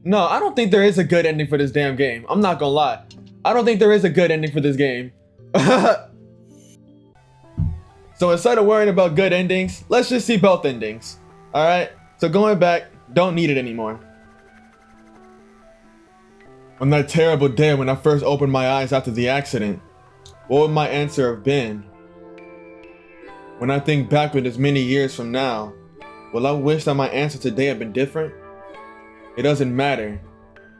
No, I don't think there is a good ending for this damn game. I'm not gonna lie. I don't think there is a good ending for this game. So instead of worrying about good endings, let's just see both endings. Alright? So going back, don't need it anymore. On that terrible day when I first opened my eyes after the accident, what would my answer have been? When I think backward as many years from now, will I wish that my answer today had been different? It doesn't matter.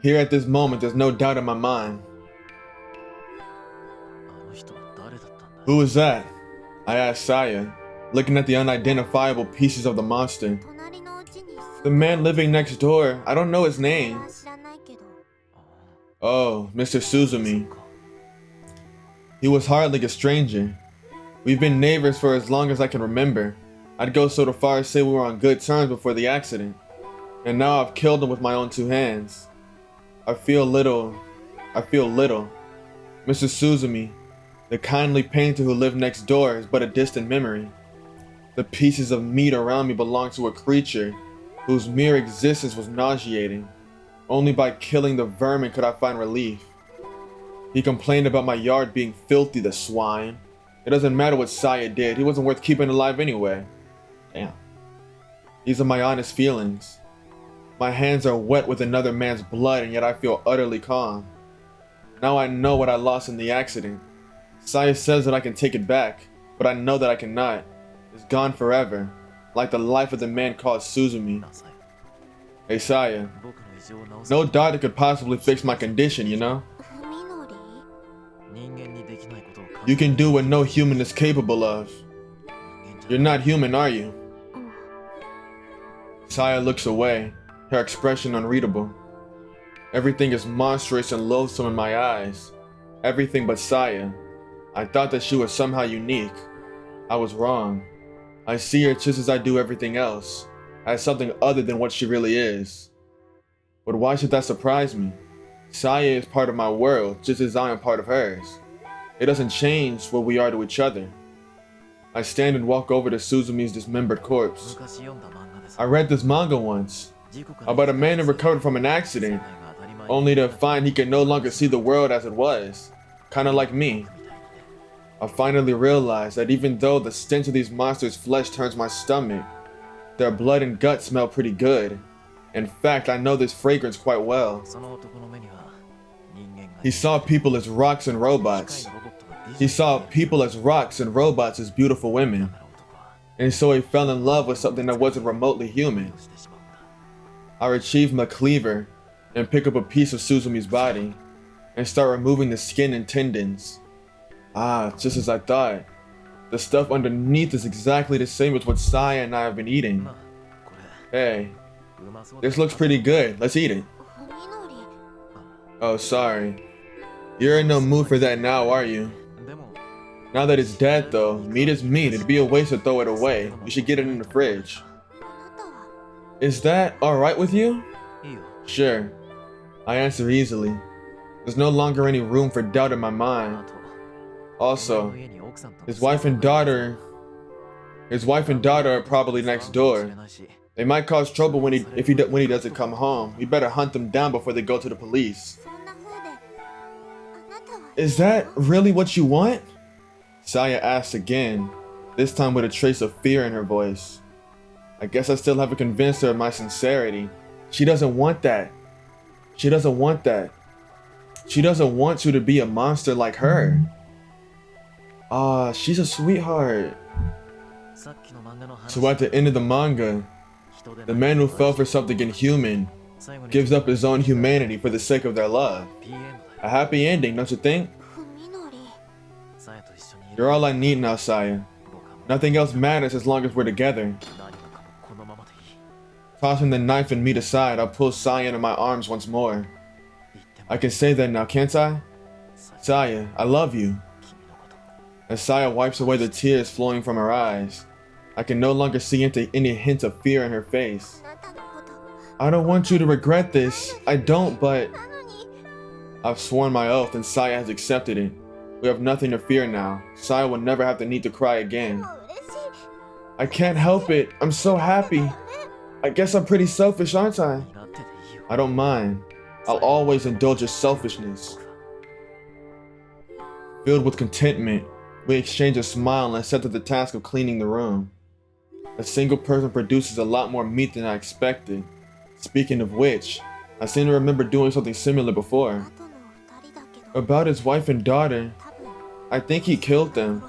Here at this moment, there's no doubt in my mind. Who was that? I asked Saya, looking at the unidentifiable pieces of the monster. The man living next door, I don't know his name. Oh, Mr. Suzumi. He was hardly a stranger. We've been neighbors for as long as I can remember. I'd go so far as say we were on good terms before the accident. And now I've killed him with my own two hands. I feel little. Mr. Suzumi, the kindly painter who lived next door, is but a distant memory. The pieces of meat around me belong to a creature whose mere existence was nauseating. Only by killing the vermin could I find relief. He complained about my yard being filthy, the swine. It doesn't matter what Saya did, he wasn't worth keeping alive anyway. Damn. These are my honest feelings. My hands are wet with another man's blood, and yet I feel utterly calm. Now I know what I lost in the accident. Saya says that I can take it back, but I know that I cannot. It's gone forever, like the life of the man called Suzumi. Hey Saya, no doctor could possibly fix my condition, you know? You can do what no human is capable of. You're not human, are you? Saya looks away, her expression unreadable. Everything is monstrous and loathsome in my eyes. Everything but Saya. I thought that she was somehow unique. I was wrong. I see her just as I do everything else, as something other than what she really is. But why should that surprise me? Saya is part of my world, just as I am part of hers. It doesn't change what we are to each other. I stand and walk over to Suzumi's dismembered corpse. I read this manga once, about a man who recovered from an accident, only to find he can no longer see the world as it was, kinda like me. I finally realized that even though the stench of these monsters' flesh turns my stomach, their blood and guts smell pretty good. In fact, I know this fragrance quite well. He saw people as rocks and robots. He saw people as rocks and robots as beautiful women. And so he fell in love with something that wasn't remotely human. I retrieve my cleaver and pick up a piece of Suzumi's body and start removing the skin and tendons. Ah, just as I thought. The stuff underneath is exactly the same as what Saya and I have been eating. Hey, this looks pretty good. Let's eat it. Oh, sorry. You're in no mood for that now, are you? Now that it's dead though, meat is meat. It'd be a waste to throw it away. We should get it in the fridge. Is that alright with you? Sure. I answer easily. There's no longer any room for doubt in my mind. Also, his wife and daughter are probably next door. They might cause trouble when he doesn't come home. We better hunt them down before they go to the police. Is that really what you want? Saya asked again, this time with a trace of fear in her voice. I guess I still haven't convinced her of my sincerity. She doesn't want that. She doesn't want that. She doesn't want you to be a monster like her. Ah, she's a sweetheart. So at the end of the manga, the man who fell for something inhuman gives up his own humanity for the sake of their love. A happy ending, don't you think? You're all I need now, Saya. Nothing else matters as long as we're together. Tossing the knife and meat aside, I pull Saya into my arms once more. I can say that now, can't I? Saya, I love you. As Saya wipes away the tears flowing from her eyes, I can no longer see any hint of fear in her face. I don't want you to regret this. I don't, but... I've sworn my oath and Saya has accepted it. We have nothing to fear now. Saya will never have the need to cry again. I can't help it. I'm so happy. I guess I'm pretty selfish, aren't I? I don't mind. I'll always indulge your selfishness. Filled with contentment, we exchange a smile and set to the task of cleaning the room. A single person produces a lot more meat than I expected. Speaking of which, I seem to remember doing something similar before. About his wife and daughter, I think he killed them.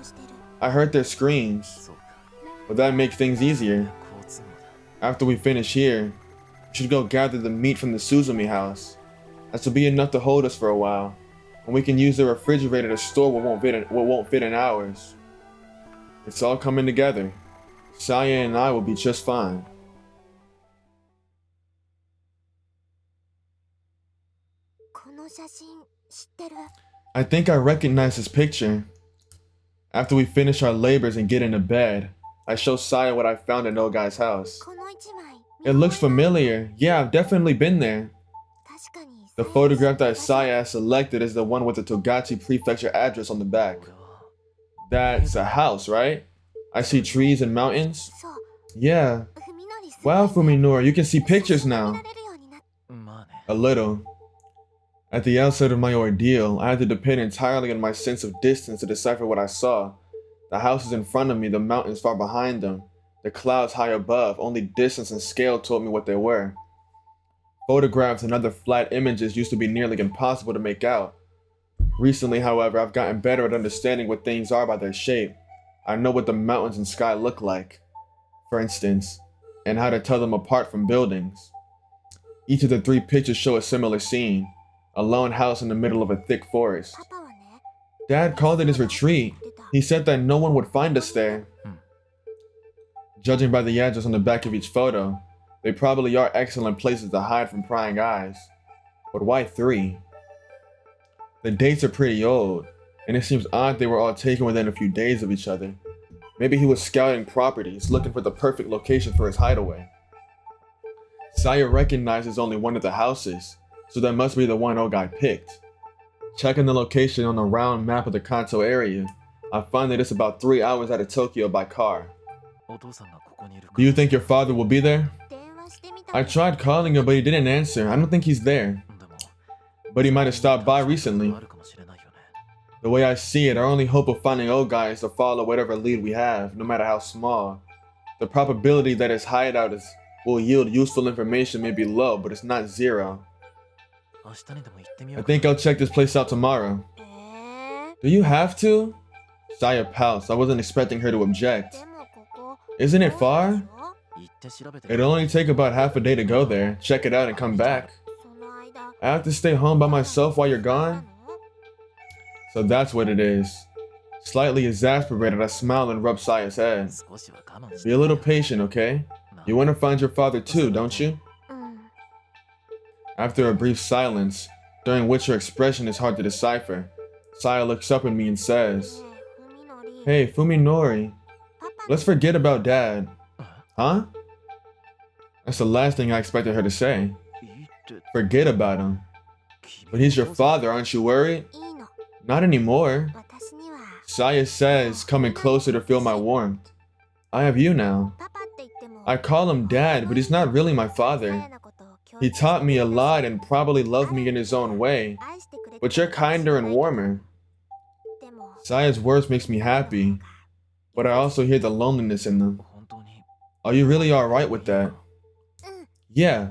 I heard their screams. But that makes things easier. After we finish here, we should go gather the meat from the Suzumi house. That should be enough to hold us for a while, and we can use the refrigerator to store what won't fit in ours. It's all coming together. Saya and I will be just fine. I think I recognize this picture. After we finish our labors and get into bed, I show Saya what I found at Nogai's house. It looks familiar. Yeah, I've definitely been there. The photograph that Saya has selected is the one with the Togachi Prefecture address on the back. That's a house, right? I see trees and mountains. Yeah. Wow, Fuminori, you can see pictures now. A little. At the outset of my ordeal, I had to depend entirely on my sense of distance to decipher what I saw. The houses in front of me, the mountains far behind them, the clouds high above, only distance and scale told me what they were. Photographs and other flat images used to be nearly impossible to make out. Recently, however, I've gotten better at understanding what things are by their shape. I know what the mountains and sky look like, for instance, and how to tell them apart from buildings. Each of the three pictures show a similar scene. A lone house in the middle of a thick forest. Dad called it his retreat. He said that no one would find us there. Judging by the address on the back of each photo, they probably are excellent places to hide from prying eyes. But why 3? The dates are pretty old, and it seems odd they were all taken within a few days of each other. Maybe he was scouting properties, looking for the perfect location for his hideaway. Saya recognizes only one of the houses, so that must be the one Ogai picked. Checking the location on a round map of the Kanto area, I find that it's about 3 hours out of Tokyo by car. Do you think your father will be there? I tried calling him, but he didn't answer. I don't think he's there. But he might have stopped by recently. The way I see it, our only hope of finding Ogai is to follow whatever lead we have, no matter how small. The probability that his hideout will yield useful information may be low, but it's not zero. I think I'll check this place out tomorrow. Do you have to? Saya pouts. I wasn't expecting her to object. Isn't it far? It'll only take about half a day to go there, check it out, and come back. I have to stay home by myself while you're gone? So that's what it is. Slightly exasperated, I smile and rub Saya's head. Be a little patient, okay? You want to find your father too, don't you? After a brief silence, during which her expression is hard to decipher, Saya looks up at me and says, "Hey, Fuminori, let's forget about Dad." Huh? That's the last thing I expected her to say. Forget about him. But he's your father, aren't you worried? Not anymore. Saya says, coming closer to feel my warmth. I have you now. I call him Dad, but he's not really my father. He taught me a lot and probably loved me in his own way, but you're kinder and warmer. Saya's words makes me happy, but I also hear the loneliness in them. Are you really alright with that? Yeah.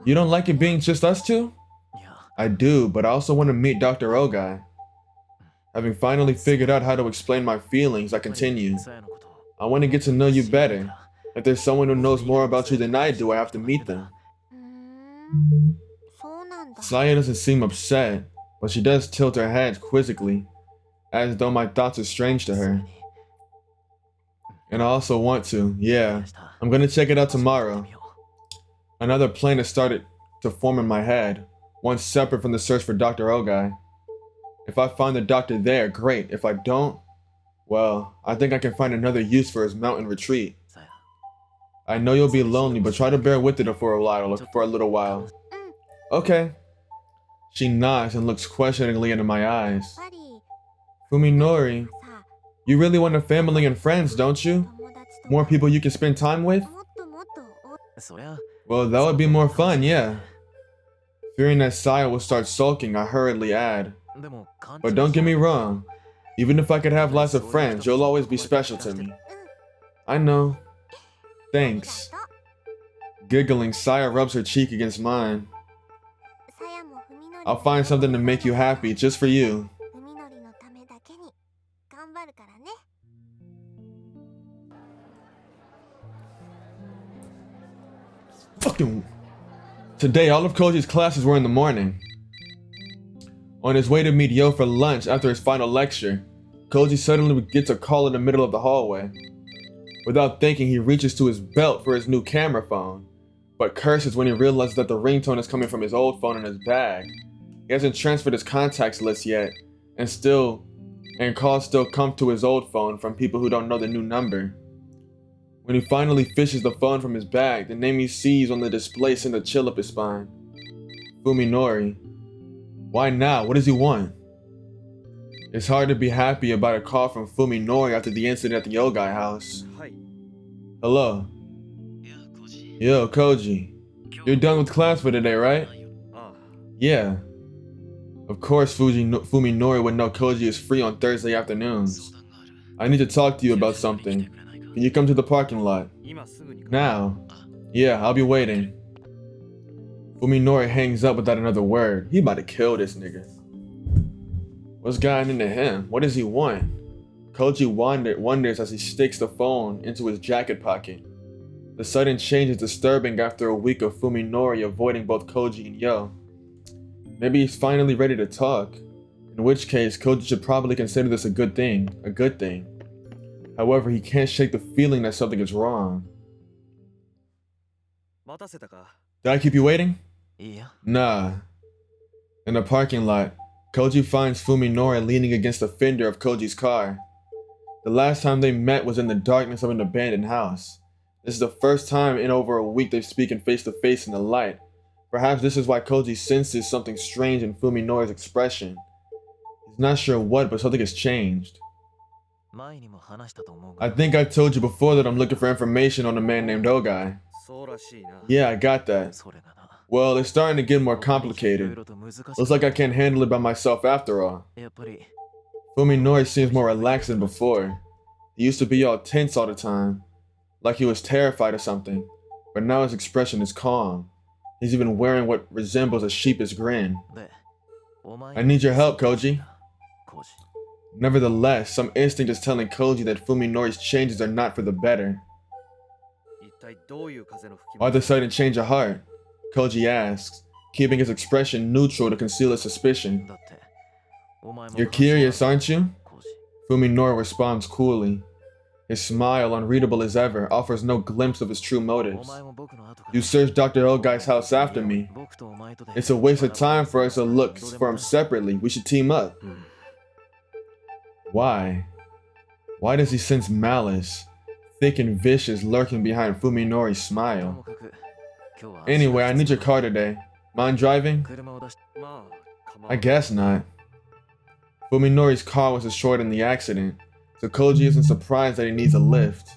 You don't like it being just us two? I do, but I also want to meet Dr. Ogai. Having finally figured out how to explain my feelings, I continue. I want to get to know you better. If there's someone who knows more about you than I do, I have to meet them. Saya doesn't seem upset, but she does tilt her head quizzically, as though my thoughts are strange to her. And I also want to, yeah. I'm gonna check it out tomorrow. Another plan has started to form in my head, one separate from the search for Dr. Ogai. If I find the doctor there, great. If I don't, well, I think I can find another use for his mountain retreat. I know you'll be lonely, but try to bear with it for a little while. Okay. She nods and looks questioningly into my eyes. Fuminori, you really want a family and friends, don't you? More people you can spend time with? Well, that would be more fun, yeah. Fearing that Saya will start sulking, I hurriedly add, but don't get me wrong, even if I could have lots of friends, you'll always be special to me. I know. Thanks. Giggling, Saya rubs her cheek against mine. I'll find something to make you happy, just for you. Fucking... Today, all of Koji's classes were in the morning. On his way to meet Yo for lunch after his final lecture, Koji suddenly gets a call in the middle of the hallway. Without thinking, he reaches to his belt for his new camera phone, but curses when he realizes that the ringtone is coming from his old phone in his bag. He hasn't transferred his contacts list yet, and calls still come to his old phone from people who don't know the new number. When he finally fishes the phone from his bag, the name he sees on the display sends a chill up his spine. Fuminori. Why now? What does he want? It's hard to be happy about a call from Fuminori after the incident at the Yogai house. Hello. Yo, Koji. You're done with class for today, right? Yeah. Of course Fuminori would know Koji is free on Thursday afternoons. I need to talk to you about something. Can you come to the parking lot? Now? Yeah, I'll be waiting. Fuminori hangs up without another word. He about to kill this nigga. What's gotten into him? What does he want? Koji wonders as he sticks the phone into his jacket pocket. The sudden change is disturbing after a week of Fuminori avoiding both Koji and Yo. Maybe he's finally ready to talk, in which case Koji should probably consider this a good thing. However, he can't shake the feeling that something is wrong. Did I keep you waiting? Nah. In the parking lot, Koji finds Fuminori leaning against the fender of Koji's car. The last time they met was in the darkness of an abandoned house. This is the first time in over a week they've spoken face to face in the light. Perhaps this is why Koji senses something strange in Fuminori's expression. He's not sure what, but something has changed. I think I told you before that I'm looking for information on a man named Ogai. Yeah, I got that. Well, it's starting to get more complicated. Looks like I can't handle it by myself after all. Fuminori seems more relaxed than before. He used to be all tense all the time, like he was terrified of something, but now his expression is calm. He's even wearing what resembles a sheepish grin. I need your help, Koji. Nevertheless, some instinct is telling Koji that Fuminori's changes are not for the better. Why the sudden change of heart? Koji asks, keeping his expression neutral to conceal his suspicion. You're curious, aren't you? Fuminori responds coolly. His smile, unreadable as ever, offers no glimpse of his true motives. You searched Dr. Ogai's house after me. It's a waste of time for us to look for him separately. We should team up. Why? Why does he sense malice, thick and vicious, lurking behind Fuminori's smile? Anyway, I need your car today. Mind driving? I guess not. Fuminori's car was destroyed in the accident, so Koji isn't surprised that he needs a lift.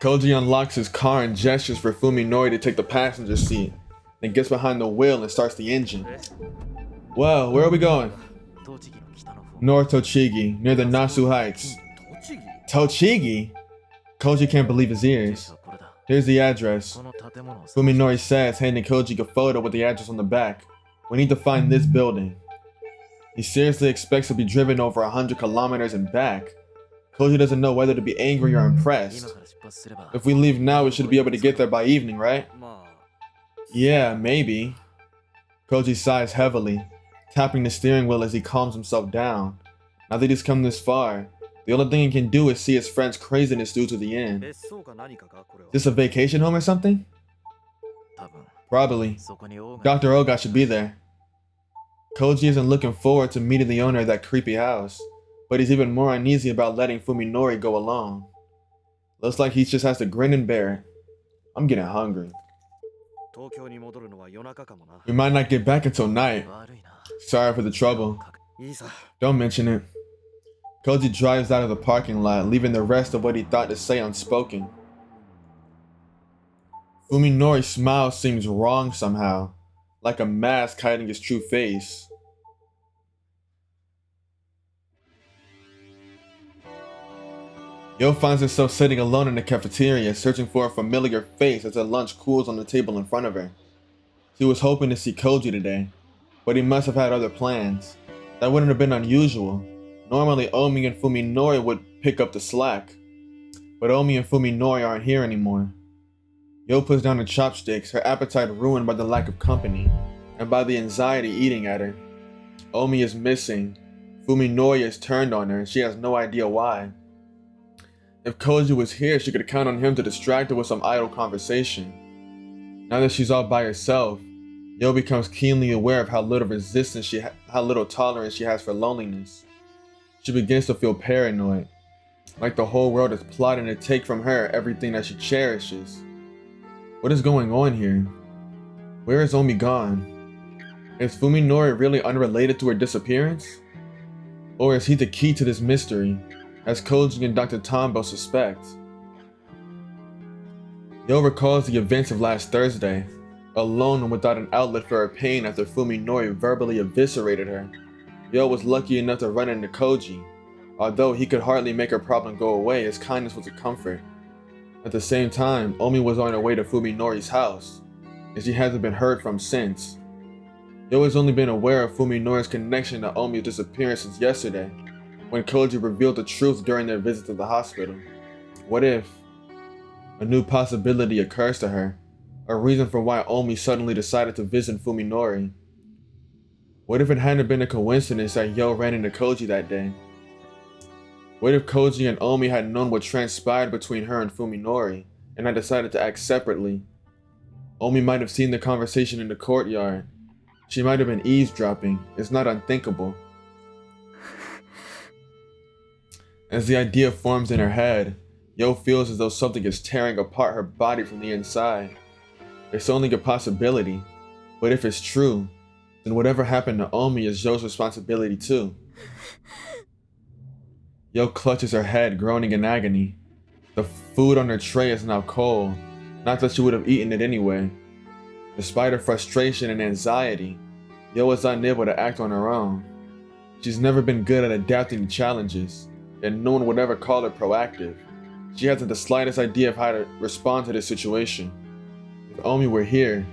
Koji unlocks his car and gestures for Fuminori to take the passenger seat, then gets behind the wheel and starts the engine. Well, where are we going? North Tochigi, near the Nasu Heights. Tochigi? Koji can't believe his ears. Here's the address. Fuminori says, handing Koji a photo with the address on the back. We need to find this building. He seriously expects to be driven over 100 kilometers and back. Koji doesn't know whether to be angry or impressed. If we leave now, we should be able to get there by evening, right? Yeah, maybe. Koji sighs heavily, tapping the steering wheel as he calms himself down. Now that he's come this far, the only thing he can do is see his friend's craziness through to the end. Is this a vacation home or something? Probably. Dr. Ogai should be there. Koji isn't looking forward to meeting the owner of that creepy house, but he's even more uneasy about letting Fuminori go alone. Looks like he just has to grin and bear it. I'm getting hungry. We might not get back until night. Sorry for the trouble. Don't mention it. Koji drives out of the parking lot, leaving the rest of what he thought to say unspoken. Fuminori's smile seems wrong somehow, like a mask hiding his true face. Yo finds herself sitting alone in the cafeteria, searching for a familiar face as her lunch cools on the table in front of her. She was hoping to see Koji today, but he must have had other plans. That wouldn't have been unusual. Normally, Omi and Fuminori would pick up the slack, but Omi and Fuminori aren't here anymore. Yo puts down her chopsticks, her appetite ruined by the lack of company, and by the anxiety eating at her. Omi is missing. Fuminori is turned on her, and she has no idea why. If Koji was here, she could count on him to distract her with some idle conversation. Now that she's all by herself, Yo becomes keenly aware of how little how little tolerance she has for loneliness. She begins to feel paranoid, like the whole world is plotting to take from her everything that she cherishes. What is going on here? Where is Omi gone? Is Fuminori really unrelated to her disappearance? Or is he the key to this mystery, as Koji and Dr. Tombo suspect? Yo recalls the events of last Thursday, alone and without an outlet for her pain after Fuminori verbally eviscerated her. Yo was lucky enough to run into Koji. Although he could hardly make her problem go away, his kindness was a comfort. At the same time, Omi was on her way to Fuminori's house, and she hasn't been heard from since. Yo has only been aware of Fuminori's connection to Omi's disappearance since yesterday, when Koji revealed the truth during their visit to the hospital. What if a new possibility occurs to her, a reason for why Omi suddenly decided to visit Fuminori? What if it hadn't been a coincidence that Yo ran into Koji that day? What if Koji and Omi had known what transpired between her and Fuminori, and had decided to act separately? Omi might have seen the conversation in the courtyard. She might have been eavesdropping. It's not unthinkable. As the idea forms in her head, Yo feels as though something is tearing apart her body from the inside. It's only a possibility, but if it's true, then whatever happened to Omi is Yo's responsibility too. Yo clutches her head, groaning in agony. The food on her tray is now cold, not that she would have eaten it anyway. Despite her frustration and anxiety, Yo is unable to act on her own. She's never been good at adapting to challenges, and no one would ever call her proactive. She hasn't the slightest idea of how to respond to this situation. If Omi were here,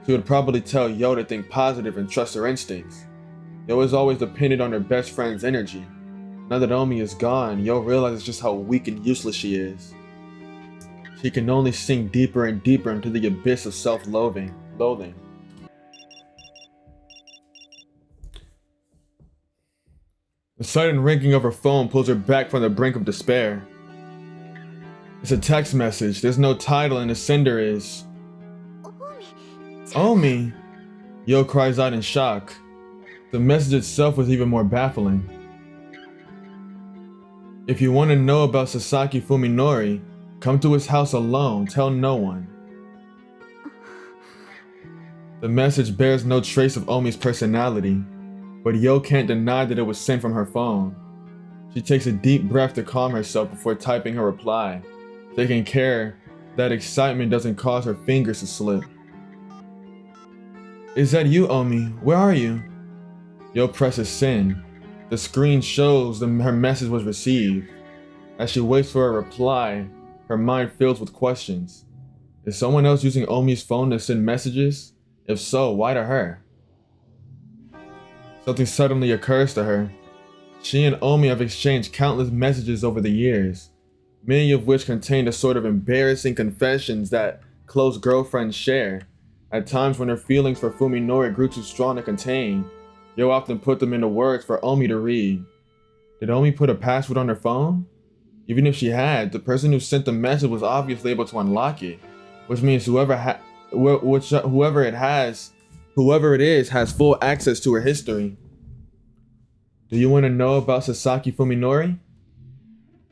she would probably tell Yo to think positive and trust her instincts. Yo has always depended on her best friend's energy. Now that Omi is gone, Yo realizes just how weak and useless she is. She can only sink deeper and deeper into the abyss of self-loathing. The sudden ringing of her phone pulls her back from the brink of despair. It's a text message. There's no title and the sender is Omi! Yo cries out in shock. The message itself was even more baffling. If you want to know about Sasaki Fuminori, come to his house alone, tell no one. The message bears no trace of Omi's personality, but Yo can't deny that it was sent from her phone. She takes a deep breath to calm herself before typing her reply, taking care that excitement doesn't cause her fingers to slip. Is that you, Omi? Where are you? Yo presses send. The screen shows her message was received. As she waits for a reply, her mind fills with questions. Is someone else using Omi's phone to send messages? If so, why to her? Something suddenly occurs to her. She and Omi have exchanged countless messages over the years, many of which contain the sort of embarrassing confessions that close girlfriends share. At times when her feelings for Fuminori grew too strong to contain, Yo often put them into words for Omi to read. Did Omi put a password on her phone? Even if she had, the person who sent the message was obviously able to unlock it, which means whoever it is has full access to her history. Do you want to know about Sasaki Fuminori?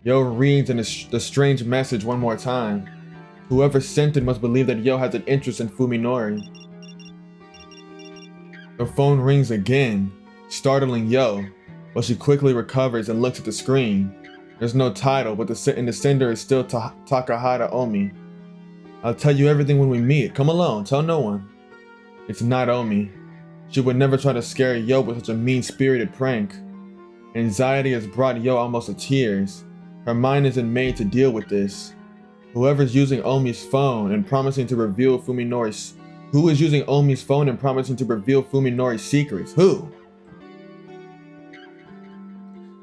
Yo reads the strange message one more time. Whoever sent it must believe that Yo has an interest in Fuminori. The phone rings again, startling Yo, but she quickly recovers and looks at the screen. There's no title, but the sender is still Takahata Omi. I'll tell you everything when we meet. Come alone, tell no one. It's not Omi. She would never try to scare Yo with such a mean-spirited prank. Anxiety has brought Yo almost to tears. Her mind isn't made to deal with this. Whoever's using Omi's phone and promising to reveal Fuminori's... Who is using Omi's phone and promising to reveal Fuminori's secrets? Who?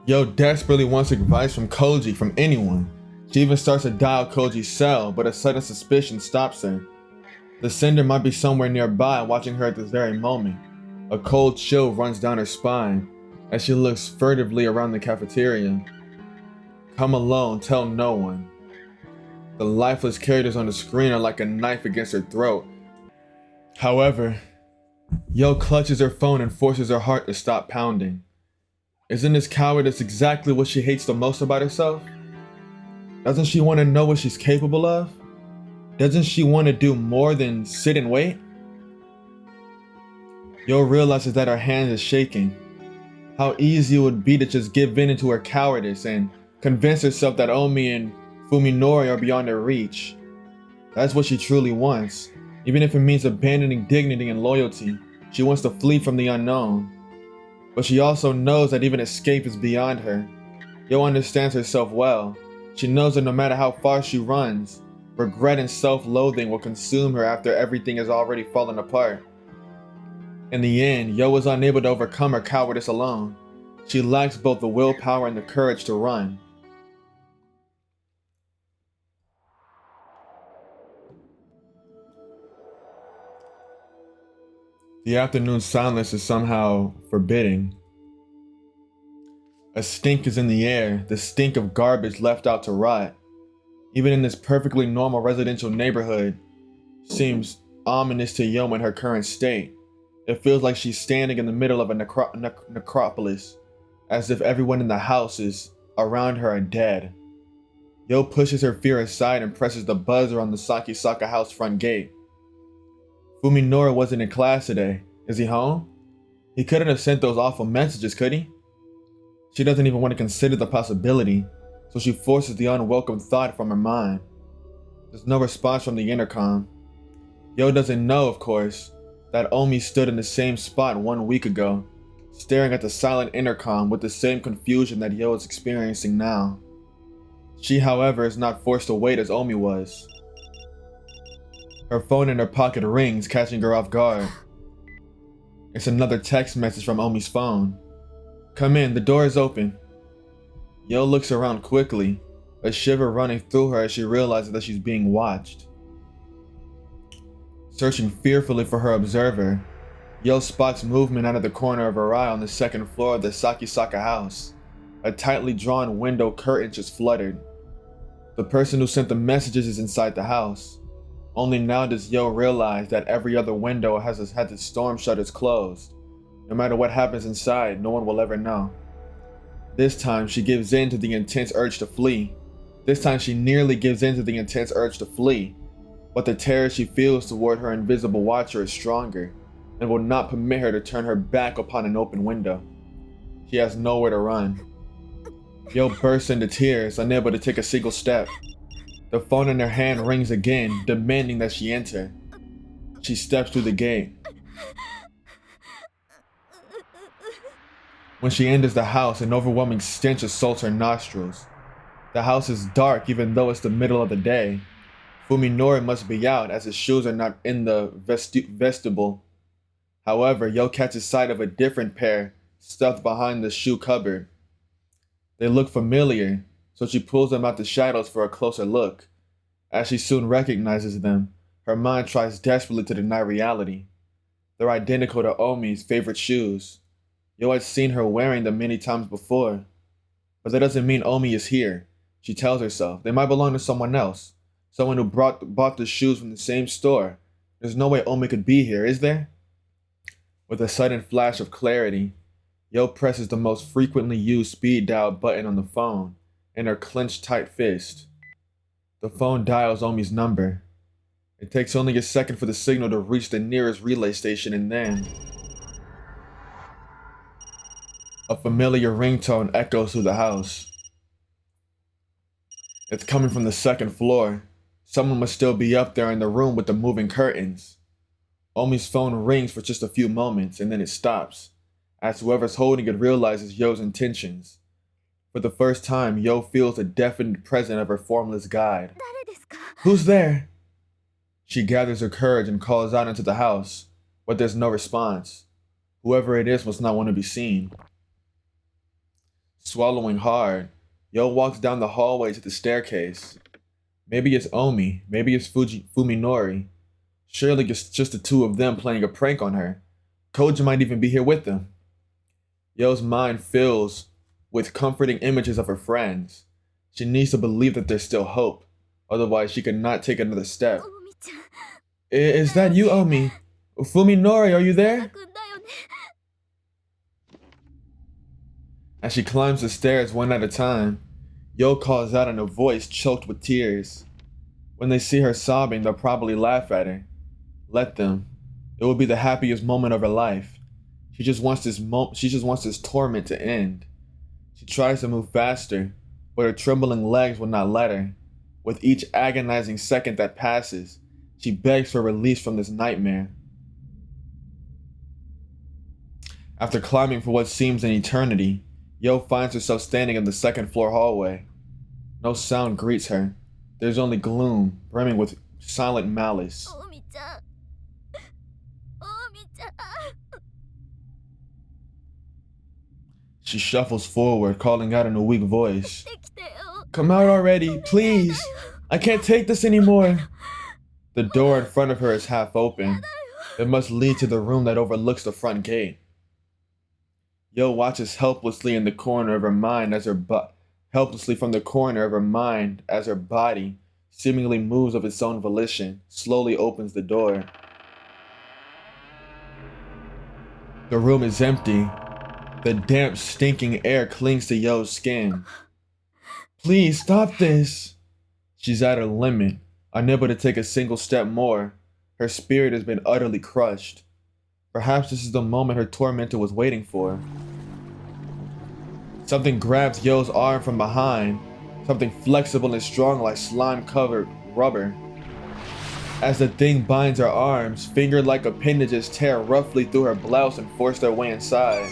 Yo desperately wants advice from Koji, from anyone. She even starts to dial Koji's cell, but a sudden suspicion stops her. The sender might be somewhere nearby watching her at this very moment. A cold chill runs down her spine as she looks furtively around the cafeteria. Come alone, tell no one. The lifeless characters on the screen are like a knife against her throat. However, Yo clutches her phone and forces her heart to stop pounding. Isn't this cowardice exactly what she hates the most about herself? Doesn't she want to know what she's capable of? Doesn't she want to do more than sit and wait? Yo realizes that her hand is shaking. How easy it would be to just give in to her cowardice and convince herself that Omi and Fuminori are beyond her reach. That's what she truly wants. Even if it means abandoning dignity and loyalty, she wants to flee from the unknown. But she also knows that even escape is beyond her. Yo understands herself well. She knows that no matter how far she runs, regret and self-loathing will consume her after everything has already fallen apart. In the end, Yo is unable to overcome her cowardice alone. She lacks both the willpower and the courage to run. The afternoon silence is somehow forbidding. A stink is in the air, the stink of garbage left out to rot. Even in this perfectly normal residential neighborhood, seems ominous to Yo in her current state. It feels like she's standing in the middle of a necropolis, as if everyone in the houses around her are dead. Yo pushes her fear aside and presses the buzzer on the Sakisaka house front gate. Fuminori wasn't in class today. Is he home? He couldn't have sent those awful messages, could he? She doesn't even want to consider the possibility, so she forces the unwelcome thought from her mind. There's no response from the intercom. Yo doesn't know, of course, that Omi stood in the same spot 1 week ago, staring at the silent intercom with the same confusion that Yo is experiencing now. She, however, is not forced to wait as Omi was. Her phone in her pocket rings, catching her off guard. It's another text message from Omi's phone. Come in, the door is open. Yo looks around quickly, a shiver running through her as she realizes that she's being watched. Searching fearfully for her observer, Yo spots movement out of the corner of her eye on the second floor of the Sakisaka house. A tightly drawn window curtain just fluttered. The person who sent the messages is inside the house. Only now does Yo realize that every other window has had the storm shutters closed. No matter what happens inside, no one will ever know. This time, she gives in to the intense urge to flee. This time, she nearly gives in to the intense urge to flee. But the terror she feels toward her invisible watcher is stronger, and will not permit her to turn her back upon an open window. She has nowhere to run. Yo bursts into tears, unable to take a single step. The phone in her hand rings again, demanding that she enter. She steps through the gate. When she enters the house, an overwhelming stench assaults her nostrils. The house is dark even though it's the middle of the day. Fuminori must be out as his shoes are not in the vestibule. However, Yo catches sight of a different pair stuffed behind the shoe cupboard. They look familiar, so she pulls them out the shadows for a closer look. As she soon recognizes them, her mind tries desperately to deny reality. They're identical to Omi's favorite shoes. Yo had seen her wearing them many times before. But that doesn't mean Omi is here, she tells herself. They might belong to someone else. Someone who bought the shoes from the same store. There's no way Omi could be here, is there? With a sudden flash of clarity, Yo presses the most frequently used speed dial button on the phone in her clenched tight fist. The phone dials Omi's number. It takes only a second for the signal to reach the nearest relay station, and then a familiar ringtone echoes through the house. It's coming from the second floor. Someone must still be up there in the room with the moving curtains. Omi's phone rings for just a few moments and then it stops, as whoever's holding it realizes Yo's intentions. For the first time, Yo feels the definite presence of her formless guide. Who's there? She gathers her courage and calls out into the house, but there's no response. Whoever it is must not want to be seen. Swallowing hard, Yo walks down the hallway to the staircase. Maybe it's Omi, maybe it's Fuminori. Surely it's just the two of them playing a prank on her. Koji might even be here with them. Yo's mind fills with comforting images of her friends. She needs to believe that there's still hope, otherwise she cannot take another step. Is that you, Omi? Fuminori, are you there? As she climbs the stairs one at a time, Yo calls out in a voice choked with tears. When they see her sobbing, they'll probably laugh at her. Let them. It will be the happiest moment of her life. She just wants this torment to end. She tries to move faster, but her trembling legs will not let her. With each agonizing second that passes, she begs for release from this nightmare. After climbing for what seems an eternity, Yo finds herself standing in the second floor hallway. No sound greets her. There's only gloom, brimming with silent malice. She shuffles forward, calling out in a weak voice. Come out already, please! I can't take this anymore! The door in front of her is half open. It must lead to the room that overlooks the front gate. Yo watches helplessly in the corner of her mind as her body seemingly moves of its own volition, slowly opens the door. The room is empty. The damp, stinking air clings to Yo's skin. Please, stop this! She's at her limit, unable to take a single step more. Her spirit has been utterly crushed. Perhaps this is the moment her tormentor was waiting for. Something grabs Yo's arm from behind, something flexible and strong like slime-covered rubber. As the thing binds her arms, finger-like appendages tear roughly through her blouse and force their way inside.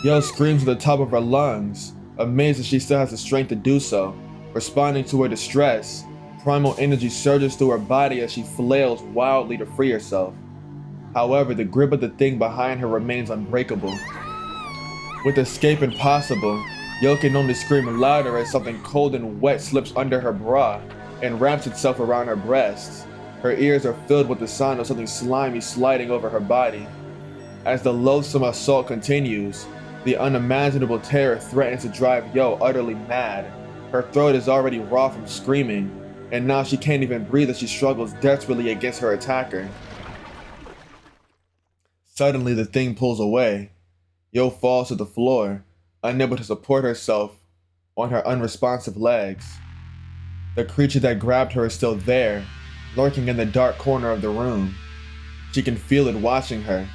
Yo screams at the top of her lungs, amazed that she still has the strength to do so. Responding to her distress, primal energy surges through her body as she flails wildly to free herself. However, the grip of the thing behind her remains unbreakable. With escape impossible, Yo can only scream louder as something cold and wet slips under her bra and wraps itself around her breasts. Her ears are filled with the sound of something slimy sliding over her body. As the loathsome assault continues, the unimaginable terror threatens to drive Yo utterly mad. Her throat is already raw from screaming, and now she can't even breathe as she struggles desperately against her attacker. Suddenly, the thing pulls away. Yo falls to the floor, unable to support herself on her unresponsive legs. The creature that grabbed her is still there, lurking in the dark corner of the room. She can feel it watching her,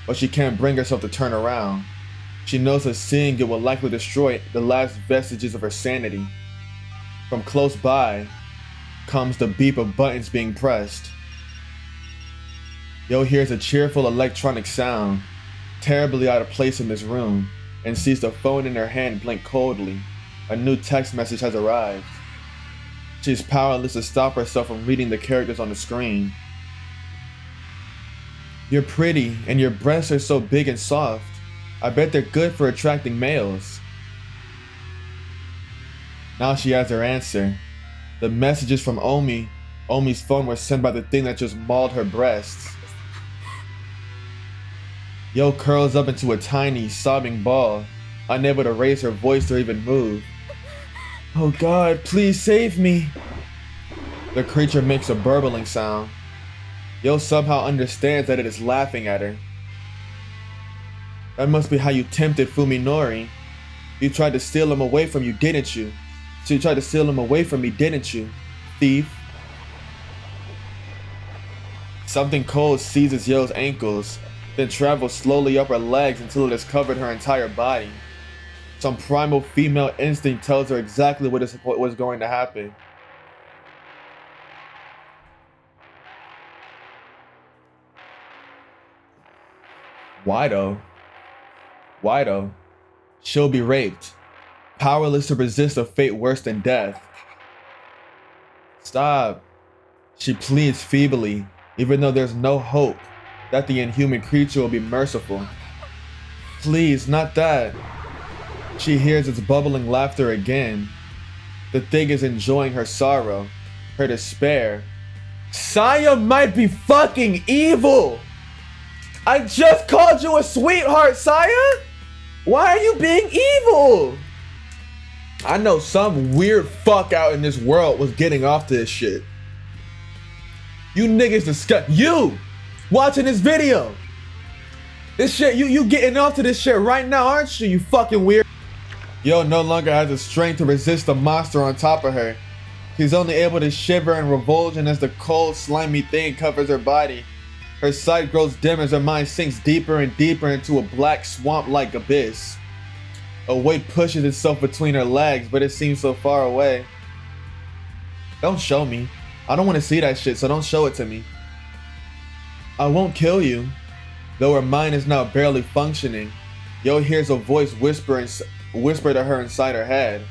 but she can't bring herself to turn around. She knows that seeing it will likely destroy the last vestiges of her sanity. From close by comes the beep of buttons being pressed. Yo hears a cheerful electronic sound, terribly out of place in this room, and sees the phone in her hand blink coldly. A new text message has arrived. She's powerless to stop herself from reading the characters on the screen. You're pretty, and your breasts are so big and soft. I bet they're good for attracting males. Now she has her answer. The messages from Omi. Omi's phone were sent by the thing that just mauled her breasts. Yo curls up into a tiny, sobbing ball, unable to raise her voice or even move. Oh God, please save me. The creature makes a burbling sound. Yo somehow understands that it is laughing at her. That must be how you tempted Fuminori. You tried to steal him away from you, didn't you? So you tried to steal him away from me, didn't you, thief? Something cold seizes Yo's ankles, then travels slowly up her legs until it has covered her entire body. Some primal female instinct tells her exactly what was going to happen. Why though? Why though? She'll be raped, powerless to resist a fate worse than death. Stop. She pleads feebly, even though there's no hope that the inhuman creature will be merciful. Please, not that. She hears its bubbling laughter again. The thing is enjoying her sorrow, her despair. Saya might be fucking evil! I just called you a sweetheart, Saya! Why are you being evil? I know some weird fuck out in this world was getting off to this shit. You niggas disgust. You watching this video. This shit, you getting off to this shit right now, aren't you, you fucking weird? Yo no longer has the strength to resist the monster on top of her. She's only able to shiver in revulsion as the cold, slimy thing covers her body. Her sight grows dim as her mind sinks deeper and deeper into a black swamp-like abyss. A weight pushes itself between her legs, but it seems so far away. Don't show me. I don't want to see that shit, so don't show it to me. I won't kill you. Though her mind is now barely functioning, Yo hears a voice whisper to her inside her head.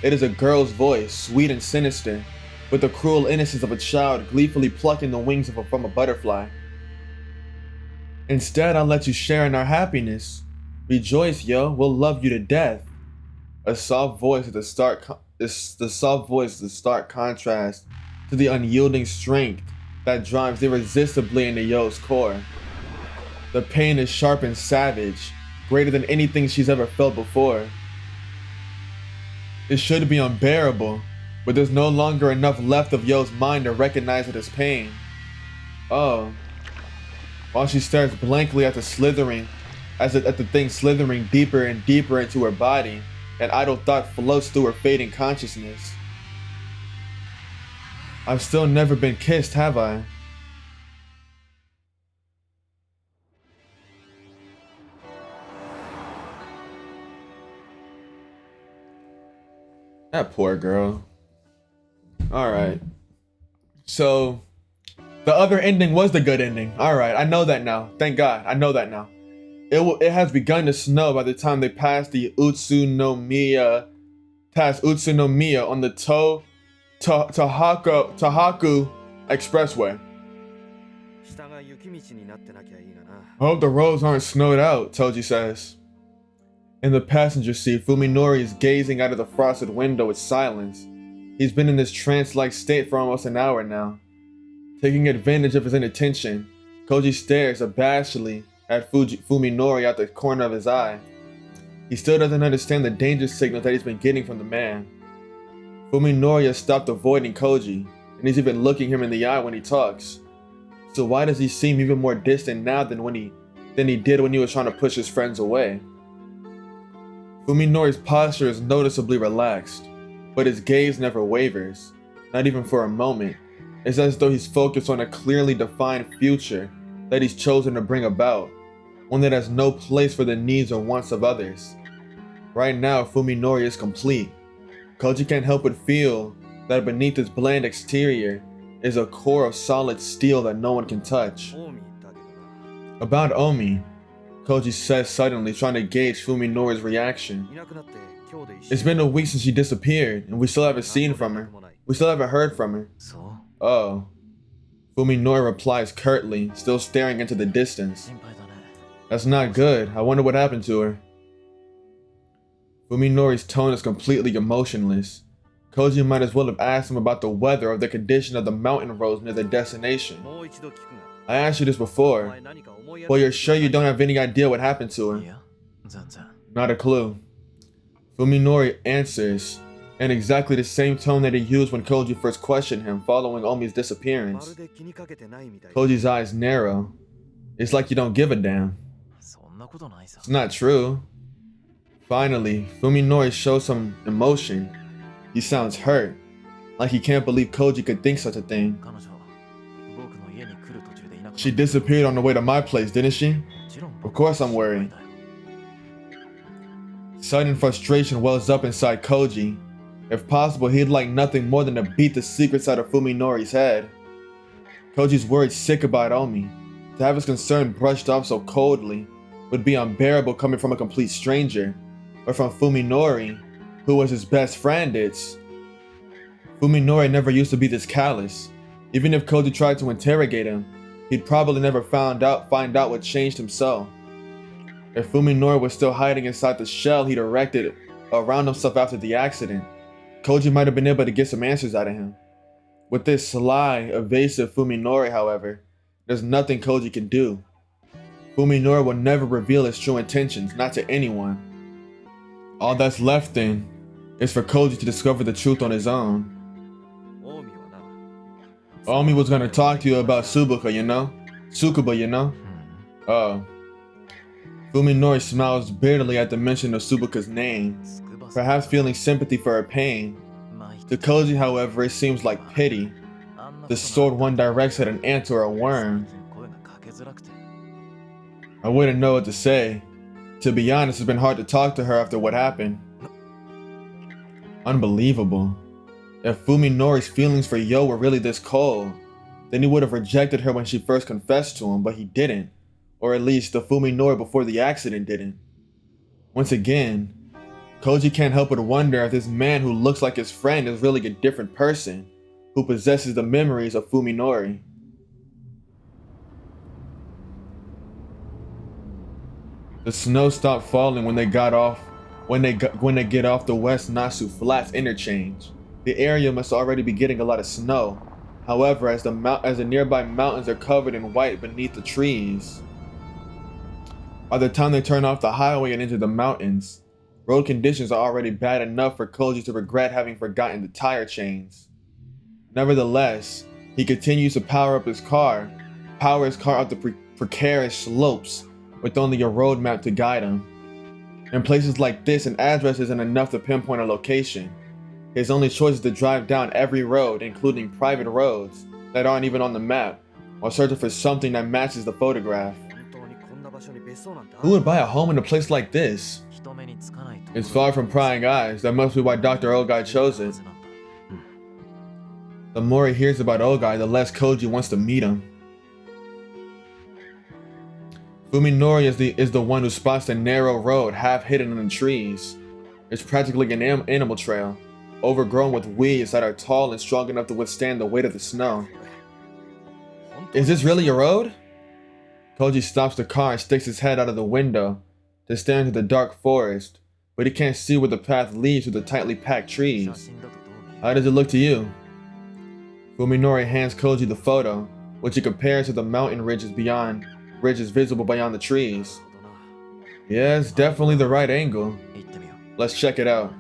It is a girl's voice, sweet and sinister, with the cruel innocence of a child gleefully plucking the wings from a butterfly. Instead, I'll let you share in our happiness. Rejoice, Yo, we'll love you to death. A soft voice is the stark contrast to the unyielding strength that drives irresistibly into Yo's core. The pain is sharp and savage, greater than anything she's ever felt before. It should be unbearable, but there's no longer enough left of Yo's mind to recognize it as pain. Oh. While she stares blankly at the thing slithering deeper and deeper into her body, an idle thought floats through her fading consciousness. I've still never been kissed, have I? That poor girl. Alright. So, the other ending was the good ending. Alright, I know that now. Thank God, I know that now. It has begun to snow by the time they pass the Utsunomiya on the Tohaku Expressway. I hope the roads aren't snowed out, Toji says. In the passenger seat, Fuminori is gazing out of the frosted window with silence. He's been in this trance-like state for almost an hour now. Taking advantage of his inattention, Koji stares abashedly at Fuminori out the corner of his eye. He still doesn't understand the danger signals that he's been getting from the man. Fuminori has stopped avoiding Koji, and he's even looking him in the eye when he talks. So why does he seem even more distant now than he did when he was trying to push his friends away? Fuminori's posture is noticeably relaxed, but his gaze never wavers, not even for a moment. It's as though he's focused on a clearly defined future that he's chosen to bring about, one that has no place for the needs or wants of others. Right now, Fuminori is complete. Koji can't help but feel that beneath his bland exterior is a core of solid steel that no one can touch. About Omi, Koji says suddenly, trying to gauge Fuminori's reaction. It's been a week since she disappeared, and we still haven't seen from her. We still haven't heard from her. Oh. Fuminori replies curtly, still staring into the distance. That's not good. I wonder what happened to her. Fuminori's tone is completely emotionless. Koji might as well have asked him about the weather or the condition of the mountain roads near their destination. I asked you this before. Well, you're sure you don't have any idea what happened to her? Not a clue. Fuminori answers in exactly the same tone that he used when Koji first questioned him following Omi's disappearance. Koji's eyes narrow. It's like you don't give a damn. It's not true. Finally, Fuminori shows some emotion. He sounds hurt, like he can't believe Koji could think such a thing. She disappeared on the way to my place, didn't she? Of course I'm worried. Sudden frustration wells up inside Koji. If possible, he'd like nothing more than to beat the secrets out of Fuminori's head. Koji's worried sick about Omi. To have his concern brushed off so coldly, would be unbearable coming from a complete stranger, but from Fuminori, who was his best friend, Fuminori never used to be this callous. Even if Koji tried to interrogate him, he'd probably never find out what changed him so. If Fuminori was still hiding inside the shell he'd erected around himself after the accident, Koji might have been able to get some answers out of him. With this sly, evasive Fuminori, however, there's nothing Koji can do. Fuminori will never reveal his true intentions, not to anyone. All that's left then is for Koji to discover the truth on his own. Omi was gonna talk to you about Tsukuba, you know? Oh. Fuminori smiles bitterly at the mention of Tsukuba's name, perhaps feeling sympathy for her pain. To Koji, however, it seems like pity. The sword one directs at an ant or a worm. I wouldn't know what to say. To be honest, it's been hard to talk to her after what happened. Unbelievable. If Fuminori's feelings for Yo were really this cold, then he would have rejected her when she first confessed to him, but he didn't. Or at least the Fuminori before the accident didn't. Once again, Koji can't help but wonder if this man who looks like his friend is really a different person, who possesses the memories of Fuminori. The snow stopped falling when they get off the West Nasu Flats interchange. The area must already be getting a lot of snow. However, as the nearby mountains are covered in white beneath the trees. By the time they turn off the highway and enter the mountains, road conditions are already bad enough for Koji to regret having forgotten the tire chains. Nevertheless, he continues to power his car up the precarious slopes with only a road map to guide him. In places like this, an address isn't enough to pinpoint a location. His only choice is to drive down every road, including private roads that aren't even on the map, while searching for something that matches the photograph. Who would buy a home in a place like this? It's far from prying eyes. That must be why Dr. Ogai chose it. The more he hears about Ogai, the less Koji wants to meet him. Fuminori is the one who spots the narrow road half hidden in the trees. It's practically an animal trail, overgrown with weeds that are tall and strong enough to withstand the weight of the snow. Is this really a road? Koji stops the car and sticks his head out of the window to stare into the dark forest, but he can't see where the path leads through the tightly packed trees. How does it look to you? Fuminori hands Koji the photo, which he compares to the mountain ridges visible beyond the trees. Yeah, it's definitely the right angle. Let's check it out.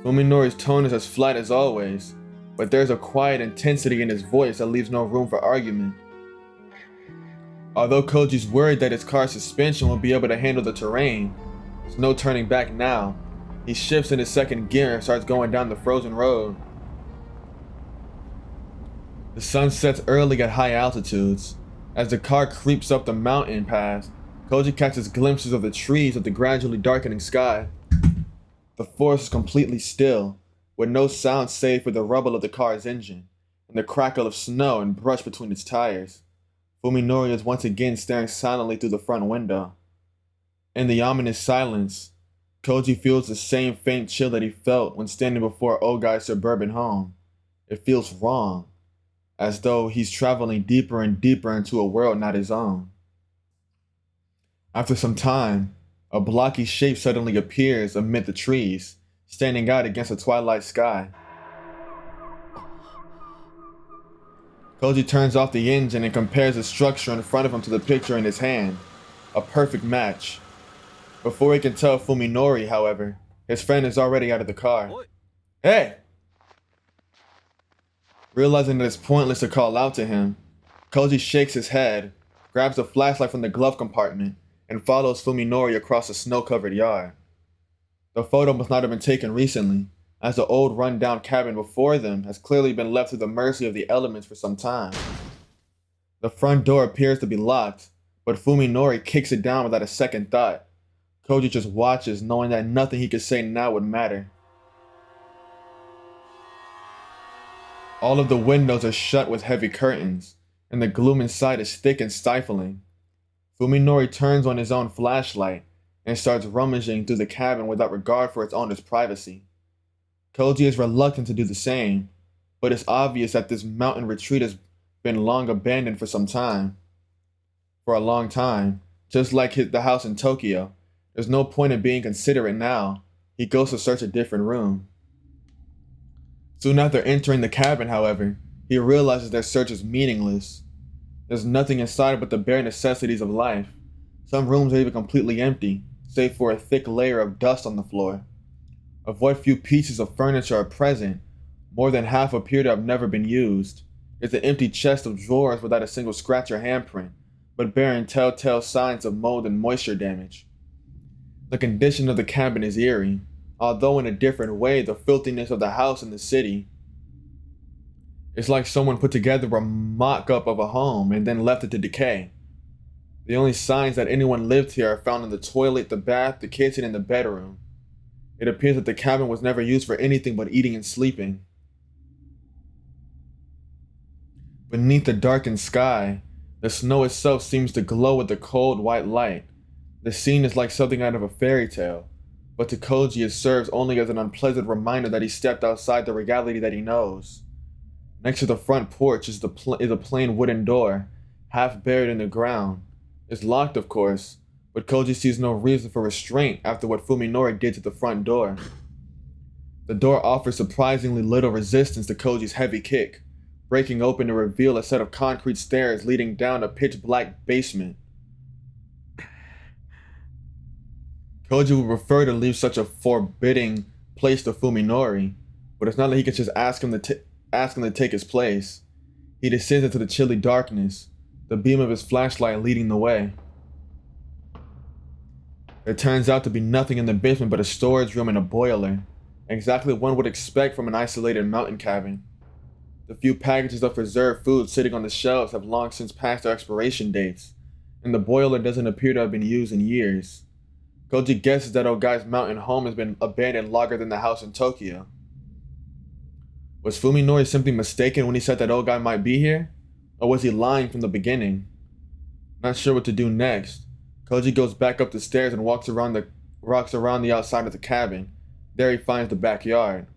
Fuminori's tone is as flat as always, but there's a quiet intensity in his voice that leaves no room for argument. Although Koji's worried that his car's suspension won't be able to handle the terrain, there's no turning back now. He shifts in his second gear and starts going down the frozen road. The sun sets early at high altitudes. As the car creeps up the mountain pass, Koji catches glimpses of the trees of the gradually darkening sky. The forest is completely still, with no sound save for the rumble of the car's engine, and the crackle of snow and brush between its tires. Fuminori is once again staring silently through the front window. In the ominous silence, Koji feels the same faint chill that he felt when standing before Ogai's suburban home. It feels wrong, as though he's traveling deeper and deeper into a world not his own. After some time, a blocky shape suddenly appears amid the trees, standing out against the twilight sky. Koji turns off the engine and compares the structure in front of him to the picture in his hand. A perfect match. Before he can tell Fuminori, however, his friend is already out of the car. Hey! Realizing that it's pointless to call out to him, Koji shakes his head, grabs a flashlight from the glove compartment, and follows Fuminori across the snow-covered yard. The photo must not have been taken recently, as the old run-down cabin before them has clearly been left to the mercy of the elements for some time. The front door appears to be locked, but Fuminori kicks it down without a second thought. Koji just watches, knowing that nothing he could say now would matter. All of the windows are shut with heavy curtains, and the gloom inside is thick and stifling. Fuminori turns on his own flashlight and starts rummaging through the cabin without regard for its owner's privacy. Koji is reluctant to do the same, but it's obvious that this mountain retreat has been long abandoned for a long time. Just like the house in Tokyo, there's no point in being considerate now. He goes to search a different room. Soon after entering the cabin, however, he realizes their search is meaningless. There's nothing inside but the bare necessities of life. Some rooms are even completely empty, save for a thick layer of dust on the floor. Of what few pieces of furniture are present, more than half appear to have never been used. There's an empty chest of drawers without a single scratch or handprint, but bearing telltale signs of mold and moisture damage. The condition of the cabin is eerie, although in a different way the filthiness of the house and the city. It's like someone put together a mock-up of a home and then left it to decay. The only signs that anyone lived here are found in the toilet, the bath, the kitchen, and the bedroom. It appears that the cabin was never used for anything but eating and sleeping. Beneath the darkened sky, the snow itself seems to glow with a cold white light. The scene is like something out of a fairy tale, but to Koji it serves only as an unpleasant reminder that he stepped outside the reality that he knows. Next to the front porch is a plain wooden door, half buried in the ground. It's locked, of course, but Koji sees no reason for restraint after what Fuminori did to the front door. The door offers surprisingly little resistance to Koji's heavy kick, breaking open to reveal a set of concrete stairs leading down a pitch-black basement. Koji would prefer to leave such a forbidding place to Fuminori, but it's not like he can just ask him to take his place. He descends into the chilly darkness, the beam of his flashlight leading the way. There turns out to be nothing in the basement but a storage room and a boiler, exactly what one would expect from an isolated mountain cabin. The few packages of preserved food sitting on the shelves have long since passed their expiration dates, and the boiler doesn't appear to have been used in years. Koji guesses that Ogai's mountain home has been abandoned longer than the house in Tokyo. Was Fuminori simply mistaken when he said that Ogai might be here? Or was he lying from the beginning? Not sure what to do next, Koji goes back up the stairs and walks around the outside of the cabin. There he finds the backyard.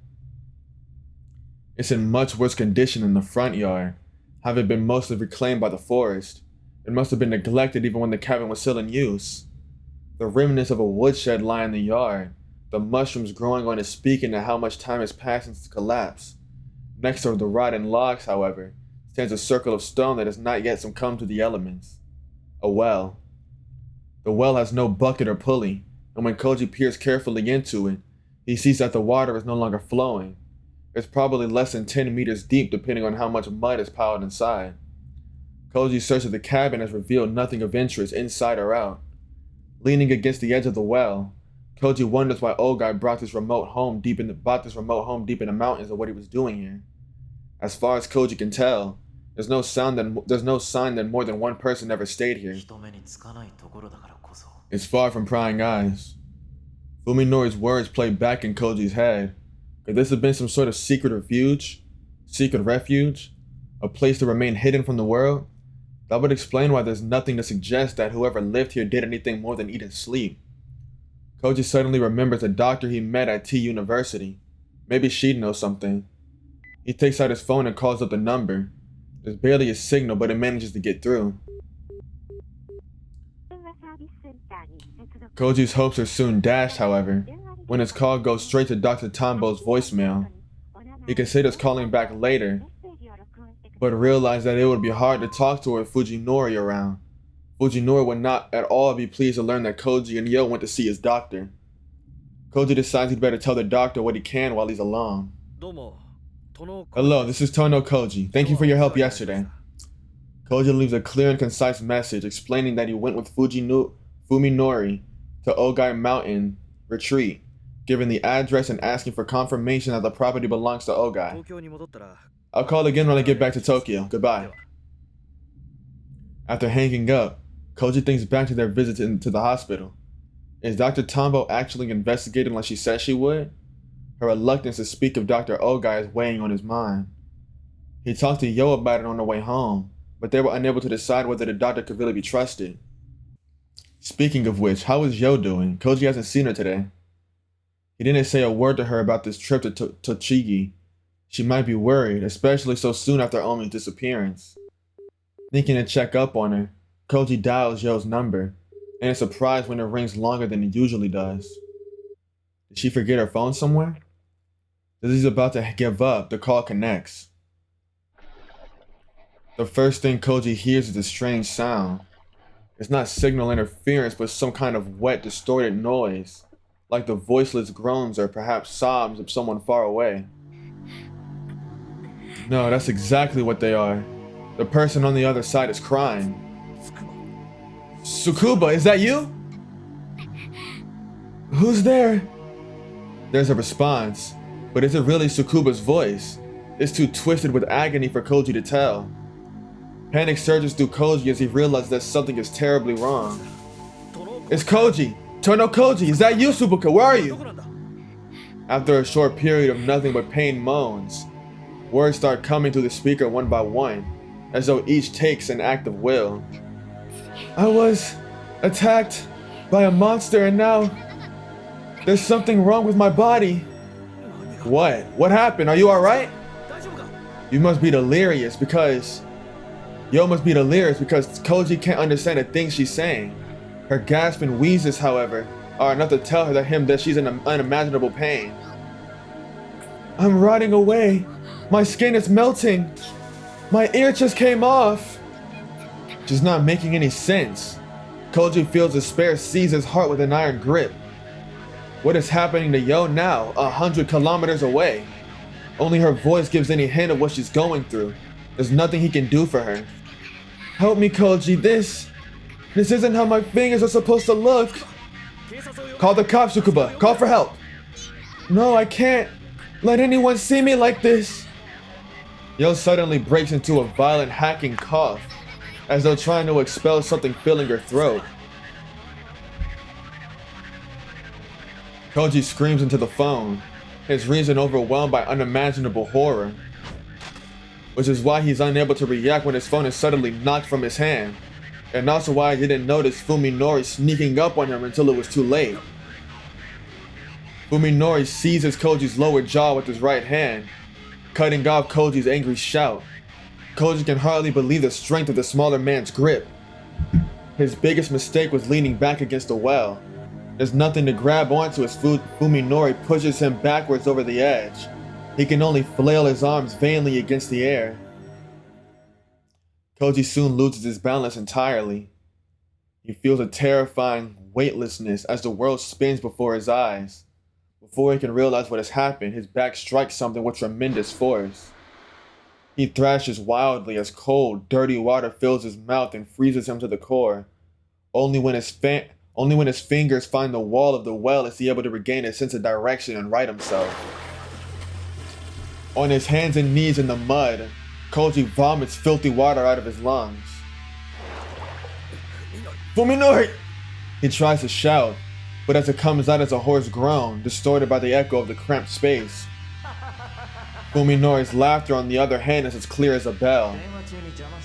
It's in much worse condition than the front yard, having been mostly reclaimed by the forest. It must have been neglected even when the cabin was still in use. The remnants of a woodshed lie in the yard, the mushrooms growing on it speaking to how much time has passed since its collapse. Next to the rotting logs, however, stands a circle of stone that has not yet succumbed to the elements. A well. The well has no bucket or pulley, and when Koji peers carefully into it, he sees that the water is no longer flowing. It's probably less than 10 meters deep depending on how much mud is piled inside. Koji's search of the cabin has revealed nothing of interest inside or out. Leaning against the edge of the well, Koji wonders why Ogai brought this remote home deep in the mountains and what he was doing here. As far as Koji can tell, there's no sign that more than one person ever stayed here. It's far from prying eyes. Fuminori's words play back in Koji's head. Could this have been some sort of secret refuge? A place to remain hidden from the world? That would explain why there's nothing to suggest that whoever lived here did anything more than eat and sleep. Koji suddenly remembers a doctor he met at T University. Maybe she'd know something. He takes out his phone and calls up the number. There's barely a signal, but it manages to get through. Koji's hopes are soon dashed, however, when his call goes straight to Dr. Tombo's voicemail. He considers calling back later, but realized that it would be hard to talk to her with Fujinori around. Fujinori would not at all be pleased to learn that Koji and Yo went to see his doctor. Koji decides he'd better tell the doctor what he can while he's alone. Hello, this is Tono Koji. Thank you for your help yesterday. Koji leaves a clear and concise message explaining that he went with Fuminori to Ogai Mountain Retreat, giving the address and asking for confirmation that the property belongs to Ogai. I'll call again when I get back to Tokyo. Goodbye. After hanging up, Koji thinks back to their visit to the hospital. Is Dr. Tombo actually investigating like she said she would? Her reluctance to speak of Dr. Ogai is weighing on his mind. He talked to Yo about it on the way home, but they were unable to decide whether the doctor could really be trusted. Speaking of which, how is Yo doing? Koji hasn't seen her today. He didn't say a word to her about this trip to Tochigi. She might be worried, especially so soon after Omi's disappearance. Thinking to check up on her, Koji dials Yo's number, and is surprised when it rings longer than it usually does. Did she forget her phone somewhere? As he's about to give up, the call connects. The first thing Koji hears is a strange sound. It's not signal interference, but some kind of wet, distorted noise, like the voiceless groans or perhaps sobs of someone far away. No, that's exactly what they are. The person on the other side is crying. Tsukuba, is that you? Who's there? There's a response, but is it really Tsukuba's voice? It's too twisted with agony for Koji to tell. Panic surges through Koji as he realizes that something is terribly wrong. It's Koji! Tono Koji, is that you, Tsubuka? Where are you? After a short period of nothing but pain moans, words start coming through the speaker one by one, as though each takes an act of will. I was attacked by a monster and now there's something wrong with my body. What? What happened? Are you alright? You must be delirious because... Yo must be delirious because Koji can't understand the things she's saying. Her gasp and wheezes, however, are enough to tell her that she's in unimaginable pain. I'm rotting away. My skin is melting. My ear just came off. Just not making any sense. Koji feels despair seize his heart with an iron grip. What is happening to Yo now, 100 kilometers away? Only her voice gives any hint of what she's going through. There's nothing he can do for her. Help me, Koji, this isn't how my fingers are supposed to look. Call the cops, Tsukuba. Call for help. No, I can't let anyone see me like this. Yo suddenly breaks into a violent hacking cough, as though trying to expel something filling her throat. Koji screams into the phone, his reason overwhelmed by unimaginable horror, which is why he's unable to react when his phone is suddenly knocked from his hand, and also why he didn't notice Fuminori sneaking up on him until it was too late. Fuminori seizes Koji's lower jaw with his right hand, cutting off Koji's angry shout. Koji can hardly believe the strength of the smaller man's grip. His biggest mistake was leaning back against the well. There's nothing to grab onto as Fuminori pushes him backwards over the edge. He can only flail his arms vainly against the air. Koji soon loses his balance entirely. He feels a terrifying weightlessness as the world spins before his eyes. Before he can realize what has happened, his back strikes something with tremendous force. He thrashes wildly as cold, dirty water fills his mouth and freezes him to the core. Only when his fingers find the wall of the well is he able to regain a sense of direction and right himself. On his hands and knees in the mud, Koji vomits filthy water out of his lungs. Fuminori! He tries to shout, but as it comes out as a hoarse groan, distorted by the echo of the cramped space. Fuminori's laughter, on the other hand, is as clear as a bell.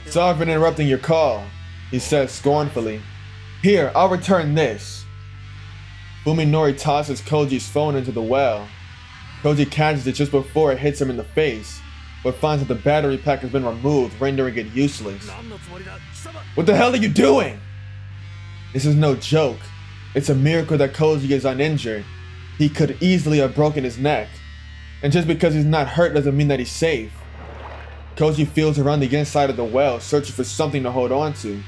Sorry for interrupting your call, he says scornfully. Here, I'll return this. Fuminori tosses Koji's phone into the well. Koji catches it just before it hits him in the face, but finds that the battery pack has been removed, rendering it useless. What the hell are you doing? This is no joke. It's a miracle that Koji is uninjured. He could easily have broken his neck. And just because he's not hurt doesn't mean that he's safe. Koji feels around the inside of the well, searching for something to hold on to.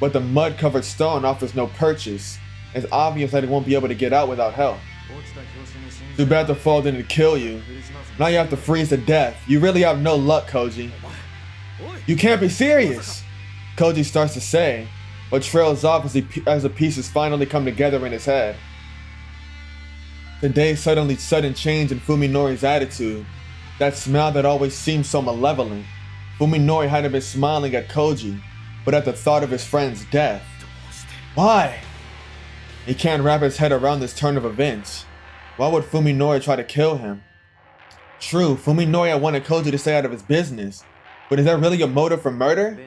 But the mud-covered stone offers no purchase. It's obvious that he won't be able to get out without help. Too bad the fall didn't kill you. Now you have to freeze to death. You really have no luck, Koji. You can't be serious, Koji starts to say, but trails off as the pieces finally come together in his head. Today's sudden change in Fuminori's attitude. That smile that always seemed so malevolent. Fuminori hadn't been smiling at Koji, but at the thought of his friend's death. Why? He can't wrap his head around this turn of events. Why would Fuminori try to kill him? True, Fuminori had wanted Koji to stay out of his business, but is that really a motive for murder?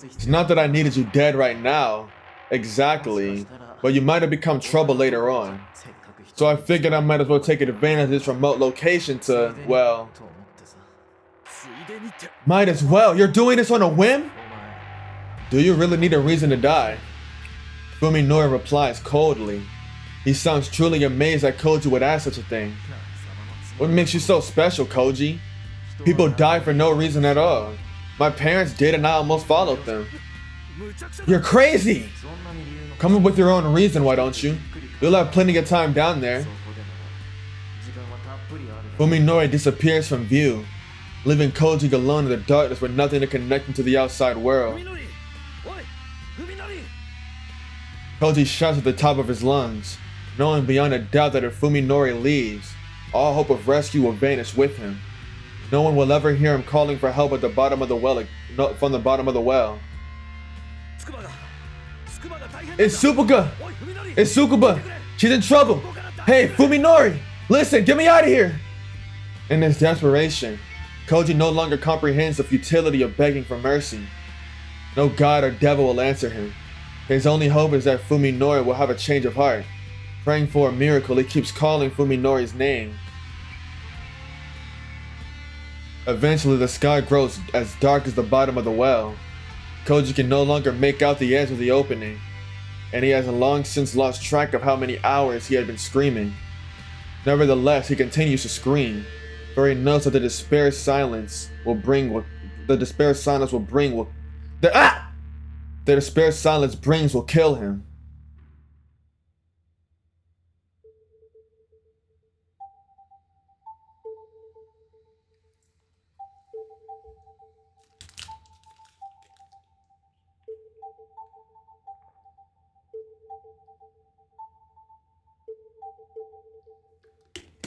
It's not that I needed you dead right now. Exactly, but you might have become trouble later on. So I figured I might as well take advantage of this remote location to, well, might as well. You're doing this on a whim? Do you really need a reason to die? Fuminori replies coldly. He sounds truly amazed that Koji would ask such a thing. What makes you so special, Koji? People die for no reason at all. My parents did and I almost followed them. You're crazy! Come up with your own reason, why don't you? You'll have plenty of time down there. Fuminori disappears from view, leaving Koji alone in the darkness with nothing to connect him to the outside world. Koji shouts at the top of his lungs, knowing beyond a doubt that if Fuminori leaves, all hope of rescue will vanish with him. No one will ever hear him calling for help at the bottom of the well, from the bottom of the well. It's Tsukuba! It's Tsukuba! She's in trouble! Hey, Fuminori! Listen, get me out of here! In his desperation, Koji no longer comprehends the futility of begging for mercy. No god or devil will answer him. His only hope is that Fuminori will have a change of heart. Praying for a miracle, he keeps calling Fuminori's name. Eventually, the sky grows as dark as the bottom of the well. Koji can no longer make out the edge of the opening, and he has long since lost track of how many hours he had been screaming. Nevertheless, he continues to scream, for he knows that the despair silence brings will kill him.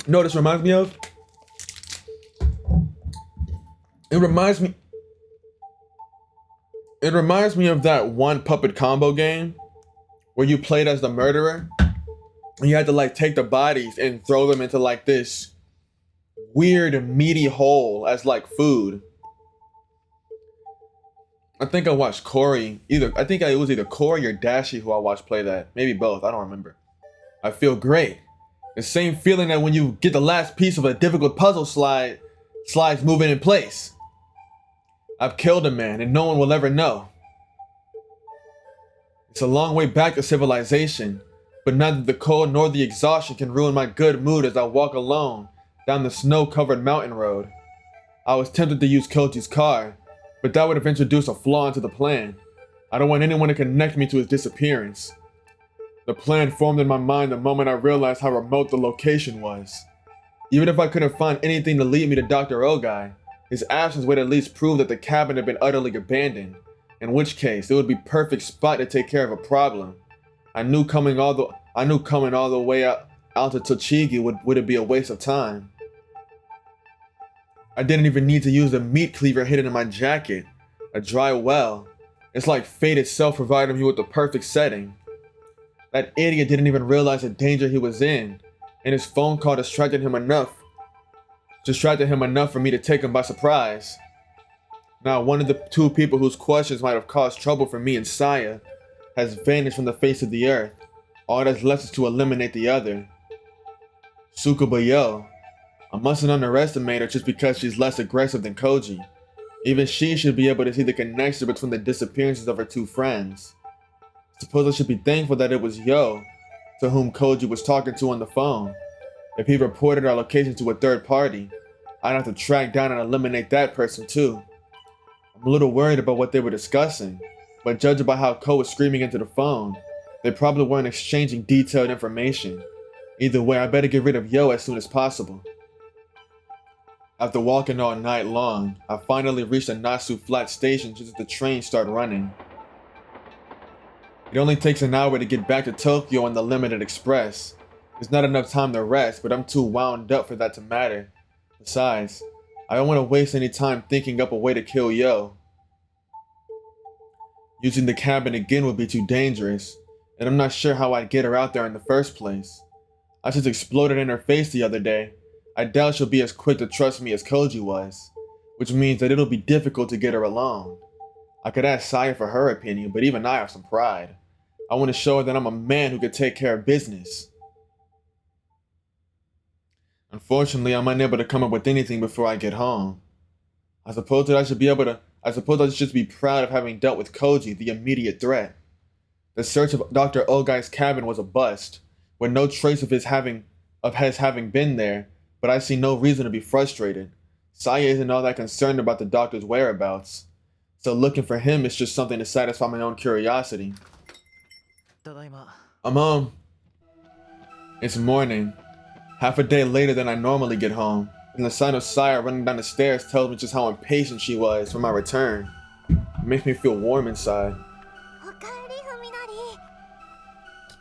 You know what this reminds me of? It reminds me of that one puppet combo game where you played as the murderer and you had to like take the bodies and throw them into like this weird meaty hole as like food. I think I watched Corey, I think it was either Corey or Dashi who I watched play that. Maybe both, I don't remember. I feel great. The same feeling that when you get the last piece of a difficult puzzle slides moving in place. I've killed a man and no one will ever know. It's a long way back to civilization, but neither the cold nor the exhaustion can ruin my good mood as I walk alone down the snow-covered mountain road. I was tempted to use Koji's car, but that would have introduced a flaw into the plan. I don't want anyone to connect me to his disappearance. The plan formed in my mind the moment I realized how remote the location was. Even if I couldn't find anything to lead me to Dr. Ogai, his absence would at least prove that the cabin had been utterly abandoned, in which case it would be perfect spot to take care of a problem. I knew coming all the way out to Tochigi would be a waste of time. I didn't even need to use the meat cleaver hidden in my jacket, a dry well. It's like fate itself provided me with the perfect setting. That idiot didn't even realize the danger he was in, and his phone call distracted him enough for me to take him by surprise. Now, one of the two people whose questions might have caused trouble for me and Saya has vanished from the face of the earth. All that's left is to eliminate the other. Tsukuba Yo. I mustn't underestimate her just because she's less aggressive than Koji. Even she should be able to see the connection between the disappearances of her two friends. Suppose I should be thankful that it was Yo to whom Koji was talking to on the phone. If he reported our location to a third party, I'd have to track down and eliminate that person too. I'm a little worried about what they were discussing, but judging by how Ko was screaming into the phone, they probably weren't exchanging detailed information. Either way, I better get rid of Yo as soon as possible. After walking all night long, I finally reached the Nasu Flat station just as the train started running. It only takes an hour to get back to Tokyo on the Limited Express. There's not enough time to rest, but I'm too wound up for that to matter. Besides, I don't want to waste any time thinking up a way to kill Yo. Using the cabin again would be too dangerous, and I'm not sure how I'd get her out there in the first place. I just exploded in her face the other day. I doubt she'll be as quick to trust me as Koji was, which means that it'll be difficult to get her alone. I could ask Saya for her opinion, but even I have some pride. I want to show her that I'm a man who can take care of business. Unfortunately, I'm unable to come up with anything before I get home. I suppose I should be proud of having dealt with Koji, the immediate threat. The search of Dr. Ogai's cabin was a bust, with no trace of his having been there, but I see no reason to be frustrated. Saya isn't all that concerned about the doctor's whereabouts, so looking for him is just something to satisfy my own curiosity. I'm home. It's morning, half a day later than I normally get home, and the sight of Saya running down the stairs tells me just how impatient she was for my return. It makes me feel warm inside.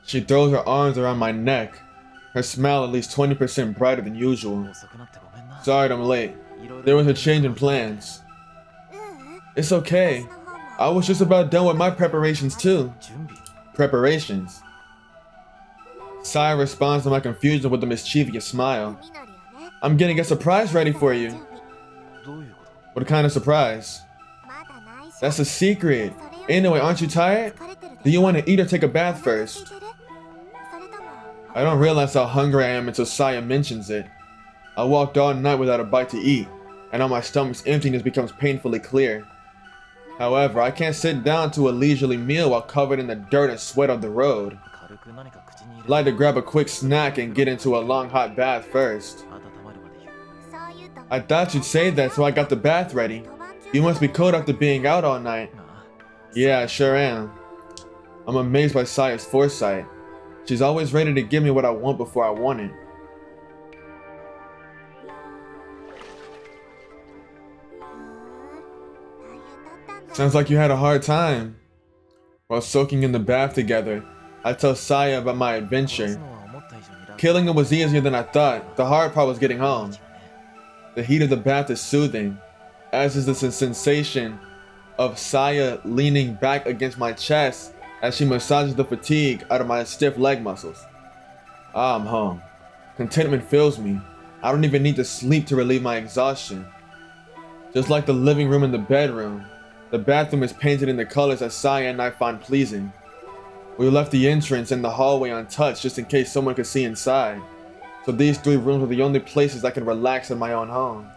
She throws her arms around my neck, her smile at least 20% brighter than usual. Sorry I'm late. There was a change in plans. It's okay. I was just about done with my preparations too. Preparations? Saya responds to my confusion with a mischievous smile. I'm getting a surprise ready for you. What kind of surprise? That's a secret. Anyway, aren't you tired? Do you want to eat or take a bath first? I don't realize how hungry I am until Saya mentions it. I walked all night without a bite to eat, and now my stomach's emptiness becomes painfully clear. However, I can't sit down to a leisurely meal while covered in the dirt and sweat on the road. I'd like to grab a quick snack and get into a long hot bath first. I thought you'd say that, so I got the bath ready. You must be cold after being out all night. Yeah, I sure am. I'm amazed by Saya's foresight. She's always ready to give me what I want before I want it. Sounds like you had a hard time. While soaking in the bath together, I tell Saya about my adventure. Killing him was easier than I thought. The hard part was getting home. The heat of the bath is soothing, as is the sensation of Saya leaning back against my chest as she massages the fatigue out of my stiff leg muscles. I'm home. Contentment fills me. I don't even need to sleep to relieve my exhaustion. Just like the living room and the bedroom, the bathroom is painted in the colors that Saya and I find pleasing. We left the entrance and the hallway untouched just in case someone could see inside. So these 3 rooms are the only places I can relax in my own home.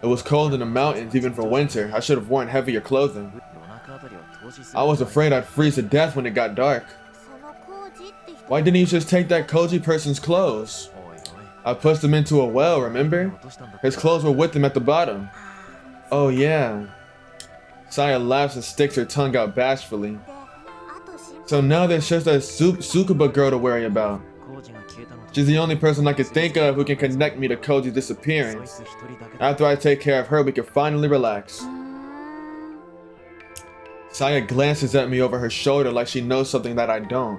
It was cold in the mountains even for winter. I should have worn heavier clothing. I was afraid I'd freeze to death when it got dark. Why didn't you just take that Koji person's clothes? I pushed him into a well, remember? His clothes were with him at the bottom. Oh yeah. Saya laughs and sticks her tongue out bashfully. So now there's just that Tsukuba girl to worry about. She's the only person I could think of who can connect me to Koji's disappearance. After I take care of her, we can finally relax. Saya glances at me over her shoulder like she knows something that I don't.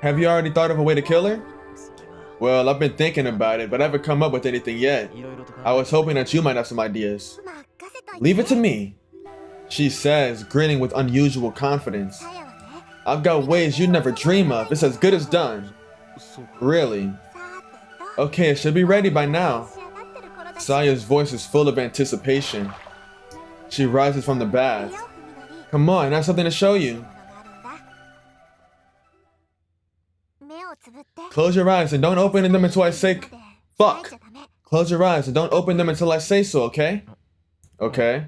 Have you already thought of a way to kill her? Well, I've been thinking about it, but I haven't come up with anything yet. I was hoping that you might have some ideas. Leave it to me, she says, grinning with unusual confidence. I've got ways you'd never dream of. It's as good as done. Really? Okay, it should be ready by now. Saya's voice is full of anticipation. She rises from the bath. Come on, I have something to show you. Close your eyes and don't open them until I say... Fuck! Close your eyes and don't open them until I say so, okay? Okay.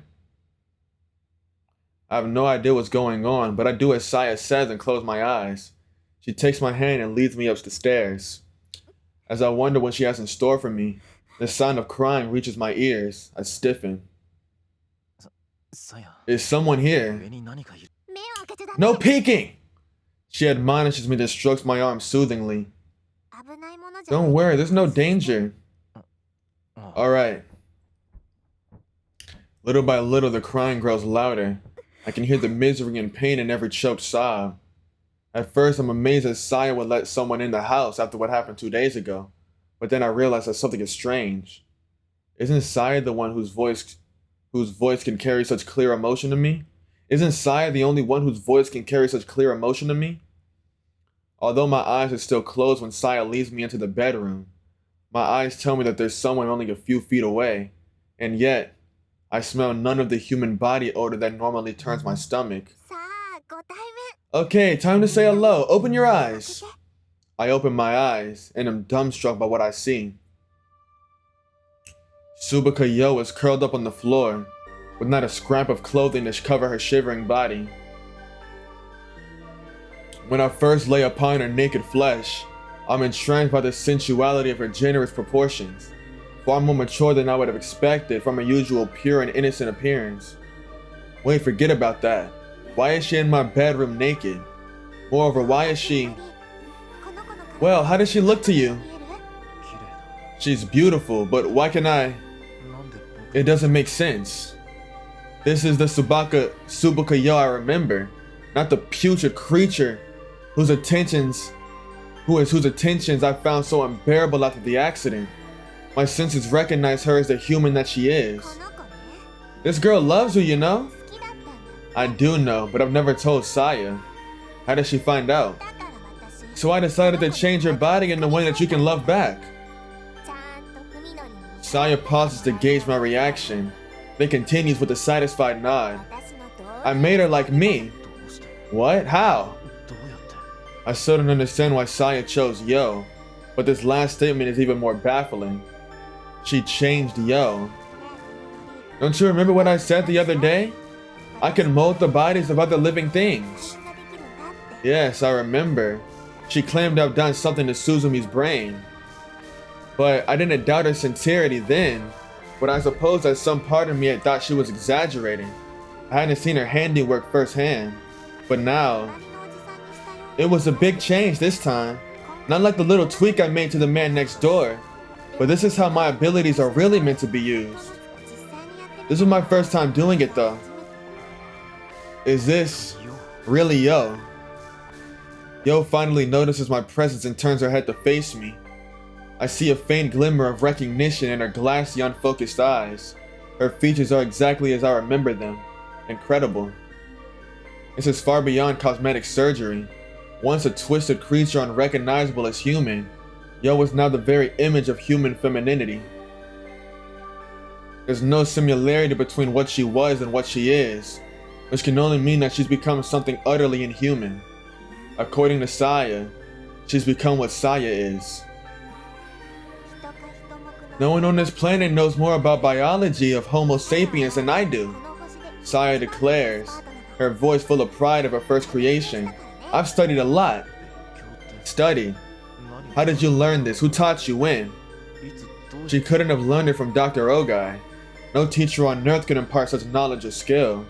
I have no idea what's going on, but I do as Saya says and close my eyes. She takes my hand and leads me up the stairs. As I wonder what she has in store for me, the sound of crying reaches my ears. I stiffen. Is someone here? No peeking! She admonishes me and strokes my arm soothingly. Don't worry, there's no danger. Alright. Little by little, the crying grows louder. I can hear the misery and pain in every choked sob. At first, I'm amazed that Saya would let someone in the house after what happened 2 days ago. But then I realize that something is strange. Isn't Saya the one whose voice can carry such clear emotion to me? Isn't Saya the only one whose voice can carry such clear emotion to me? Although my eyes are still closed when Saya leads me into the bedroom, my eyes tell me that there's someone only a few feet away, and yet, I smell none of the human body odor that normally turns my stomach. Okay, time to say hello. Open your eyes. I open my eyes and am dumbstruck by what I see. Subuka Yo is curled up on the floor, with not a scrap of clothing to cover her shivering body. When I first lay upon her naked flesh, I'm entranced by the sensuality of her generous proportions, far more mature than I would have expected from her usual pure and innocent appearance. Wait, forget about that. Why is she in my bedroom naked? Moreover, why is she... Well, how does she look to you? She's beautiful, but why can I... It doesn't make sense. This is the Subuka Yo I remember, not the putrid creature whose attentions I found so unbearable after the accident. My senses recognize her as the human that she is. This girl loves you, you know? I do know, but I've never told Saya. How did she find out? So I decided to change her body in a way that you can love back. Saya pauses to gauge my reaction, then continues with a satisfied nod. I made her like me. What? How? I still don't understand why Saya chose Yo, but this last statement is even more baffling. She changed Yo. Don't you remember what I said the other day? I can mold the bodies of other living things. Yes, I remember. She claimed I've done something to Suzumi's brain. But I didn't doubt her sincerity then, but I suppose that some part of me had thought she was exaggerating. I hadn't seen her handiwork firsthand, but now, it was a big change this time. Not like the little tweak I made to the man next door, but this is how my abilities are really meant to be used. This was my first time doing it though. Is this really Yo? Yo finally notices my presence and turns her head to face me. I see a faint glimmer of recognition in her glassy, unfocused eyes. Her features are exactly as I remember them. Incredible. This is far beyond cosmetic surgery. Once a twisted creature unrecognizable as human, Yo was now the very image of human femininity. There's no similarity between what she was and what she is, which can only mean that she's become something utterly inhuman. According to Saya, she's become what Saya is. No one on this planet knows more about biology of Homo sapiens than I do, Saya declares, her voice full of pride of her first creation. I've studied a lot. Studied? How did you learn this? Who taught you? When? She couldn't have learned it from Dr. Ogai. No teacher on earth could impart such knowledge or skill.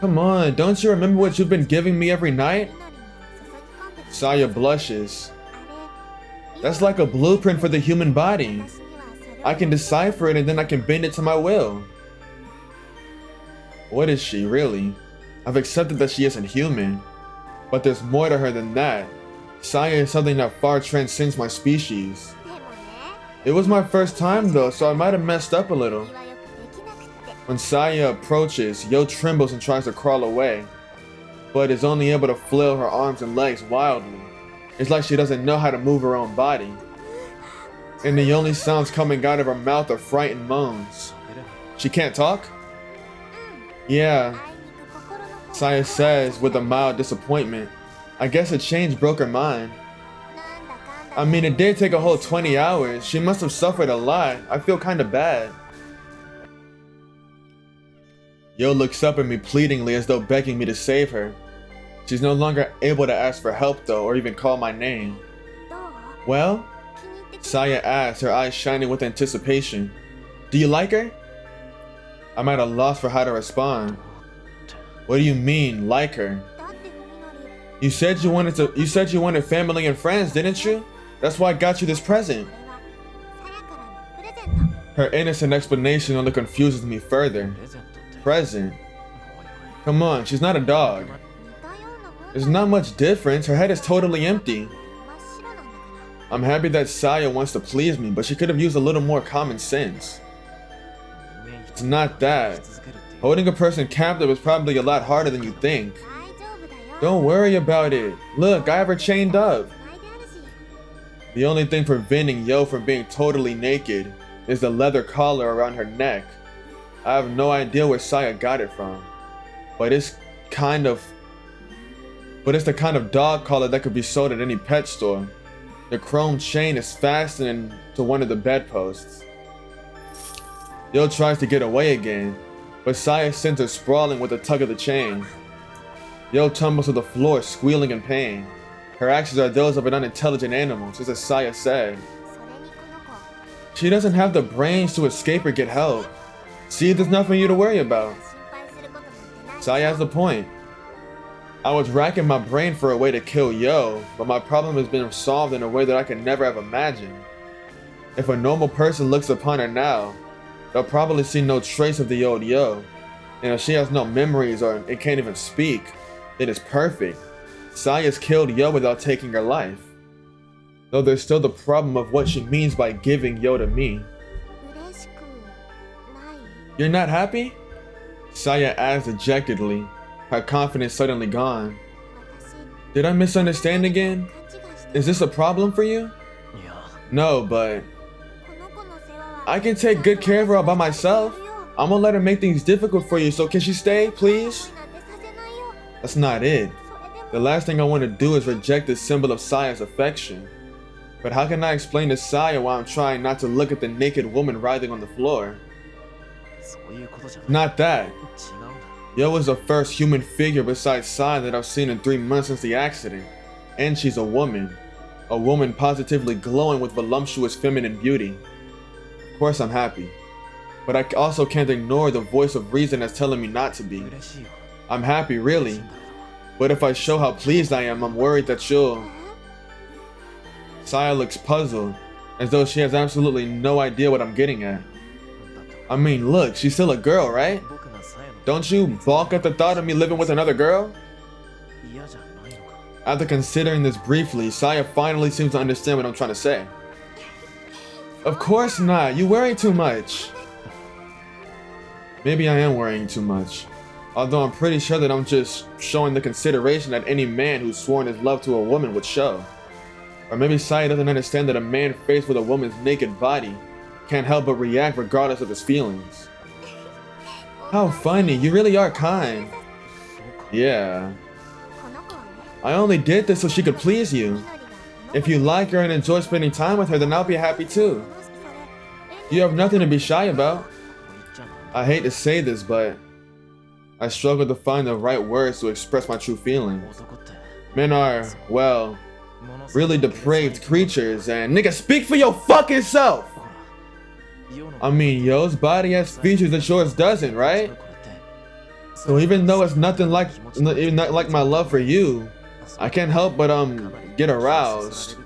Come on, don't you remember what you've been giving me every night? Saya blushes. That's like a blueprint for the human body. I can decipher it and then I can bend it to my will. What is she, really? I've accepted that she isn't human, but there's more to her than that. Saya is something that far transcends my species. It was my first time though, so I might have messed up a little. When Saya approaches, Yo trembles and tries to crawl away, but is only able to flail her arms and legs wildly. It's like she doesn't know how to move her own body. And the only sounds coming out of her mouth are frightened moans. She can't talk? Yeah, Saya says with a mild disappointment. I guess a change broke her mind. I mean, it did take a whole 20 hours. She must have suffered a lot. I feel kinda bad. Yo looks up at me pleadingly as though begging me to save her. She's no longer able to ask for help though, or even call my name. Well? Saya asks, her eyes shining with anticipation. Do you like her? I'm at a loss for how to respond. What do you mean, like her? You said you wanted family and friends, didn't you? That's why I got you this present. Her innocent explanation only confuses me further. Present? Come on, she's not a dog. There's not much difference, her head is totally empty. I'm happy that Saya wants to please me, but she could have used a little more common sense. It's not that. Holding a person captive is probably a lot harder than you think. Don't worry about it. Look, I have her chained up. The only thing preventing Yo from being totally naked is the leather collar around her neck. I have no idea where Saya got it from, but it's kind of but it's the kind of dog collar that could be sold at any pet store. The chrome chain is fastened to one of the bedposts. Yo tries to get away again, but Saya sends her sprawling with a tug of the chain. Yo tumbles to the floor, squealing in pain. Her actions are those of an unintelligent animal, just as Saya said. She doesn't have the brains to escape or get help. See, there's nothing for you to worry about. Saya has a point. I was racking my brain for a way to kill Yo, but my problem has been solved in a way that I could never have imagined. If a normal person looks upon her now, they'll probably see no trace of the old Yo. And if she has no memories or it can't even speak, it is perfect. Saya's killed Yo without taking her life. Though there's still the problem of what she means by giving Yo to me. You're not happy? Saya asked dejectedly, her confidence suddenly gone. Did I misunderstand again? Is this a problem for you? No, but I can take good care of her all by myself. I'm gonna let her make things difficult for you, so can she stay, please? That's not it. The last thing I want to do is reject this symbol of Saya's affection. But how can I explain to Saya why I'm trying not to look at the naked woman writhing on the floor? Not that. Yo was the first human figure besides Saya that I've seen in 3 months since the accident. And she's a woman. A woman positively glowing with voluptuous feminine beauty. Of course I'm happy. But I also can't ignore the voice of reason that's telling me not to be. I'm happy, really. But if I show how pleased I am, I'm worried that she'll... Saya looks puzzled, as though she has absolutely no idea what I'm getting at. I mean, look, she's still a girl, right? Don't you balk at the thought of me living with another girl? After considering this briefly, Saya finally seems to understand what I'm trying to say. Of course not, you worry too much. Maybe I am worrying too much. Although I'm pretty sure that I'm just showing the consideration that any man who's sworn his love to a woman would show. Or maybe Saya doesn't understand that a man faced with a woman's naked body can't help but react regardless of his feelings. How funny, you really are kind. Yeah. I only did this so she could please you. If you like her and enjoy spending time with her, then I'll be happy too. You have nothing to be shy about. I hate to say this, but I struggle to find the right words to express my true feelings. Men are, well, really depraved creatures, and nigga, speak for your fucking self! I mean, Yo's body has features that yours doesn't, right? So even though it's nothing like my love for you, I can't help but get aroused.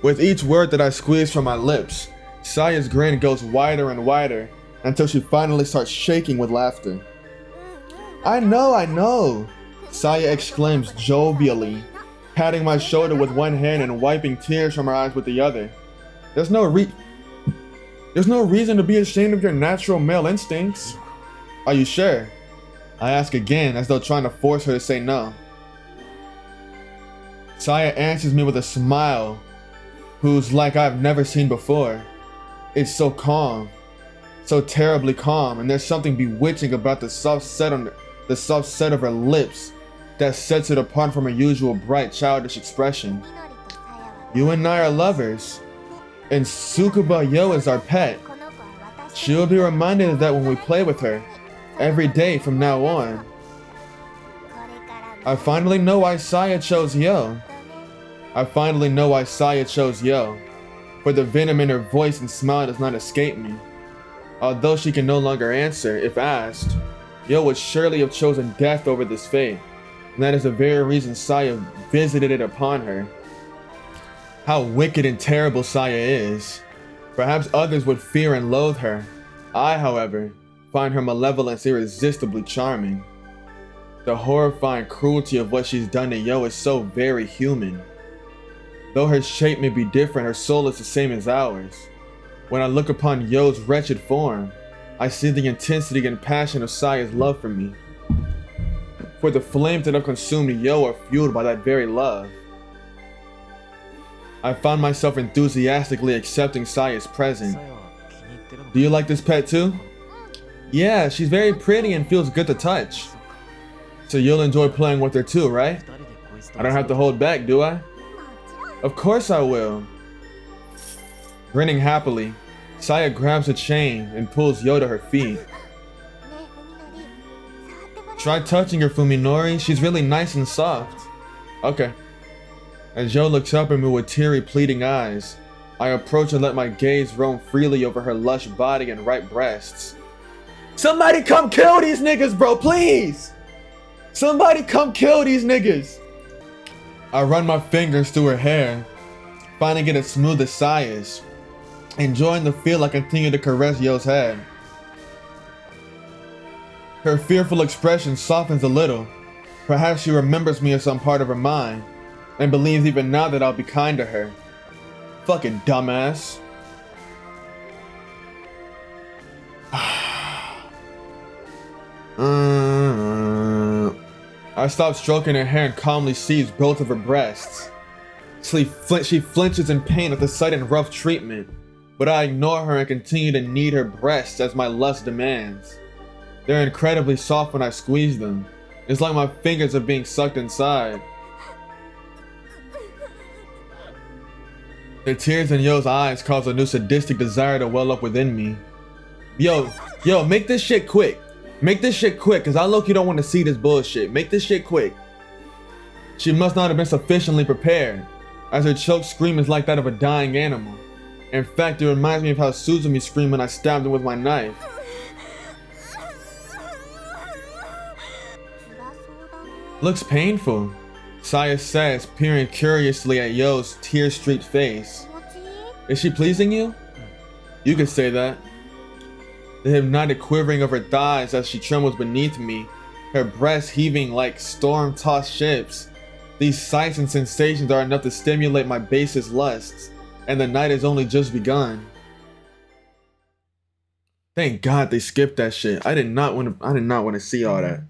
With each word that I squeeze from my lips, Saya's grin goes wider and wider until she finally starts shaking with laughter. I know, Saya exclaims jovially, patting my shoulder with one hand and wiping tears from her eyes with the other. There's no reason to be ashamed of your natural male instincts. Are you sure? I ask again, as though trying to force her to say no. Saya answers me with a smile, who's like I've never seen before. It's so calm, so terribly calm, and there's something bewitching about the soft set of her lips that sets it apart from her usual bright, childish expression. You and I are lovers, and Tsukuba Yo is our pet. She'll be reminded of that when we play with her, every day from now on. I finally know why Saya chose Yo. For the venom in her voice and smile does not escape me. Although she can no longer answer, if asked, Yo would surely have chosen death over this fate. And that is the very reason Saya visited it upon her. How wicked and terrible Saya is. Perhaps others would fear and loathe her. I, however, find her malevolence irresistibly charming. The horrifying cruelty of what she's done to Yo is so very human. Though her shape may be different, her soul is the same as ours. When I look upon Yo's wretched form, I see the intensity and passion of Saya's love for me. For the flames that have consumed Yo are fueled by that very love. I found myself enthusiastically accepting Saya's present. Do you like this pet too? Yeah, she's very pretty and feels good to touch. So you'll enjoy playing with her too, right? I don't have to hold back, do I? Of course I will. Grinning happily, Saya grabs a chain and pulls Yo to her feet. Try touching her, Fuminori. She's really nice and soft. Okay. As Yo looks up at me with teary, pleading eyes, I approach and let my gaze roam freely over her lush body and right breasts. Somebody come kill these niggas, bro, please! Somebody come kill these niggas! I run my fingers through her hair, finding it as smooth as Saya's. Enjoying the feel, I continue to caress Yo's head. Her fearful expression softens a little. Perhaps she remembers me as some part of her mind, and believes even now that I'll be kind to her. Fucking dumbass. I stop stroking her hair and calmly seize both of her breasts. She flinches in pain at the sudden rough treatment, but I ignore her and continue to knead her breasts as my lust demands. They're incredibly soft when I squeeze them. It's like my fingers are being sucked inside. The tears in Yo's eyes cause a new sadistic desire to well up within me. Yo, make this shit quick. Make this shit quick, cause I low-key don't want to see this bullshit. Make this shit quick. She must not have been sufficiently prepared, as her choked scream is like that of a dying animal. In fact, it reminds me of how Suzumi screamed when I stabbed him with my knife. Looks painful, Saya says, peering curiously at Yo's tear-streaked face. Is she pleasing you? You could say that. The hypnotic quivering of her thighs as she trembles beneath me, her breasts heaving like storm-tossed ships. These sights and sensations are enough to stimulate my basest lusts, and the night has only just begun. Thank God they skipped that shit. I did not want to see all that.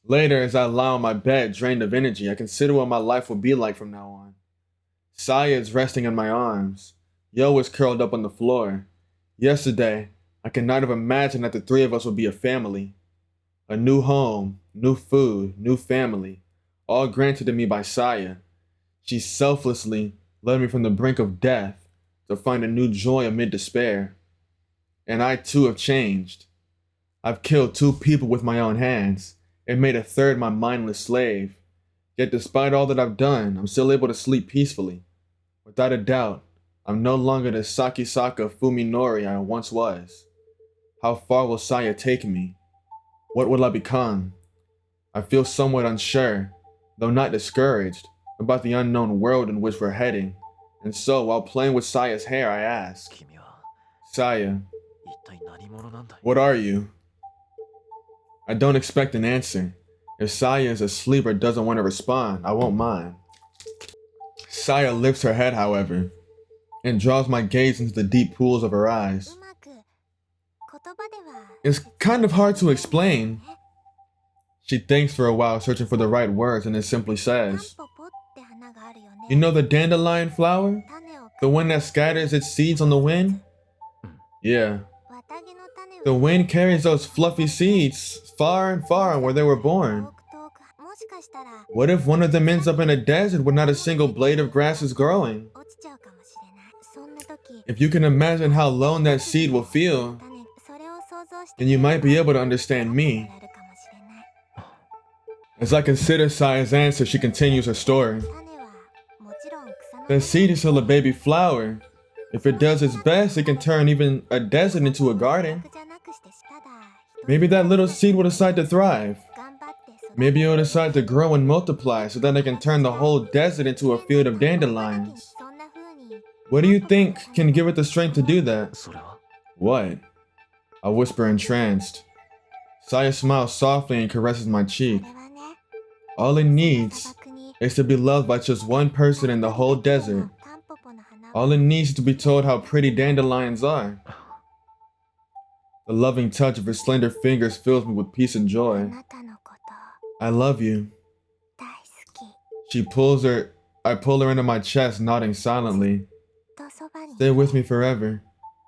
Later, as I lie on my bed, drained of energy, I consider what my life will be like from now on. Saya is resting in my arms. Yo is curled up on the floor. Yesterday, I could not have imagined that the three of us would be a family. A new home, new food, new family, all granted to me by Saya. She selflessly led me from the brink of death to find a new joy amid despair. And I too have changed. I've killed 2 people with my own hands, and made a third my mindless slave. Yet despite all that I've done, I'm still able to sleep peacefully. Without a doubt, I'm no longer the Sakisaka Fuminori I once was. How far will Saya take me? What will I become? I feel somewhat unsure, though not discouraged, about the unknown world in which we're heading. And so, while playing with Saya's hair, I ask, Saya, what are you? I don't expect an answer. If Saya is asleep or doesn't want to respond, I won't mind. Saya lifts her head, however, and draws my gaze into the deep pools of her eyes. It's kind of hard to explain. She thinks for a while, searching for the right words, and then simply says, You know the dandelion flower? The one that scatters its seeds on the wind? Yeah. The wind carries those fluffy seeds far and far where they were born. What if one of them ends up in a desert where not a single blade of grass is growing? If you can imagine how lone that seed will feel, then you might be able to understand me. As I consider Saya's answer, she continues her story. The seed is still a baby flower. If it does its best, it can turn even a desert into a garden. Maybe that little seed will decide to thrive. Maybe it will decide to grow and multiply so that it can turn the whole desert into a field of dandelions. What do you think can give it the strength to do that? What? I whisper entranced. Saya smiles softly and caresses my cheek. All it needs is to be loved by just one person in the whole desert. All it needs is to be told how pretty dandelions are. The loving touch of her slender fingers fills me with peace and joy. I love you. I pull her into my chest, nodding silently. Stay with me forever.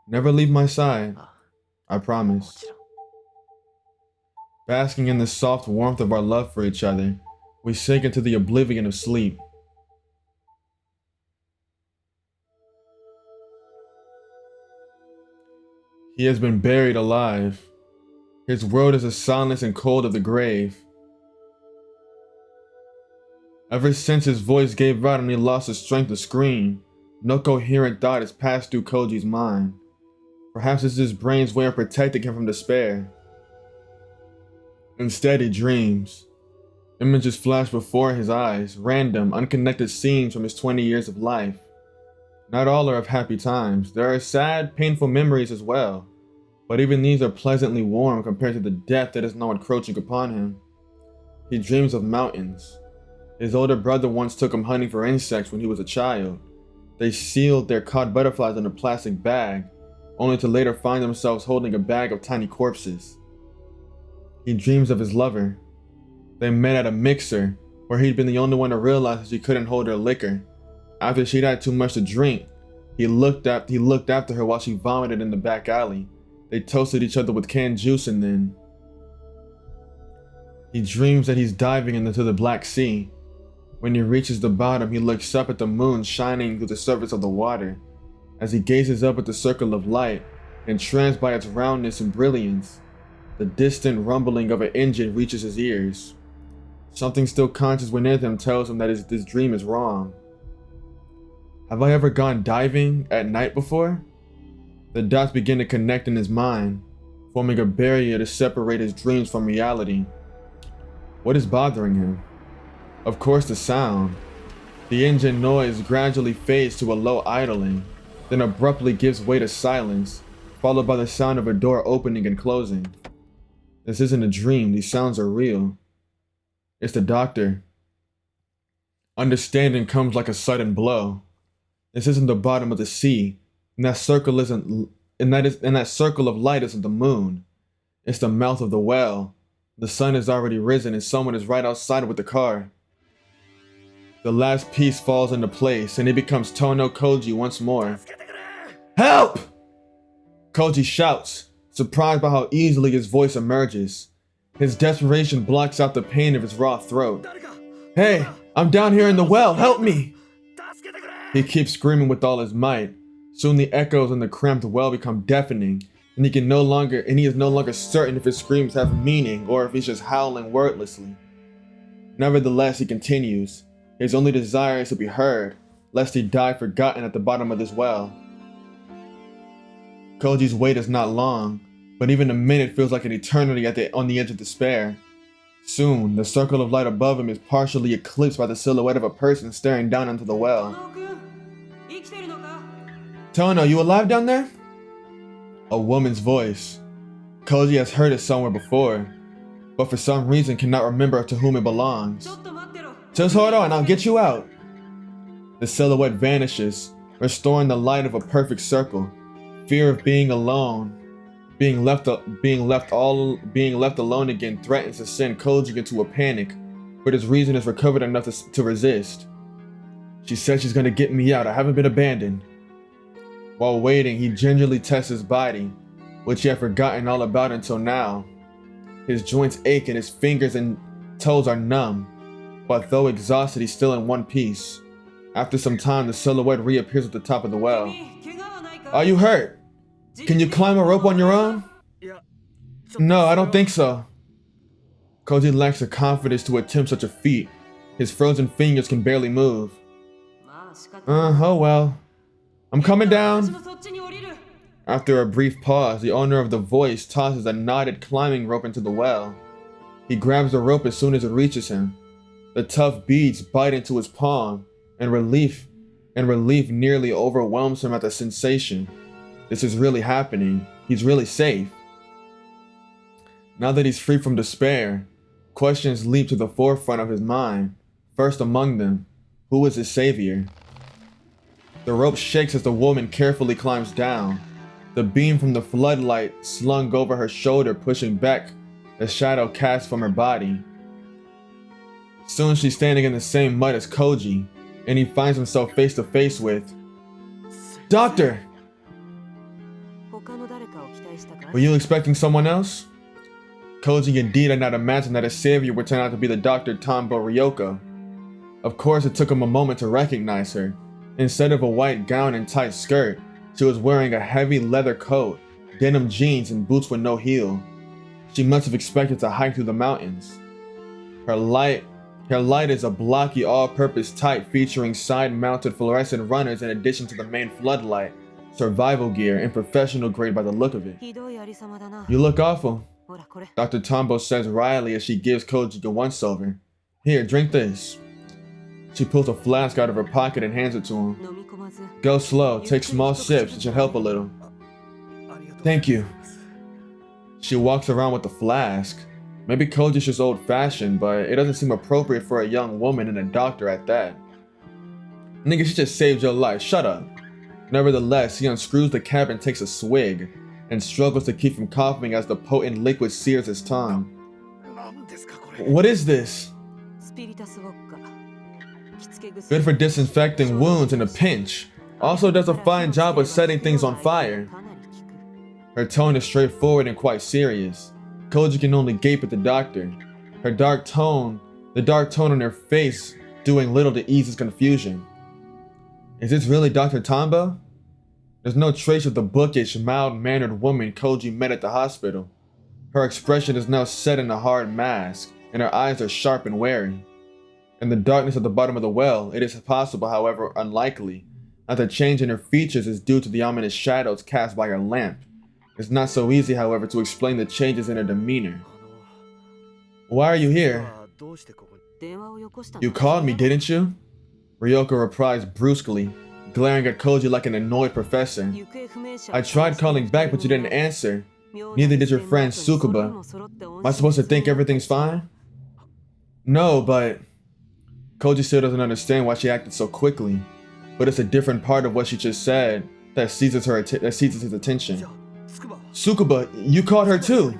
Never leave my side. I promise. Basking in the soft warmth of our love for each other, we sink into the oblivion of sleep. He has been buried alive. His world is the silence and cold of the grave. Ever since his voice gave out and he lost the strength to scream, no coherent thought has passed through Koji's mind. Perhaps it's his brain's way of protecting him from despair. Instead, he dreams. Images flash before his eyes, random, unconnected scenes from his 20 years of life. Not all are of happy times. There are sad, painful memories as well. But even these are pleasantly warm compared to the death that is now encroaching upon him. He dreams of mountains. His older brother once took him hunting for insects when he was a child. They sealed their caught butterflies in a plastic bag, only to later find themselves holding a bag of tiny corpses. He dreams of his lover. They met at a mixer, where he'd been the only one to realize that she couldn't hold her liquor. After she'd had too much to drink, he looked after her while she vomited in the back alley. They toasted each other with canned juice, and then he dreams that he's diving into the Black Sea. When he reaches the bottom, he looks up at the moon shining through the surface of the water. As he gazes up at the circle of light, entranced by its roundness and brilliance, the distant rumbling of an engine reaches his ears. Something still conscious within him tells him that this dream is wrong. Have I ever gone diving at night before? The dots begin to connect in his mind, forming a barrier to separate his dreams from reality. What is bothering him? Of course, the sound. The engine noise gradually fades to a low idling, then abruptly gives way to silence, followed by the sound of a door opening and closing. This isn't a dream, these sounds are real. It's the doctor. Understanding comes like a sudden blow. This isn't the bottom of the sea, and that circle of light isn't the moon. It's the mouth of the well. The sun has already risen and someone is right outside with the car. The last piece falls into place and it becomes Tono Koji once more. Help! Koji shouts, surprised by how easily his voice emerges. His desperation blocks out the pain of his raw throat. Hey, I'm down here in the well, help me! He keeps screaming with all his might. Soon the echoes in the cramped well become deafening, and he is no longer certain if his screams have meaning or if he's just howling wordlessly. Nevertheless, he continues. His only desire is to be heard, lest he die forgotten at the bottom of this well. Koji's wait is not long, but even a minute feels like an eternity on the edge of despair. Soon, the circle of light above him is partially eclipsed by the silhouette of a person staring down into the well. Tono, you alive down there? A woman's voice. Koji has heard it somewhere before, but for some reason cannot remember to whom it belongs. Just hold on, I'll get you out. The silhouette vanishes, restoring the light of a perfect circle. Fear of being alone, being left alone again threatens to send Koji into a panic, but his reason is recovered enough to resist. She said she's gonna get me out, I haven't been abandoned. While waiting, he gingerly tests his body, which he had forgotten all about until now. His joints ache and his fingers and toes are numb, but though exhausted, he's still in one piece. After some time, the silhouette reappears at the top of the well. Are you hurt? Can you climb a rope on your own? No, I don't think so. Koji lacks the confidence to attempt such a feat. His frozen fingers can barely move. Oh well. I'm coming down. After a brief pause, the owner of the voice tosses a knotted climbing rope into the well. He grabs the rope as soon as it reaches him. The tough beads bite into his palm, and relief nearly overwhelms him at the sensation. This is really happening. He's really safe. Now that he's free from despair, questions leap to the forefront of his mind. First among them, who is his savior? The rope shakes as the woman carefully climbs down. The beam from the floodlight slung over her shoulder pushing back the shadow cast from her body. Soon she's standing in the same mud as Koji, and he finds himself face to face with Doctor! Were you expecting someone else? Koji indeed had not imagined that his savior would turn out to be the Dr. Tombo Ryoko. Of course, it took him a moment to recognize her. Instead of a white gown and tight skirt, she was wearing a heavy leather coat, denim jeans, and boots with no heel. She must have expected to hike through the mountains. Her light is a blocky all-purpose type featuring side-mounted fluorescent runners in addition to the main floodlight, survival gear, and professional grade by the look of it. You look awful, Dr. Tombo says wryly as she gives Koji a once-over. Here, drink this. She pulls a flask out of her pocket and hands it to him. Go slow, take small sips, it should help a little. Thank you. She walks around with the flask. Maybe Koji's just old-fashioned, but it doesn't seem appropriate for a young woman and a doctor at that. Nigga, she just saved your life, shut up. Nevertheless, he unscrews the cap and takes a swig, and struggles to keep from coughing as the potent liquid sears his tongue. What is this? Good for disinfecting wounds in a pinch. Also does a fine job of setting things on fire. Her tone is straightforward and quite serious. Koji can only gape at the doctor. The dark tone on her face doing little to ease his confusion. Is this really Dr. Tombo? There's no trace of the bookish, mild-mannered woman Koji met at the hospital. Her expression is now set in a hard mask, and her eyes are sharp and wary. In the darkness at the bottom of the well, it is possible, however unlikely, that the change in her features is due to the ominous shadows cast by her lamp. It's not so easy, however, to explain the changes in her demeanor. Why are you here? You called me, didn't you? Ryoko replies brusquely, glaring at Koji like an annoyed professor. I tried calling back, but you didn't answer. Neither did your friend Tsukuba. Am I supposed to think everything's fine? No, but... Koji still doesn't understand why she acted so quickly, but it's a different part of what she just said that seizes his attention. Tsukuba, you called her too!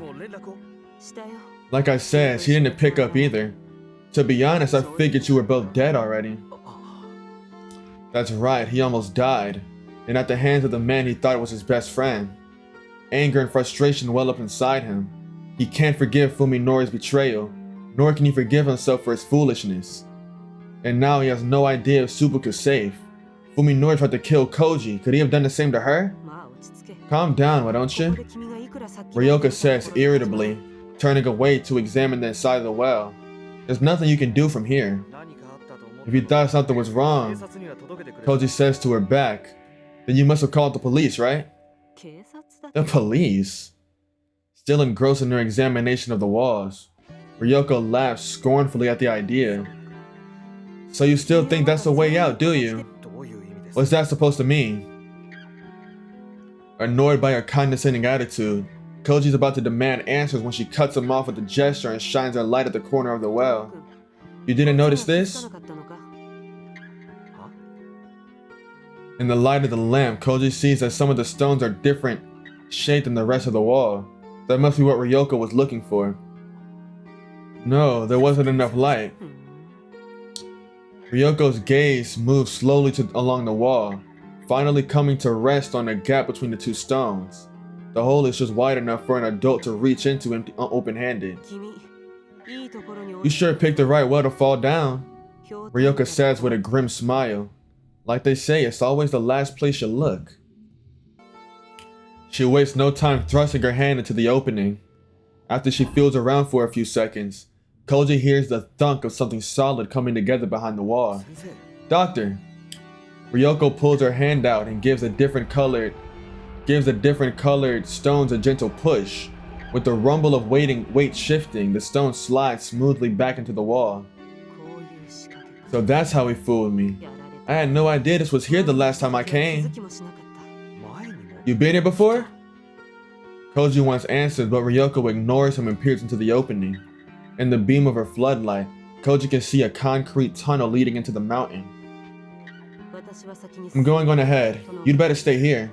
Like I said, she didn't pick up either. To be honest, I figured you were both dead already. That's right, he almost died, and at the hands of the man he thought was his best friend. Anger and frustration well up inside him. He can't forgive Fuminori's betrayal, nor can he forgive himself for his foolishness. And now he has no idea if Tsubuku's safe. Fuminori tried to kill Koji. Could he have done the same to her? Calm down, why don't you? Ryoko says irritably, turning away to examine the inside of the well. There's nothing you can do from here. If you thought something was wrong, Koji says to her back, then you must have called the police, right? The police? Still engrossed in her examination of the walls, Ryoko laughs scornfully at the idea. So you still think that's the way out, do you? What's that supposed to mean? Annoyed by her condescending attitude, Koji's about to demand answers when she cuts him off with a gesture and shines her light at the corner of the well. You didn't notice this? In the light of the lamp, Koji sees that some of the stones are different shaped than the rest of the wall. That must be what Ryoko was looking for. No, there wasn't enough light. Ryoko's gaze moves slowly along the wall, finally coming to rest on a gap between the two stones. The hole is just wide enough for an adult to reach into open-handed. You sure picked the right well to fall down, Ryoko says with a grim smile. Like they say, it's always the last place you look. She wastes no time thrusting her hand into the opening. After she feels around for a few seconds, Koji hears the thunk of something solid coming together behind the wall. Doctor! Ryoko pulls her hand out and gives the different colored stones a gentle push. With the rumble of weight shifting, the stone slides smoothly back into the wall. So that's how he fooled me. I had no idea this was here the last time I came. You been here before? Koji wants answers, but Ryoko ignores him and peers into the opening. In the beam of her floodlight, Koji can see a concrete tunnel leading into the mountain. I'm going on ahead. You'd better stay here.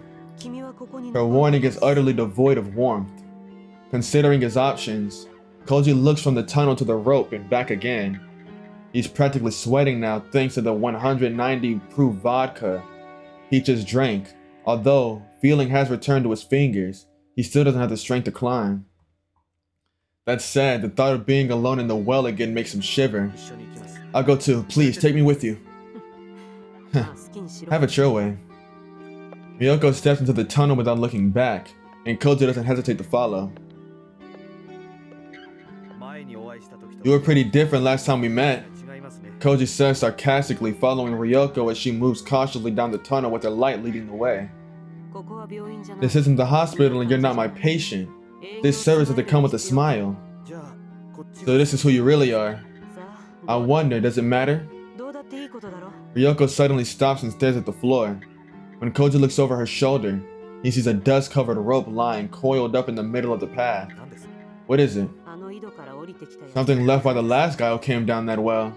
Her warning is utterly devoid of warmth. Considering his options, Koji looks from the tunnel to the rope and back again. He's practically sweating now thanks to the 190 proof vodka he just drank, although feeling has returned to his fingers, he still doesn't have the strength to climb. That said, the thought of being alone in the well again makes him shiver. I'll go too. Please, take me with you. Have it your way. Ryoko steps into the tunnel without looking back, and Koji doesn't hesitate to follow. You were pretty different last time we met, Koji says sarcastically, following Ryoko as she moves cautiously down the tunnel with her light leading the way. This isn't the hospital and you're not my patient. This service has to come with a smile. So this is who you really are. I wonder, does it matter? Ryoko suddenly stops and stares at the floor. When Koji looks over her shoulder, he sees a dust-covered rope lying coiled up in the middle of the path. What is it? Something left by the last guy who came down that well.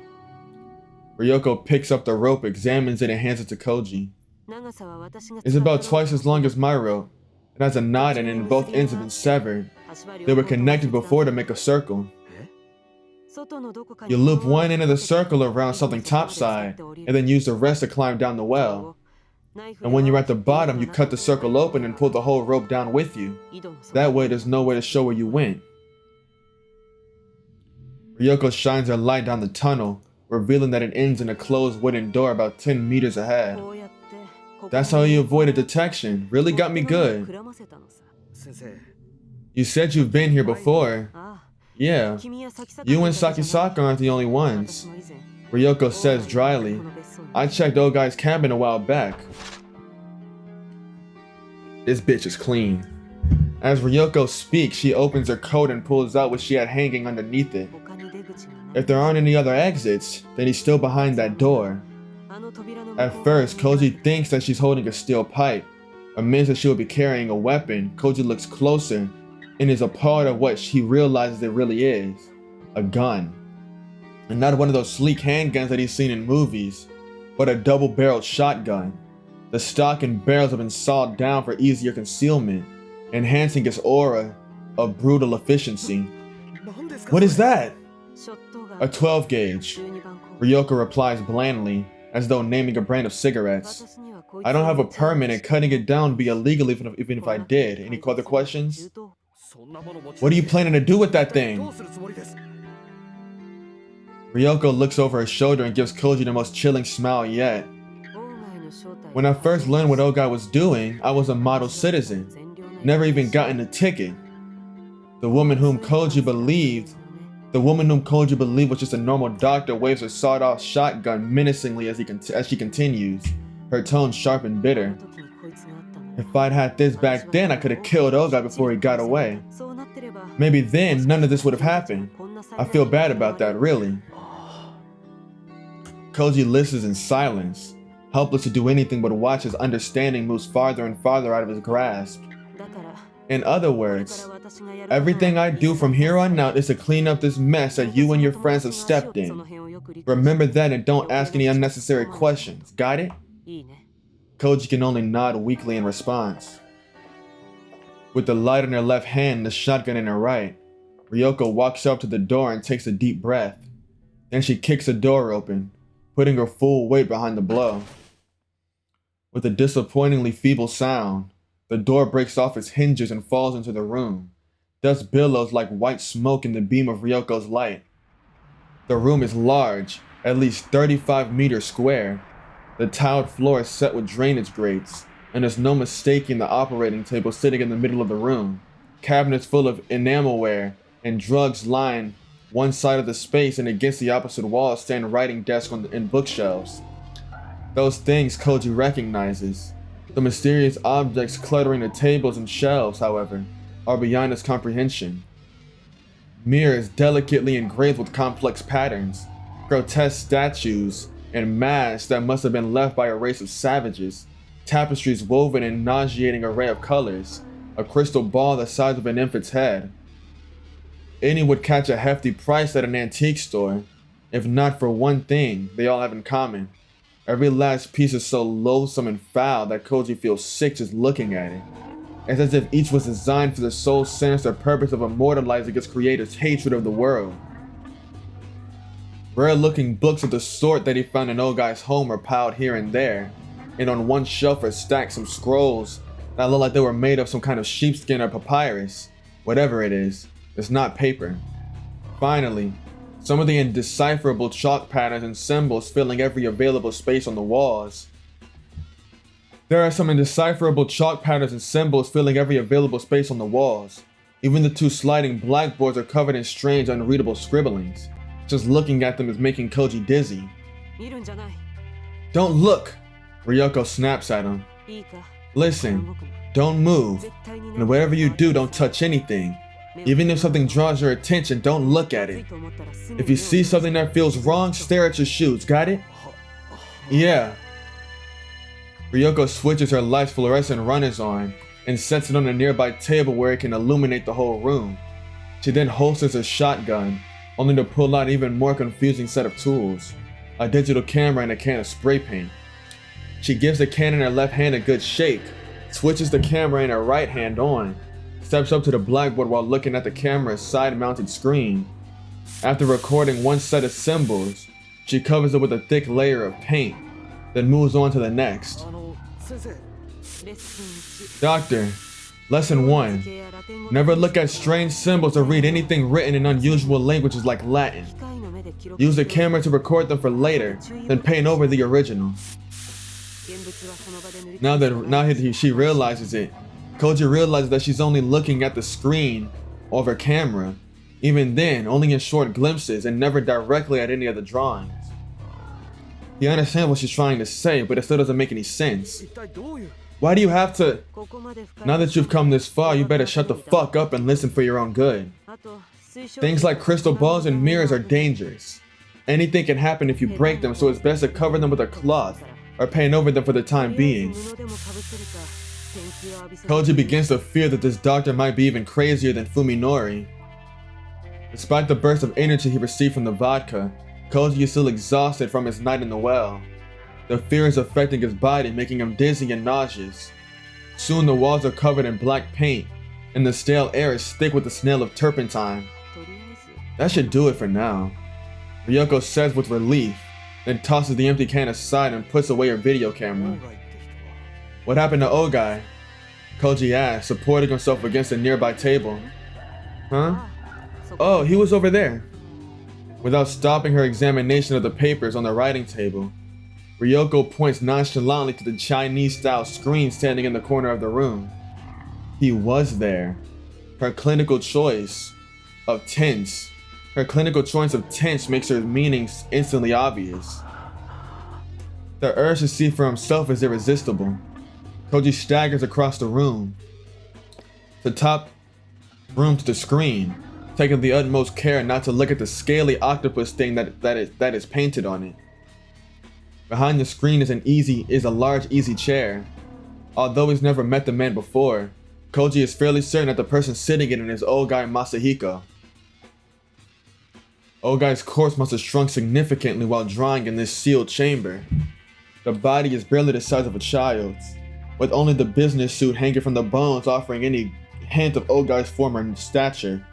Ryoko picks up the rope, examines it, and hands it to Koji. It's about twice as long as my rope. It has a knot in it and both ends have been severed. They were connected before to make a circle. You loop one end of the circle around something topside, and then use the rest to climb down the well. And when you're at the bottom, you cut the circle open and pull the whole rope down with you. That way there's no way to show where you went. Ryoko shines her light down the tunnel, revealing that it ends in a closed wooden door about 10 meters ahead. That's how you avoided detection. Really got me good. You said you've been here before. Yeah, you and Sakisaka aren't the only ones. Ryoko says dryly. I checked Ogai's cabin a while back. This bitch is clean. As Ryoko speaks, she opens her coat and pulls out what she had hanging underneath it. If there aren't any other exits, then he's still behind that door. At first, Koji thinks that she's holding a steel pipe. Amazed that she would be carrying a weapon, Koji looks closer and is appalled at what he realizes it really is. A gun. And not one of those sleek handguns that he's seen in movies, but a double-barreled shotgun. The stock and barrels have been sawed down for easier concealment, enhancing its aura of brutal efficiency. What is that? A 12 gauge. Ryoko replies blandly, as though naming a brand of cigarettes. I don't have a permit and cutting it down would be illegal even if I did. Any other questions? What are you planning to do with that thing? Ryoko looks over her shoulder and gives Koji the most chilling smile yet. When I first learned what Ogai was doing, I was a model citizen. Never even gotten a ticket. The woman whom Koji believed was just a normal doctor waves her sawed-off shotgun menacingly as she continues, her tone sharp and bitter. If I'd had this back then, I could have killed Ogai before he got away. Maybe then, none of this would have happened. I feel bad about that, really. Koji listens in silence, helpless to do anything but watch as understanding moves farther and farther out of his grasp. In other words, everything I do from here on out is to clean up this mess that you and your friends have stepped in. Remember that and don't ask any unnecessary questions. Got it? Koji can only nod weakly in response. With the light in her left hand and the shotgun in her right, Ryoko walks up to the door and takes a deep breath. Then she kicks the door open, putting her full weight behind the blow. With a disappointingly feeble sound, the door breaks off its hinges and falls into the room. Dust billows like white smoke in the beam of Ryoko's light. The room is large, at least 35 meters square. The tiled floor is set with drainage grates, and there's no mistaking the operating table sitting in the middle of the room. Cabinets full of enamelware and drugs line one side of the space, and against the opposite wall stand writing desks and bookshelves. Those things Koji recognizes. The mysterious objects cluttering the tables and shelves, however, are beyond his comprehension. Mirrors delicately engraved with complex patterns, grotesque statues, and masks that must have been left by a race of savages, tapestries woven in nauseating array of colors, a crystal ball the size of an infant's head. Any would catch a hefty price at an antique store, if not for one thing they all have in common. Every last piece is so loathsome and foul that Koji feels sick just looking at it. It's as if each was designed for the sole sinister purpose of immortalizing its creator's hatred of the world. Rare-looking books of the sort that he found in Ogai's home are piled here and there, and on one shelf are stacked some scrolls that look like they were made of some kind of sheepskin or papyrus. Whatever it is, it's not paper. Finally, some of the indecipherable chalk patterns and symbols filling every available space on the walls. There are some indecipherable chalk patterns and symbols filling every available space on the walls. Even the two sliding blackboards are covered in strange, unreadable scribblings. Just looking at them is making Koji dizzy. Don't look! Ryoko snaps at him. Listen, don't move. And whatever you do, don't touch anything. Even if something draws your attention, don't look at it. If you see something that feels wrong, stare at your shoes, got it? Yeah. Ryoko switches her light's fluorescent runners on and sets it on a nearby table where it can illuminate the whole room. She then holsters her shotgun, only to pull out an even more confusing set of tools, a digital camera and a can of spray paint. She gives the can in her left hand a good shake, switches the camera in her right hand on, steps up to the blackboard while looking at the camera's side-mounted screen. After recording one set of symbols, she covers it with a thick layer of paint, then moves on to the next. Doctor, Lesson 1. Never look at strange symbols or read anything written in unusual languages like Latin. Use the camera to record them for later, then paint over the original. Now she realizes it, Koji realizes that she's only looking at the screen of her camera, even then only in short glimpses and never directly at any of the drawings. He understands what she's trying to say, but it still doesn't make any sense. Why do you have to? Now that you've come this far, you better shut the fuck up and listen for your own good. Things like crystal balls and mirrors are dangerous. Anything can happen if you break them, so it's best to cover them with a cloth or paint over them for the time being. Koji begins to fear that this doctor might be even crazier than Fuminori. Despite the burst of energy he received from the vodka, Koji is still exhausted from his night in the well. The fear is affecting his body, making him dizzy and nauseous. Soon the walls are covered in black paint, and the stale air is thick with the smell of turpentine. That should do it for now, Ryoko says with relief, then tosses the empty can aside and puts away her video camera. What happened to Ogai? Koji asks, supporting himself against a nearby table. Huh? Oh, he was over there. Without stopping her examination of the papers on the writing table, Ryoko points nonchalantly to the Chinese-style screen standing in the corner of the room. He was there. Her clinical choice of tense makes her meanings instantly obvious. The urge to see for himself is irresistible. Koji staggers across the room, to the screen, taking the utmost care not to look at the scaly octopus thing that is painted on it. Behind the screen is a large easy chair. Although he's never met the man before, Koji is fairly certain that the person sitting in it is Ogai Masahiko. Ogai's corpse must have shrunk significantly while drying in this sealed chamber. The body is barely the size of a child's, with only the business suit hanging from the bones offering any hint of Ogai's former stature.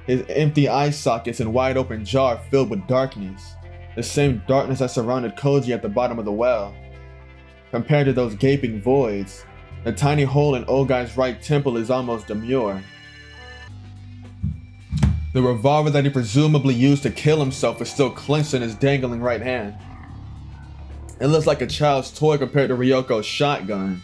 His empty eye sockets and wide open jaw are filled with darkness, the same darkness that surrounded Koji at the bottom of the well. Compared to those gaping voids, the tiny hole in Ogai's right temple is almost demure. The revolver that he presumably used to kill himself is still clenched in his dangling right hand. It looks like a child's toy compared to Ryoko's shotgun.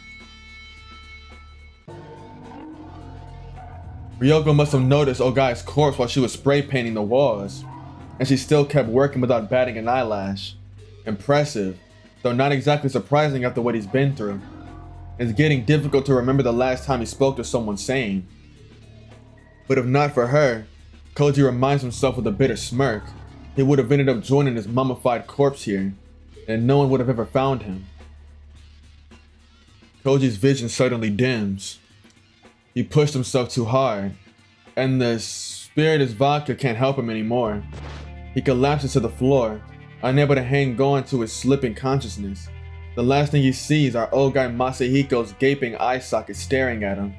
Ryoko must have noticed Ogai's corpse while she was spray painting the walls, and she still kept working without batting an eyelash. Impressive, though not exactly surprising after what he's been through. It's getting difficult to remember the last time he spoke to someone sane. But if not for her, Koji reminds himself with a bitter smirk, he would have ended up joining his mummified corpse here, and no one would have ever found him. Koji's vision suddenly dims. He pushed himself too hard, and the spirited vodka can't help him anymore. He collapses to the floor, unable to hang on to his slipping consciousness. The last thing he sees are Ogai Masahiko's gaping eye sockets staring at him.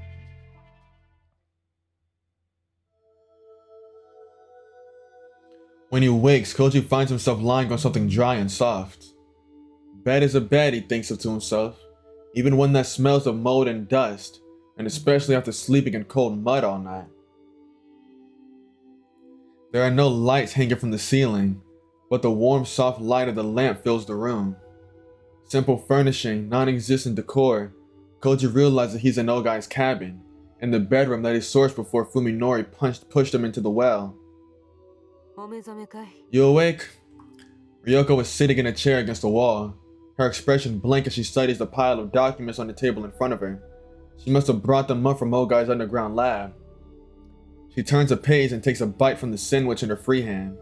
When he wakes, Koji finds himself lying on something dry and soft. Bed is a bed, he thinks to himself. even one that smells of mold and dust, and especially after sleeping in cold mud all night. There are no lights hanging from the ceiling, but the warm, soft light of the lamp fills the room. Simple furnishing, non-existent decor, Koji realizes he's in Ogai's cabin, in the bedroom that he sourced before Fuminori pushed him into the well. You awake? Ryoko was sitting in a chair against the wall, her expression blank as she studies the pile of documents on the table in front of her. She must have brought them up from Ogai's underground lab. She turns a page and takes a bite from the sandwich in her free hand.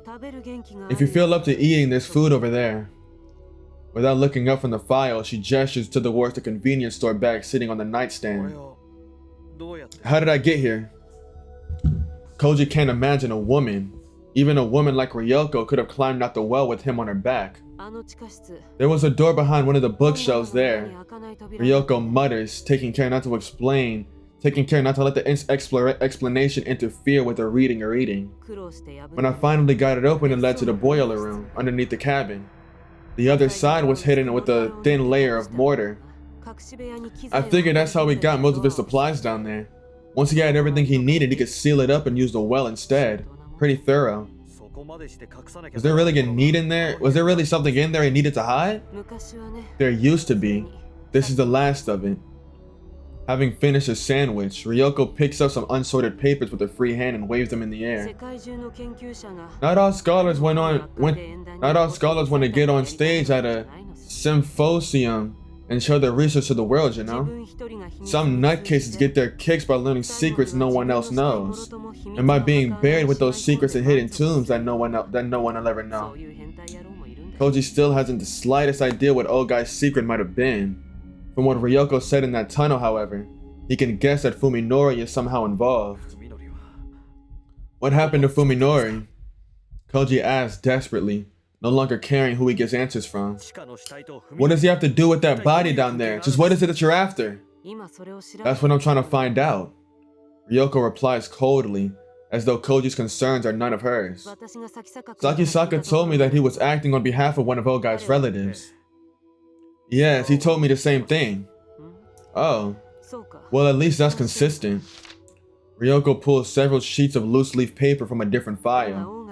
If you feel up to eating, there's food over there. Without looking up from the file, she gestures towards the convenience store bag sitting on the nightstand. How did I get here? Koji can't imagine a woman, even a woman like Ryoko, could have climbed out the well with him on her back. There was a door behind one of the bookshelves there. Ryoko mutters, taking care not to let the explanation interfere with her reading or eating. When I finally got it open, it led to the boiler room, underneath the cabin. The other side was hidden with a thin layer of mortar. I figured that's how he got most of his supplies down there. Once he had everything he needed, he could seal it up and use the well instead. Pretty thorough. Was there really a need in there? Was there really something in there he needed to hide? There used to be. This is the last of it. Having finished his sandwich, Ryoko picks up some unsorted papers with her free hand and waves them in the air. Not all scholars want to get on stage at a symposium and show their research to the world, you know? Some nutcases get their kicks by learning secrets no one else knows, and by being buried with those secrets in hidden tombs that no one will ever know. Koji still hasn't the slightest idea what Ogai's secret might have been. From what Ryoko said in that tunnel, however, he can guess that Fuminori is somehow involved. What happened to Fuminori? Koji asks desperately, no longer caring who he gets answers from. What does he have to do with that body down there? Just what is it that you're after? That's what I'm trying to find out. Ryoko replies coldly, as though Koji's concerns are none of hers. Sakisaka told me that he was acting on behalf of one of Ogai's relatives. Yes, he told me the same thing. Oh, well, at least that's consistent. Ryoko pulls several sheets of loose leaf paper from a different file.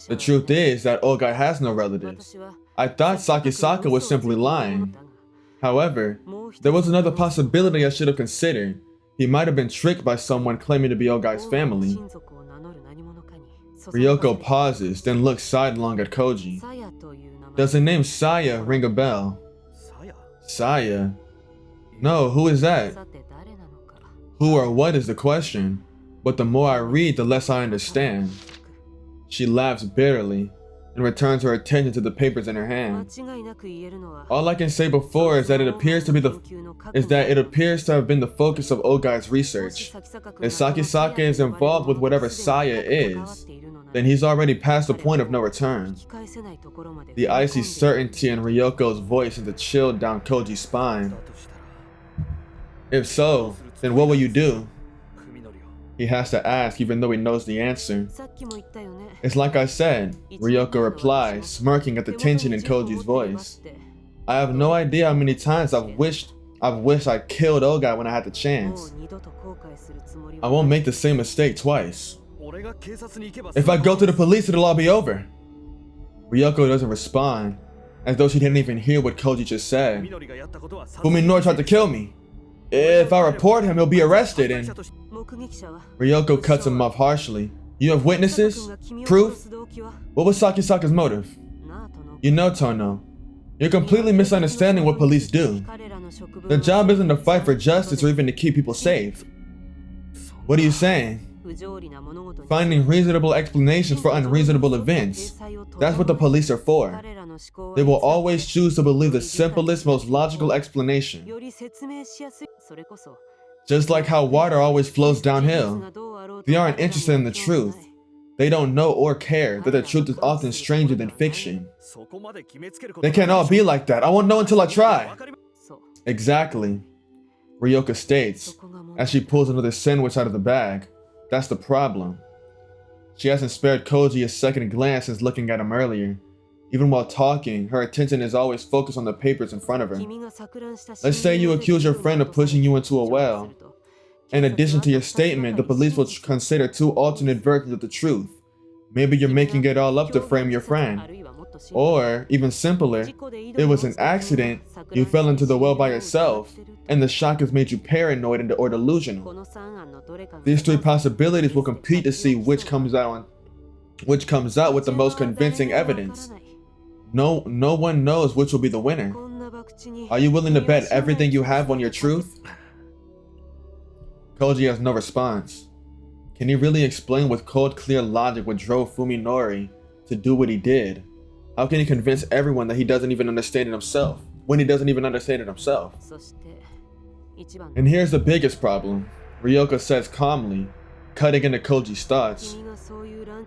The truth is that Ogai has no relatives. I thought Sakisaka was simply lying. However, there was another possibility I should have considered. He might have been tricked by someone claiming to be Ogai's family. Ryoko pauses, then looks sidelong at Koji. Does the name Saya ring a bell? Saya? No, who is that? Who or what is the question, but the more I read, the less I understand. She laughs bitterly and returns her attention to the papers in her hand. All I can say before is that it appears to have been the focus of Ogai's research. If Sakisaka is involved with whatever Saya is, then he's already past the point of no return. The icy certainty in Ryoko's voice sends a chill down Koji's spine. If so, then what will you do? He has to ask even though he knows the answer. It's like I said, Ryoko replies, smirking at the tension in Koji's voice. I have no idea how many times I've wished I killed Ogai when I had the chance. I won't make the same mistake twice. If I go to the police, it'll all be over. Ryoko doesn't respond, as though she didn't even hear what Koji just said. Fuminori tried to kill me. If I report him, he'll be arrested and... Ryoko cuts him off harshly. You have witnesses? Proof? What was Sakisaka's motive? You know, Tono, you're completely misunderstanding what police do. Their job isn't to fight for justice or even to keep people safe. What are you saying? Finding reasonable explanations for unreasonable events. That's what the police are for. They will always choose to believe the simplest, most logical explanation. Just like how water always flows downhill. They aren't interested in the truth. They don't know or care that the truth is often stranger than fiction. They can't all be like that. I won't know until I try. Exactly. Ryoko states, as she pulls another sandwich out of the bag. That's the problem. She hasn't spared Koji a second glance since looking at him earlier. Even while talking, her attention is always focused on the papers in front of her. Let's say you accuse your friend of pushing you into a well. In addition to your statement, the police will consider 2 alternate versions of the truth. Maybe you're making it all up to frame your friend. Or, even simpler, it was an accident, you fell into the well by yourself, and the shock has made you paranoid or delusional. These 3 possibilities will compete to see which comes out with the most convincing evidence. No one knows which will be the winner. Are you willing to bet everything you have on your truth? Koji has no response. Can he really explain with cold, clear logic what drove Fuminori to do what he did? How can he convince everyone that he doesn't even understand it himself, when he doesn't even understand it himself? And here's the biggest problem, Ryoko says calmly, cutting into Koji's thoughts.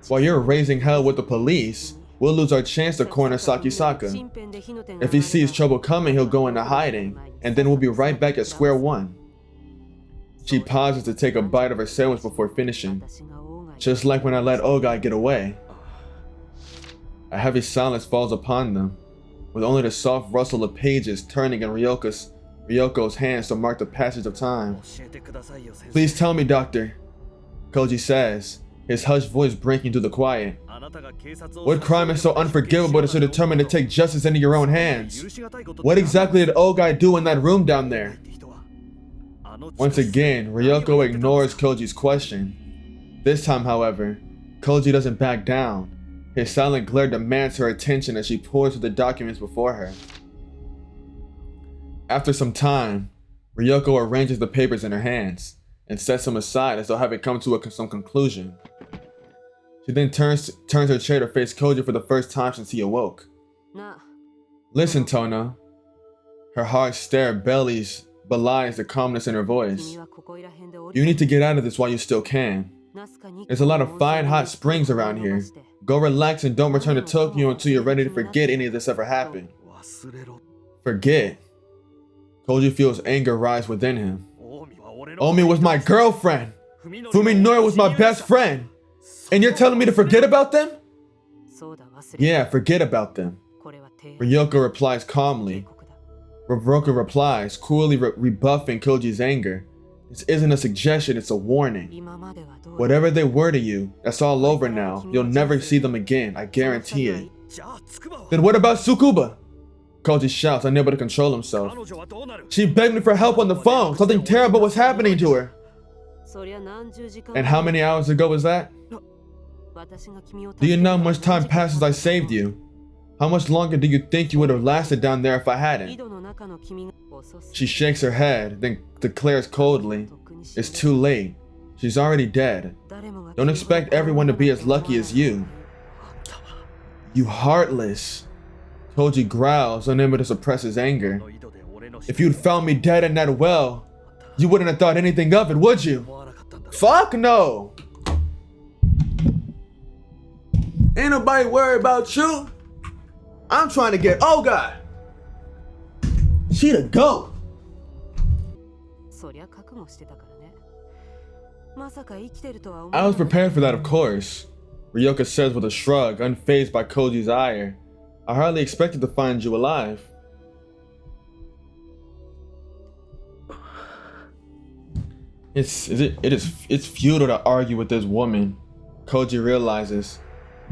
While you're raising hell with the police, we'll lose our chance to corner Sakisaka. If he sees trouble coming, he'll go into hiding, and then we'll be right back at square one. She pauses to take a bite of her sandwich before finishing. Just like when I let Ogai get away. A heavy silence falls upon them, with only the soft rustle of pages turning in Ryoko's hands to mark the passage of time. Please tell me, Doctor, Koji says, his hushed voice breaking through the quiet. What crime is so unforgivable that you're determined to take justice into your own hands? What exactly did Ogai do in that room down there? Once again, Ryoko ignores Koji's question. This time, however, Koji doesn't back down. His silent glare demands her attention as she pours through the documents before her. After some time, Ryoko arranges the papers in her hands and sets them aside as though having come to some conclusion. She then turns her chair to face Koji for the first time since he awoke. Listen, Tono. Her hard stare belies the calmness in her voice. You need to get out of this while you still can. There's a lot of fine hot springs around here. Go relax and don't return to Tokyo until you're ready to forget any of this ever happened. Forget? Koji feels anger rise within him. Omi was my girlfriend! Fuminori was my best friend! And you're telling me to forget about them? Yeah, forget about them. Ryoko replies calmly. Ryoko replies, coolly rebuffing Koji's anger. This isn't a suggestion, it's a warning. Whatever they were to you, that's all over now. You'll never see them again, I guarantee it. Then what about Tsukuba? Koji shouts, unable to control himself. She begged me for help on the phone. Something terrible was happening to her. And how many hours ago was that? Do you know how much time passed since I saved you? How much longer do you think you would have lasted down there if I hadn't? She shakes her head, then declares coldly, it's too late. She's already dead. Don't expect everyone to be as lucky as you. You heartless. Koji growls, unable to suppress his anger. If you'd found me dead in that well, you wouldn't have thought anything of it, would you? Fuck no! Ain't nobody worried about you. I'm trying to get Ogai. She the GOAT. I was prepared for that, of course, Ryoko says with a shrug, unfazed by Koji's ire. I hardly expected to find you alive. It's futile to argue with this woman. Koji realizes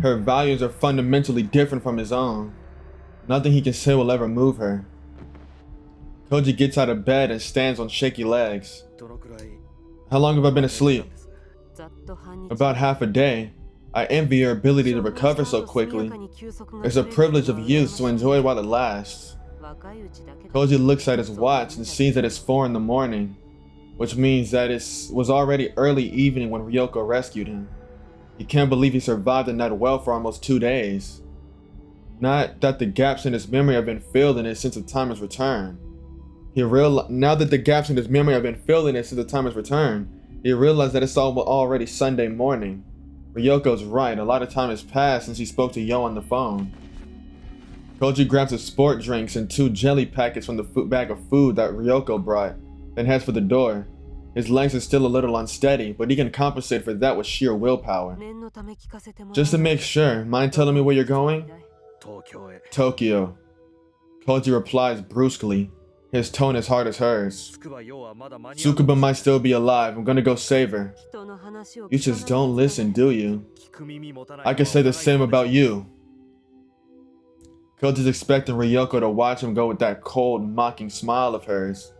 her values are fundamentally different from his own. Nothing he can say will ever move her. Koji gets out of bed and stands on shaky legs. How long have I been asleep? About half a day. I envy your ability to recover so quickly. It's a privilege of youth to enjoy it while it lasts. Koji looks at his watch and sees that it's 4 in the morning, which means that it was already early evening when Ryoko rescued him. He can't believe he survived in that well for almost 2 days. Not that the gaps in his memory have been filled in it since the time has returned. Now that the gaps in his memory have been filled in it since the time has returned, he realized that it's already Sunday morning. Ryoko's right, a lot of time has passed since he spoke to Yo on the phone. Koji grabs his sport drinks and 2 jelly packets from the bag of food that Ryoko brought, then heads for the door. His legs are still a little unsteady, but he can compensate for that with sheer willpower. Just to make sure, mind telling me where you're going? Tokyo. Koji replies brusquely. His tone as hard as hers. Tsukuba might still be alive. I'm gonna go save her. You just don't listen, do you? I can say the same about you. Koji's expecting Ryoko to watch him go with that cold, mocking smile of hers.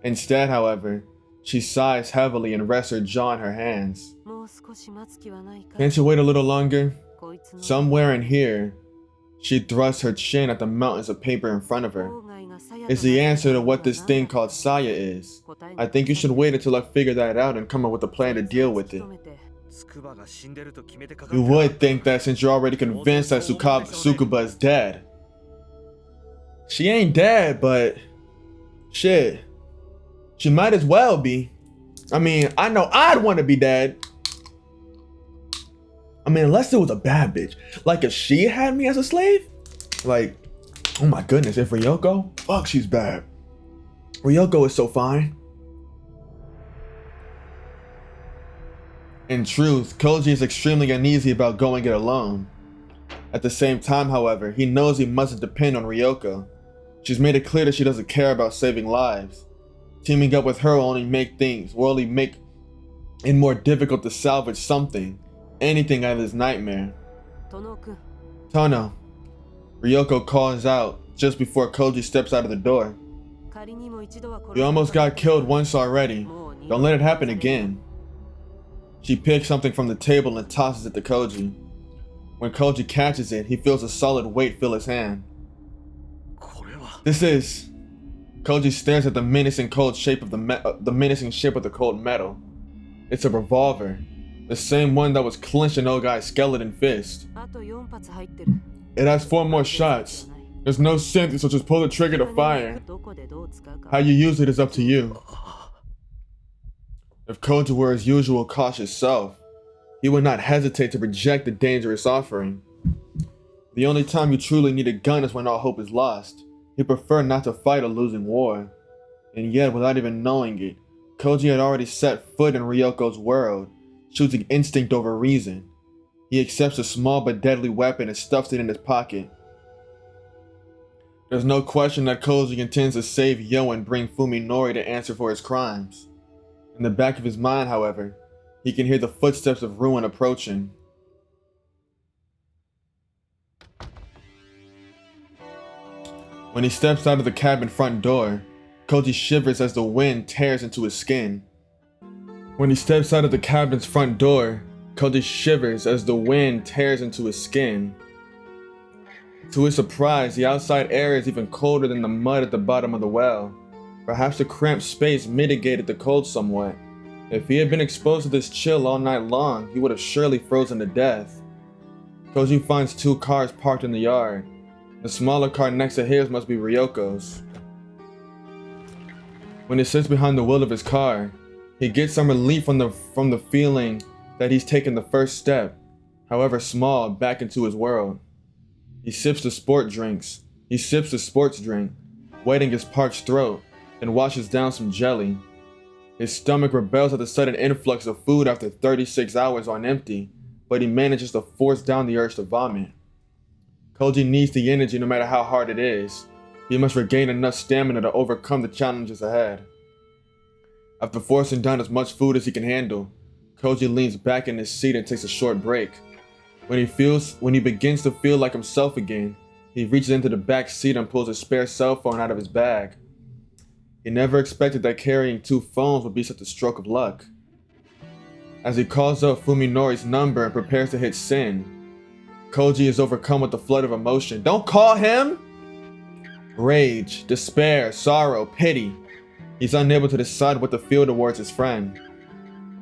Instead, however, she sighs heavily and rests her jaw on her hands. Can't you wait a little longer? Somewhere in here, she thrusts her chin at the mountains of paper in front of her. It's the answer to what this thing called Saya is. I think you should wait until I figure that out and come up with a plan to deal with it. You would think that since you're already convinced that Tsukuba is dead. She ain't dead, but shit, she might as well be. I mean, I know I'd want to be dead. I mean, unless it was a bad bitch. Like if she had me as a slave, like, oh my goodness, if Ryoko, fuck, she's bad. Ryoko is so fine. In truth, Koji is extremely uneasy about going it alone. At the same time, however, he knows he mustn't depend on Ryoko. She's made it clear that she doesn't care about saving lives. Teaming up with her will only make it more difficult to salvage something, anything out of this nightmare. Tono. Ryoko calls out just before Koji steps out of the door. You almost got killed once already. Don't let it happen again. She picks something from the table and tosses it to Koji. When Koji catches it, he feels a solid weight fill his hand. This is... Koji stares at the menacing shape of the cold metal. It's a revolver, the same one that was clenched in Ogai's skeleton fist. It has 4 more shots. There's no sense, so just pull the trigger to fire. How you use it is up to you. If Koji were his usual cautious self, he would not hesitate to reject the dangerous offering. The only time you truly need a gun is when all hope is lost. He preferred not to fight a losing war. And yet, without even knowing it, Koji had already set foot in Ryoko's world, choosing instinct over reason. He accepts a small but deadly weapon and stuffs it in his pocket. There's no question that Koji intends to save Yo and bring Fuminori to answer for his crimes. In the back of his mind, however, he can hear the footsteps of ruin approaching. When he steps out of the cabin front door, Koji shivers as the wind tears into his skin. When he steps out of the cabin's front door, Koji shivers as the wind tears into his skin. To his surprise, the outside air is even colder than the mud at the bottom of the well. Perhaps the cramped space mitigated the cold somewhat. If he had been exposed to this chill all night long, he would have surely frozen to death. Koji finds 2 cars parked in the yard. The smaller car next to his must be Ryoko's. When he sits behind the wheel of his car, he gets some relief from the feeling that he's taken the first step, however small, back into his world. He sips the sports drink, wetting his parched throat, and washes down some jelly. His stomach rebels at the sudden influx of food after 36 hours on empty, but he manages to force down the urge to vomit. Koji needs the energy no matter how hard it is. He must regain enough stamina to overcome the challenges ahead. After forcing down as much food as he can handle, Koji leans back in his seat and takes a short break. When he begins to feel like himself again, he reaches into the back seat and pulls his spare cell phone out of his bag. He never expected that carrying 2 phones would be such a stroke of luck. As he calls up Fuminori's number and prepares to hit send, Koji is overcome with a flood of emotion. Don't call him! Rage, despair, sorrow, pity. He's unable to decide what to feel towards his friend.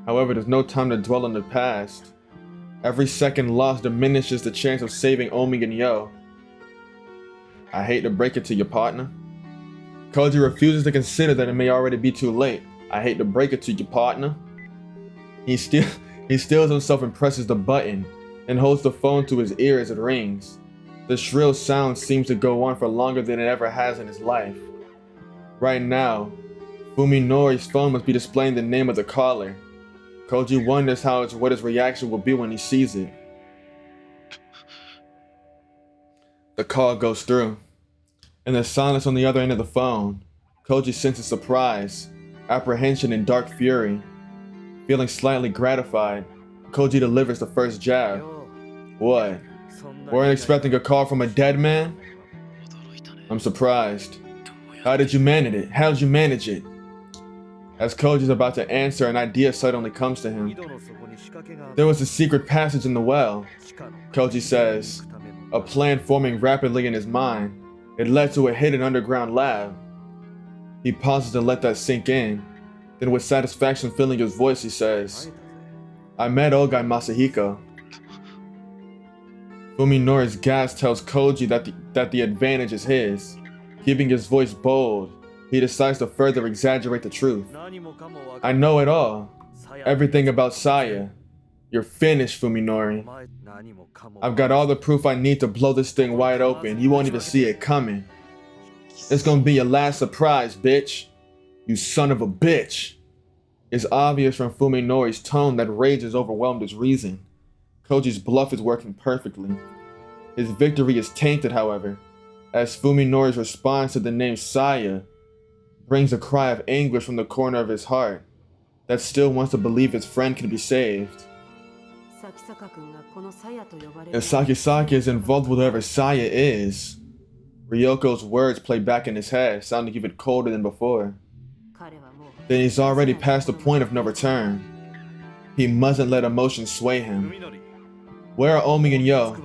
However, there's no time to dwell on the past. Every second lost diminishes the chance of saving Omi and Yo. I hate to break it to your partner. Koji refuses to consider that it may already be too late. I hate to break it to your partner. He steels himself and presses the button, and holds the phone to his ear as it rings. The shrill sound seems to go on for longer than it ever has in his life. Right now, Fuminori's phone must be displaying the name of the caller. Koji wonders what his reaction will be when he sees it. The call goes through. In the silence on the other end of the phone, Koji senses surprise, apprehension, and dark fury. Feeling slightly gratified, Koji delivers the first jab. What? Weren't expecting a call from a dead man? I'm surprised. How did you manage it? How did you manage it? As Koji's about to answer, an idea suddenly comes to him. There was a secret passage in the well, Koji says, a plan forming rapidly in his mind. It led to a hidden underground lab. He pauses to let that sink in. Then with satisfaction filling his voice, he says, I met Ogai Masahiko. Fuminori's gas tells Koji that the advantage is his. Keeping his voice bold, he decides to further exaggerate the truth. I know it all. Everything about Saya. You're finished, Fuminori. I've got all the proof I need to blow this thing wide open. You won't even see it coming. It's gonna be your last surprise, bitch. You son of a bitch. It's obvious from Fuminori's tone that rage has overwhelmed his reason. Koji's bluff is working perfectly. His victory is tainted, however, as Fuminori's response to the name Saya brings a cry of anguish from the corner of his heart that still wants to believe his friend can be saved. If Sakisaki is involved with whoever Saya is, Ryoko's words play back in his head, sounding even colder than before. Then he's already past the point of no return. He mustn't let emotions sway him. Where are Omi and Yo?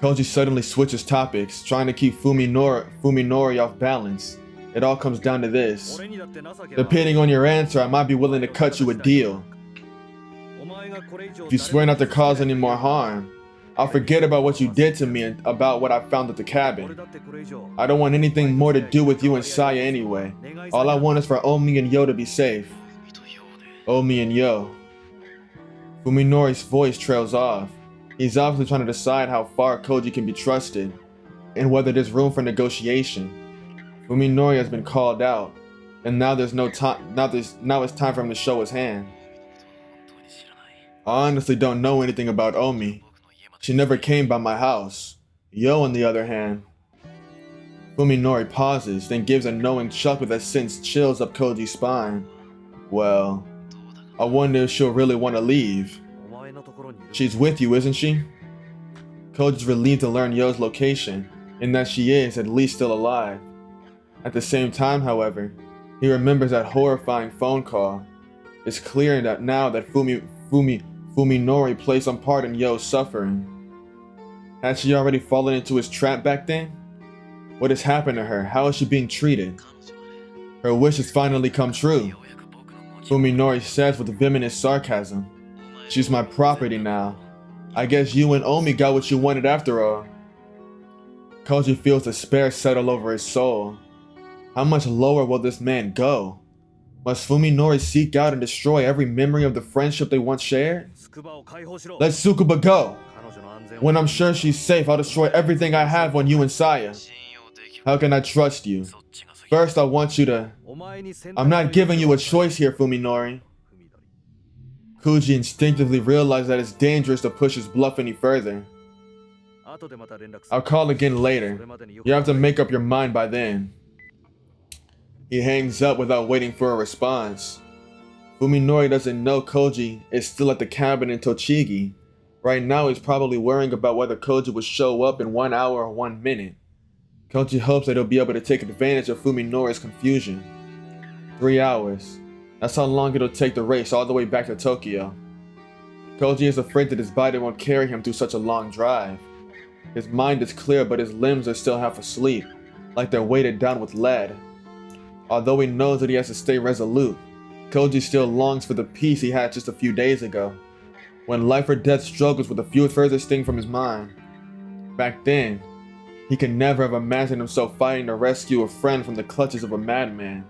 Koji suddenly switches topics, trying to keep Fuminori off balance. It all comes down to this. Depending on your answer, I might be willing to cut you a deal. If you swear not to cause any more harm, I'll forget about what you did to me and about what I found at the cabin. I don't want anything more to do with you and Saya anyway. All I want is for Omi and Yo to be safe. Omi and Yo. Fuminori's voice trails off. He's obviously trying to decide how far Koji can be trusted and whether there's room for negotiation. Fuminori has been called out, and now there's no time. Now it's time for him to show his hand. I honestly don't know anything about Omi. She never came by my house. Yo, on the other hand. Fuminori pauses, then gives a knowing chuckle that sends chills up Koji's spine. Well, I wonder if she'll really want to leave. She's with you, isn't she? Koji's relieved to learn Yo's location, and that she is at least still alive. At the same time, however, he remembers that horrifying phone call. It's clear that now that Fuminori plays some part in Yo's suffering. Had she already fallen into his trap back then? What has happened to her? How is she being treated? Her wish has finally come true. Fuminori says with venomous sarcasm. She's my property now. I guess you and Omi got what you wanted after all. Koji feels despair settle over his soul. How much lower will this man go? Must Fuminori seek out and destroy every memory of the friendship they once shared? Let Tsukuba go! When I'm sure she's safe, I'll destroy everything I have on you and Saya. How can I trust you? First, I want you to... I'm not giving you a choice here, Fuminori. Koji instinctively realizes that it's dangerous to push his bluff any further. I'll call again later. You have to make up your mind by then. He hangs up without waiting for a response. Fuminori doesn't know Koji is still at the cabin in Tochigi. Right now he's probably worrying about whether Koji will show up in 1 hour or 1 minute. Koji hopes that he'll be able to take advantage of Fuminori's confusion. 3 hours. That's how long it'll take the race all the way back to Tokyo. Koji is afraid that his body won't carry him through such a long drive. His mind is clear, but his limbs are still half asleep, like they're weighted down with lead. Although he knows that he has to stay resolute, Koji still longs for the peace he had just a few days ago, when life or death struggles with the furthest thing from his mind. Back then, he could never have imagined himself fighting to rescue a friend from the clutches of a madman.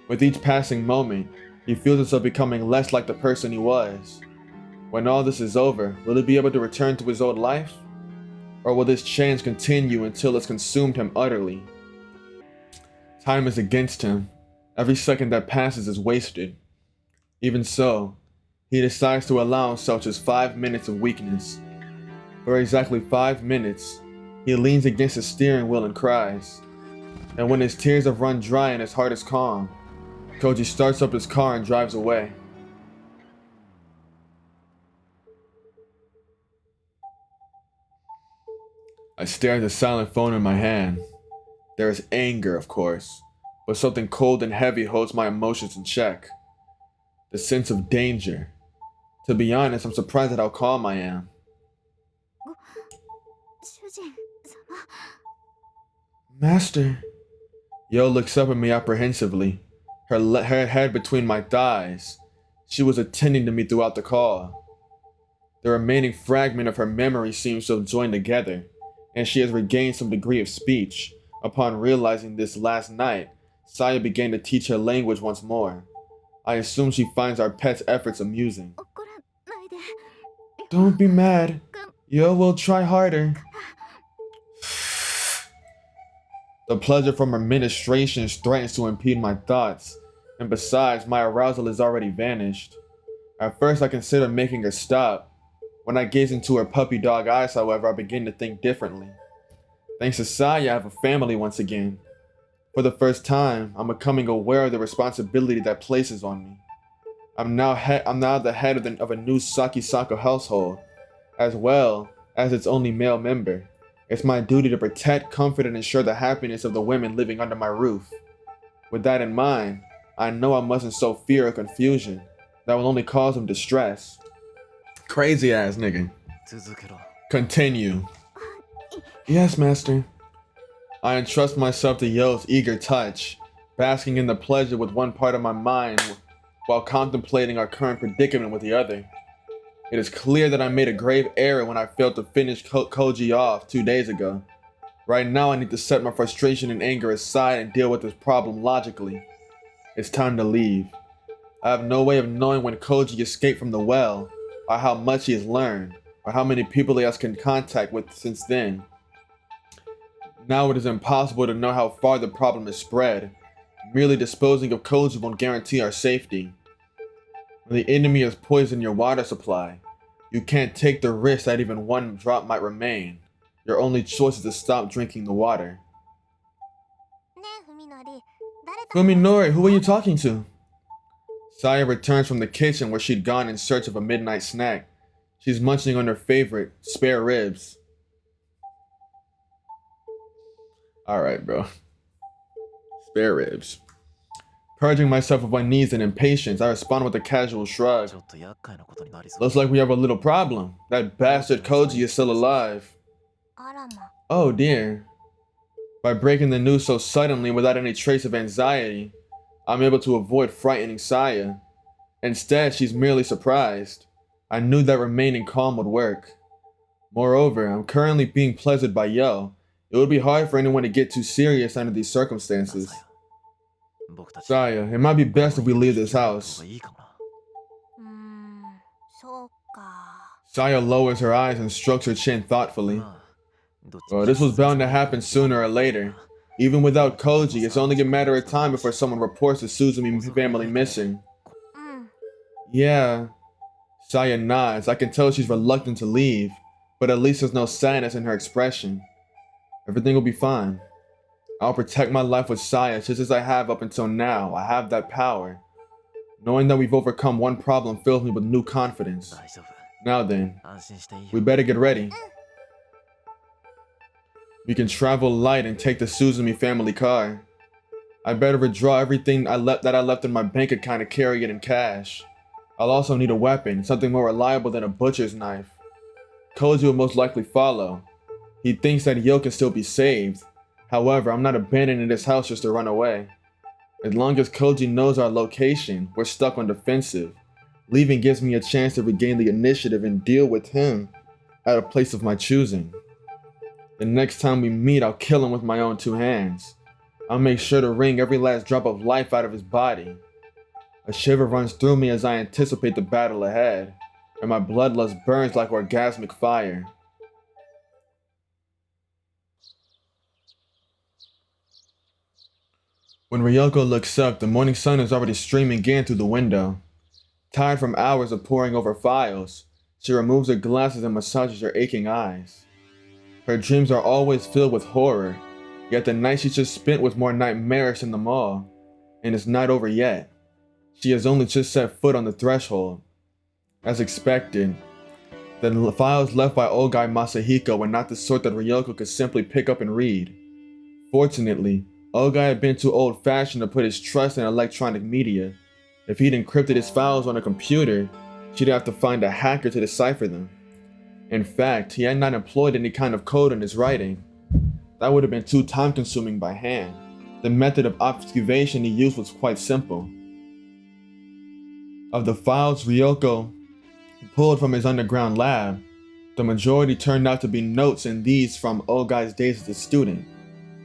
With each passing moment, he feels himself becoming less like the person he was. When all this is over, will he be able to return to his old life? Or will this change continue until it's consumed him utterly? Time is against him. Every second that passes is wasted. Even so, he decides to allow himself just 5 minutes of weakness. For exactly 5 minutes, He leans against the steering wheel and cries. And when his tears have run dry and his heart is calm, Koji starts up his car and drives away. I stare at the silent phone in my hand. There is anger, of course, but something cold and heavy holds my emotions in check. The sense of danger. To be honest, I'm surprised at how calm I am. Master. Yo looks up at me apprehensively, her head between my thighs. She was attending to me throughout the call. The remaining fragment of her memory seems to have joined together, and she has regained some degree of speech. Upon realizing this last night, Saya began to teach her language once more. I assume she finds our pet's efforts amusing. Don't be mad. Yo will try harder. The pleasure from her ministrations threatens to impede my thoughts, and besides, my arousal has already vanished. At first I considered making her stop. When I gaze into her puppy dog eyes, however, I begin to think differently. Thanks to Saya, I have a family once again. For the first time, I'm becoming aware of the responsibility that places on me. I'm now the head of a new Sakisaka household, as well as its only male member. It's my duty to protect, comfort, and ensure the happiness of the women living under my roof. With that in mind, I know I mustn't sow fear or confusion. That will only cause them distress. Crazy ass nigga. Continue. Yes, master. I entrust myself to Yo's eager touch, basking in the pleasure with one part of my mind while contemplating our current predicament with the other. It is clear that I made a grave error when I failed to finish Koji off 2 days ago. Right now I need to set my frustration and anger aside and deal with this problem logically. It's time to leave. I have no way of knowing when Koji escaped from the well, or how much he has learned, or how many people he has come in contact with since then. Now it is impossible to know how far the problem is spread. Merely disposing of Koji won't guarantee our safety. When the enemy has poisoned your water supply, you can't take the risk that even one drop might remain. Your only choice is to stop drinking the water. Fuminori, who are you talking to? Saya returns from the kitchen where she'd gone in search of a midnight snack. She's munching on her favorite, spare ribs. Alright, bro. Spare ribs. Purging myself of unease and impatience, I respond with a casual shrug. Looks like we have a little problem. That bastard Koji is still alive. Oh dear. By breaking the news so suddenly without any trace of anxiety, I'm able to avoid frightening Saya. Instead, she's merely surprised. I knew that remaining calm would work. Moreover, I'm currently being pleasured by Yo. It would be hard for anyone to get too serious under these circumstances. Saya, it might be best if we leave this house. Saya lowers her eyes and strokes her chin thoughtfully. Well, this was bound to happen sooner or later. Even without Koji, it's only a matter of time before someone reports the Suzumi family missing. Yeah. Saya nods. I can tell she's reluctant to leave, but at least there's no sadness in her expression. Everything will be fine. I'll protect my life with Saya just as I have up until now. I have that power. Knowing that we've overcome one problem fills me with new confidence. Now then, we better get ready. We can travel light and take the Suzumi family car. I better withdraw everything I left in my bank account and carry it in cash. I'll also need a weapon, something more reliable than a butcher's knife. Koji will most likely follow. He thinks that Yo can still be saved. However, I'm not abandoning this house just to run away. As long as Koji knows our location, we're stuck on defensive. Leaving gives me a chance to regain the initiative and deal with him at a place of my choosing. The next time we meet, I'll kill him with my own 2 hands. I'll make sure to wring every last drop of life out of his body. A shiver runs through me as I anticipate the battle ahead, and my bloodlust burns like orgasmic fire. When Ryoko looks up, the morning sun is already streaming in through the window. Tired from hours of poring over files, she removes her glasses and massages her aching eyes. Her dreams are always filled with horror, yet the night she just spent was more nightmarish than them all. And it's not over yet. She has only just set foot on the threshold. As expected, the files left by old guy Masahiko were not the sort that Ryoko could simply pick up and read. Fortunately, old guy had been too old-fashioned to put his trust in electronic media. If he'd encrypted his files on a computer, she'd have to find a hacker to decipher them. In fact, he had not employed any kind of code in his writing. That would have been too time-consuming by hand. The method of obfuscation he used was quite simple. Of the files Ryoko pulled from his underground lab, the majority turned out to be notes and these from old guy's days as a student.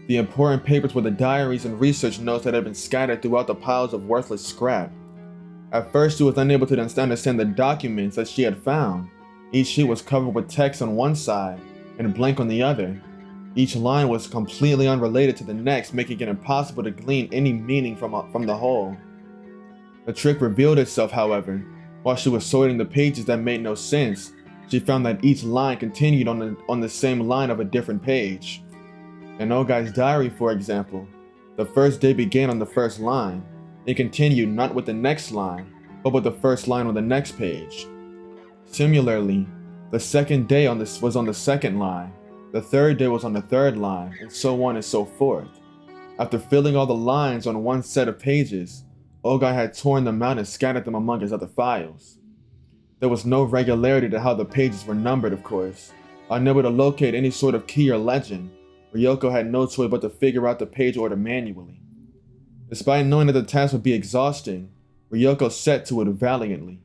The important papers were the diaries and research notes that had been scattered throughout the piles of worthless scrap. At first, she was unable to understand the documents that she had found. Each sheet was covered with text on one side and blank on the other. Each line was completely unrelated to the next, making it impossible to glean any meaning from the whole. The trick revealed itself, however. While she was sorting the pages that made no sense, she found that each line continued on the same line of a different page. In old guy's diary, for example, the first day began on the first line. It continued not with the next line, but with the first line on the next page. Similarly, the second day was on the second line, the third day was on the third line, and so on and so forth. After filling all the lines on one set of pages, old guy had torn them out and scattered them among his other files. There was no regularity to how the pages were numbered, of course. Unable to locate any sort of key or legend, Ryoko had no choice but to figure out the page order manually. Despite knowing that the task would be exhausting, Ryoko set to it valiantly.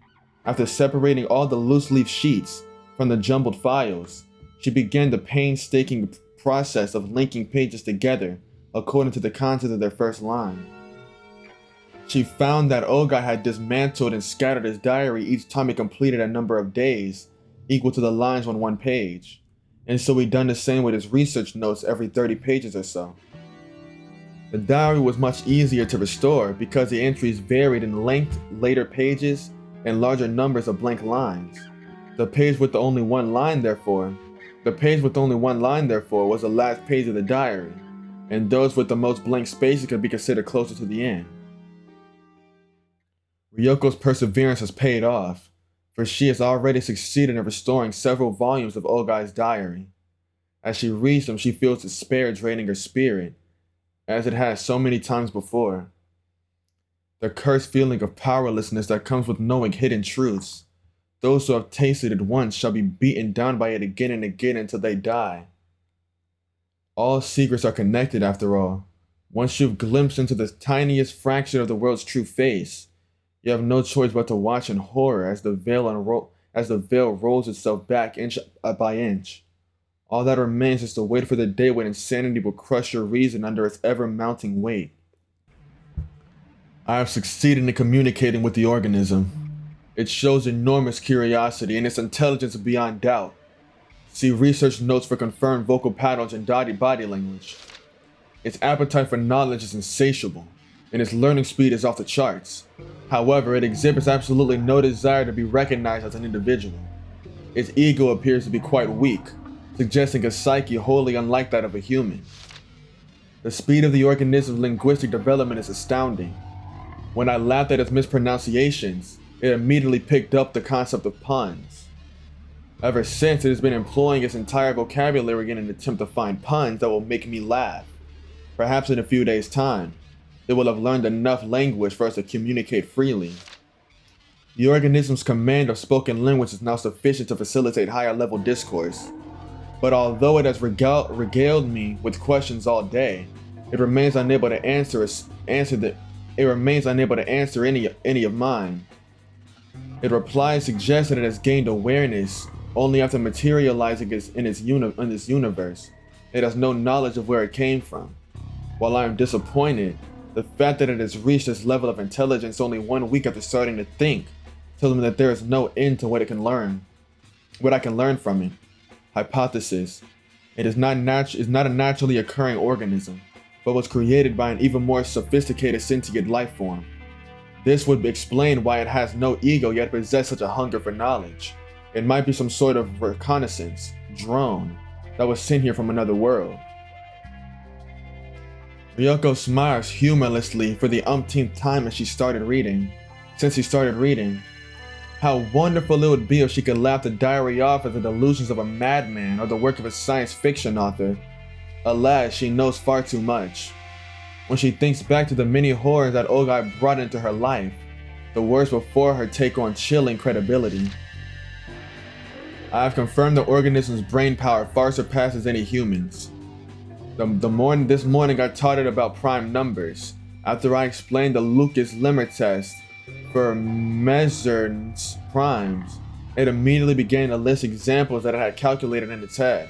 After separating all the loose leaf sheets from the jumbled files, she began the painstaking process of linking pages together according to the content of their first line. She found that old guy had dismantled and scattered his diary each time he completed a number of days equal to the lines on one page, and so he'd done the same with his research notes every 30 pages or so. The diary was much easier to restore because the entries varied in length, later pages, and larger numbers of blank lines. The page with only one line, therefore, was the last page of the diary, and those with the most blank spaces could be considered closer to the end. Ryoko's perseverance has paid off, for she has already succeeded in restoring several volumes of old guy's diary. As she reads them, she feels despair draining her spirit, as it has so many times before. The cursed feeling of powerlessness that comes with knowing hidden truths. Those who have tasted it once shall be beaten down by it again and again until they die. All secrets are connected after all. Once you've glimpsed into the tiniest fraction of the world's true face, you have no choice but to watch in horror as the veil rolls itself back inch by inch. All that remains is to wait for the day when insanity will crush your reason under its ever-mounting weight. I have succeeded in communicating with the organism. It shows enormous curiosity and its intelligence is beyond doubt. See research notes for confirmed vocal patterns and body language. Its appetite for knowledge is insatiable, and its learning speed is off the charts. However, it exhibits absolutely no desire to be recognized as an individual. Its ego appears to be quite weak, suggesting a psyche wholly unlike that of a human. The speed of the organism's linguistic development is astounding. When I laughed at its mispronunciations, it immediately picked up the concept of puns. Ever since, it has been employing its entire vocabulary in an attempt to find puns that will make me laugh. Perhaps in a few days' time, it will have learned enough language for us to communicate freely. The organism's command of spoken language is now sufficient to facilitate higher-level discourse. But although it has regaled me with questions all day, it remains unable to answer any of mine. It replies suggests that it has gained awareness only after materializing in this universe. It has no knowledge of where it came from. While I am disappointed, the fact that it has reached this level of intelligence only 1 week after starting to think tells me that there is no end to what I can learn from it. Hypothesis: it is not a naturally occurring organism, but was created by an even more sophisticated sentient life form. This would explain why it has no ego yet possesses such a hunger for knowledge. It might be some sort of reconnaissance drone, that was sent here from another world. Ryoko smiles humorlessly for the umpteenth time as she started reading. Since she started reading, how wonderful it would be if she could laugh the diary off as the delusions of a madman or the work of a science fiction author. Alas, she knows far too much. When she thinks back to the many horrors that Ogai brought into her life, the words before her take on chilling credibility. I have confirmed the organism's brain power far surpasses any human's. This morning I taught it about prime numbers. After I explained the Lucas limit test for Mezern's primes, it immediately began to list examples that it had calculated in its head.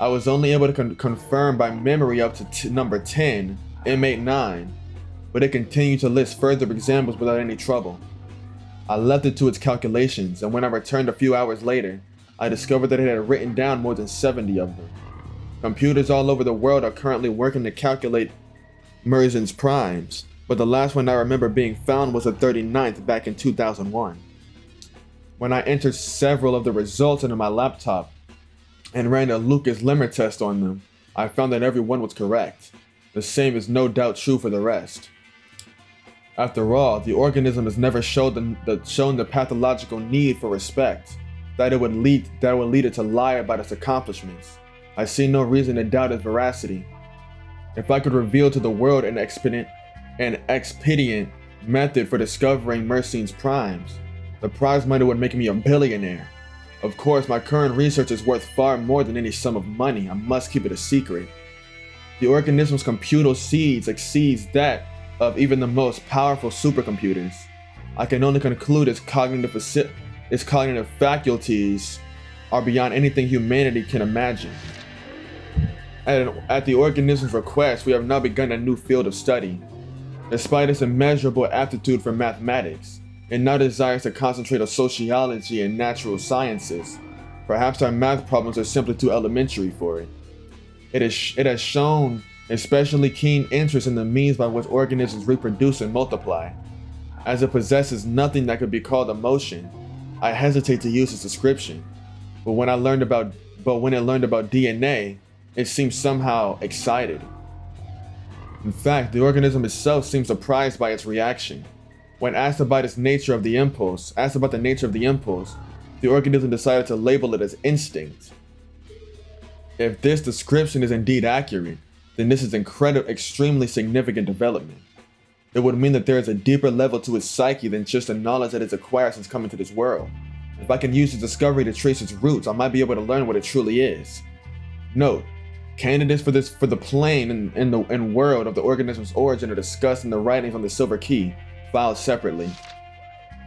I was only able to confirm by memory up to number 10, M89, but it continued to list further examples without any trouble. I left it to its calculations, and when I returned a few hours later, I discovered that it had written down more than 70 of them. Computers all over the world are currently working to calculate Merzin's primes, but the last one I remember being found was the 39th back in 2001. When I entered several of the results into my laptop and ran a Lucas limit test on them, I found that every one was correct. The same is no doubt true for the rest. After all, the organism has never shown the pathological need for respect that would lead it to lie about its accomplishments. I see no reason to doubt its veracity. If I could reveal to the world an expedient method for discovering Merzin's primes, the prize money would make me a billionaire. Of course, my current research is worth far more than any sum of money. I must keep it a secret. The organism's computer seeds exceeds that of even the most powerful supercomputers. I can only conclude its cognitive faculties are beyond anything humanity can imagine. At the organism's request, we have now begun a new field of study. Despite its immeasurable aptitude for mathematics, it now desires to concentrate on sociology and natural sciences. Perhaps our math problems are simply too elementary for it. It has shown especially keen interest in the means by which organisms reproduce and multiply. As it possesses nothing that could be called emotion, I hesitate to use its description. But when it learned about DNA, it seemed somehow excited. In fact, the organism itself seemed surprised by its reaction. When asked about the nature of the impulse, the organism decided to label it as instinct. If this description is indeed accurate, then this is extremely significant development. It would mean that there is a deeper level to its psyche than just the knowledge that it's acquired since coming to this world. If I can use the discovery to trace its roots, I might be able to learn what it truly is. Note: candidates for the plane and world of the organism's origin are discussed in the writings on the silver key, filed separately.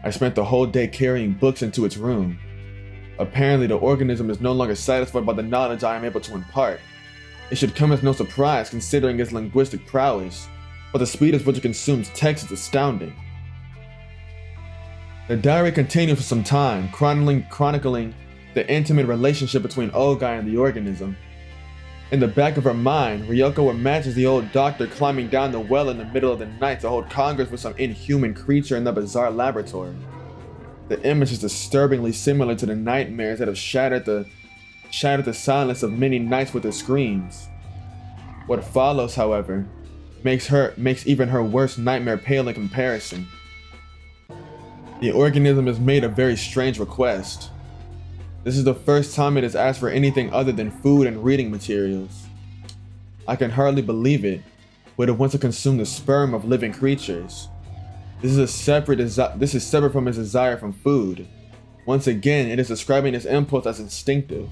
I spent the whole day carrying books into its room. Apparently, the organism is no longer satisfied by the knowledge I am able to impart. It should come as no surprise considering its linguistic prowess, but the speed at which it consumes text is astounding. The diary continued for some time, chronicling the intimate relationship between Ogai and the organism. In the back of her mind, Ryoko imagines the old doctor climbing down the well in the middle of the night to hold congress with some inhuman creature in the bizarre laboratory. The image is disturbingly similar to the nightmares that have shattered the silence of many nights with their screams. What follows, however, makes even her worst nightmare pale in comparison. The organism has made a very strange request. This is the first time it has asked for anything other than food and reading materials. I can hardly believe it, but it wants to consume the sperm of living creatures. This is separate from its desire from food. Once again, it is describing its impulse as instinctive.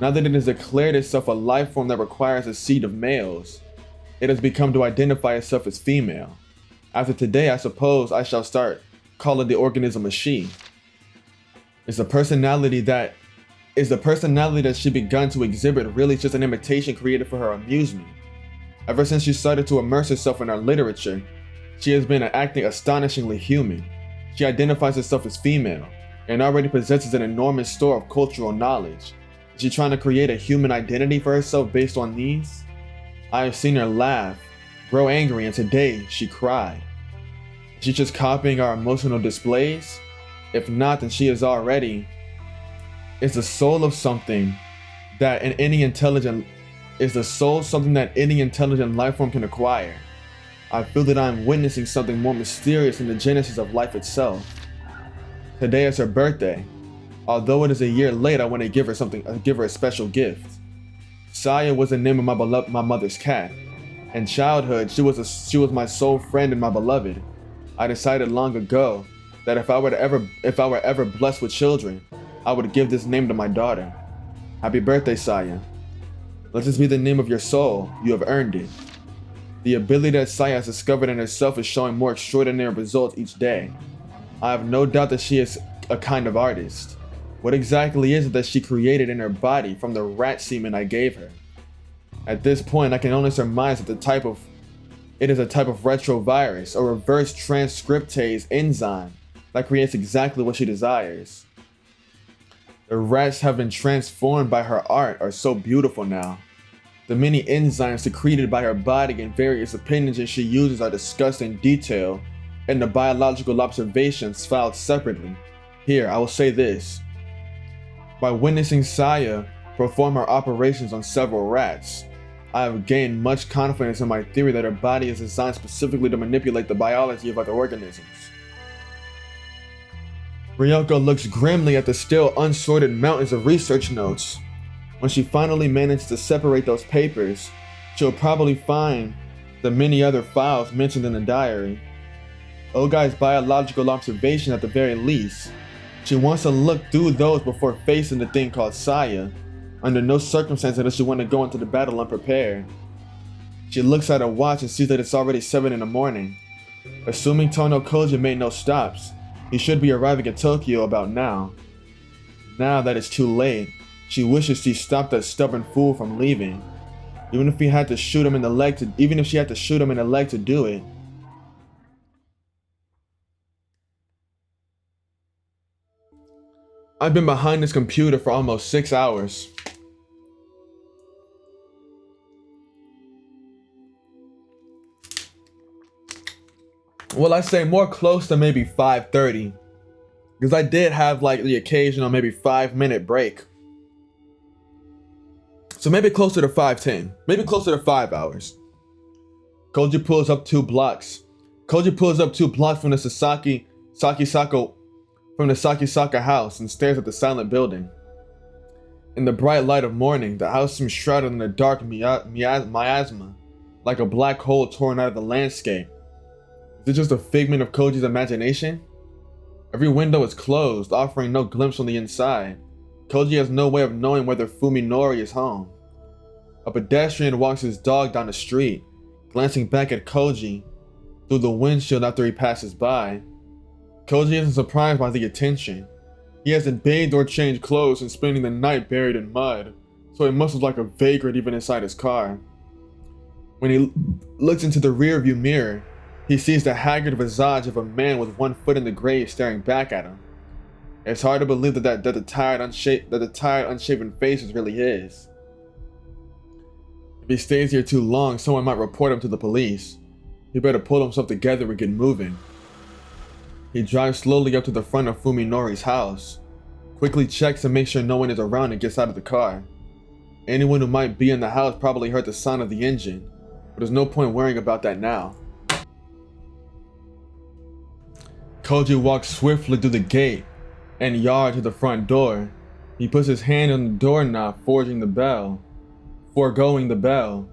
Now that it has declared itself a life form that requires a seed of males, it has become to identify itself as female. After today, I suppose I shall start calling the organism a she. Is the personality that she begun to exhibit really just an imitation created for her amusement? Ever since she started to immerse herself in our literature, she has been acting astonishingly human. She identifies herself as female, and already possesses an enormous store of cultural knowledge. Is she trying to create a human identity for herself based on these? I have seen her laugh, grow angry, and today she cried. Is she just copying our emotional displays? If not, then she is already. Is the soul of something that in any intelligent is the soul something that any intelligent life form can acquire. I feel that I am witnessing something more mysterious than the genesis of life itself. Today is her birthday. Although it is a year late, I want to give her a special gift. Saya was the name of my mother's cat. In childhood, she was my sole friend and my beloved. I decided long ago that if I were ever blessed with children, I would give this name to my daughter. Happy birthday, Saya. Let this be the name of your soul. You have earned it. The ability that Saya has discovered in herself is showing more extraordinary results each day. I have no doubt that she is a kind of artist. What exactly is it that she created in her body from the rat semen I gave her? At this point, I can only surmise that it is a type of retrovirus or reverse transcriptase enzyme that creates exactly what she desires. The rats have been transformed by her art are so beautiful now. The many enzymes secreted by her body and various appendages she uses are discussed in detail in the biological observations filed separately. Here, I will say this. By witnessing Saya perform her operations on several rats, I have gained much confidence in my theory that her body is designed specifically to manipulate the biology of other organisms. Ryoko looks grimly at the still unsorted mountains of research notes. When she finally manages to separate those papers, she'll probably find the many other files mentioned in the diary. Ogai's biological observation at the very least. She wants to look through those before facing the thing called Saya. Under no circumstances does she want to go into the battle unprepared. She looks at her watch and sees that it's already 7 in the morning. Assuming Tono Koji made no stops, he should be arriving at Tokyo about now. Now that it's too late, she wishes she stopped that stubborn fool from leaving. Even if she had to shoot him in the leg to do it. I've been behind this computer for almost 6 hours. Well, I say more close to maybe 5:30. Because I did have like the occasional maybe 5-minute break. So maybe closer to 5:10. Maybe closer to 5 hours. Koji pulls up 2 blocks. Koji pulls up 2 blocks from the Sakisaka house and stares at the silent building. In the bright light of morning, the house seems shrouded in a dark miasma, like a black hole torn out of the landscape. Is it just a figment of Koji's imagination? Every window is closed, offering no glimpse on the inside. Koji has no way of knowing whether Fuminori is home. A pedestrian walks his dog down the street, glancing back at Koji through the windshield after he passes by. Koji isn't surprised by the attention. He hasn't bathed or changed clothes since spending the night buried in mud, so he must look like a vagrant even inside his car. When he looks into the rearview mirror, he sees the haggard visage of a man with 1 foot in the grave staring back at him. It's hard to believe that the tired, unshaven face is really his. If he stays here too long, someone might report him to the police. He better pull himself together and get moving. He drives slowly up to the front of Fuminori's house, quickly checks to make sure no one is around and gets out of the car. Anyone who might be in the house probably heard the sound of the engine, but there's no point worrying about that now. Koji walks swiftly through the gate and yard to the front door. He puts his hand on the doorknob, foregoing the bell.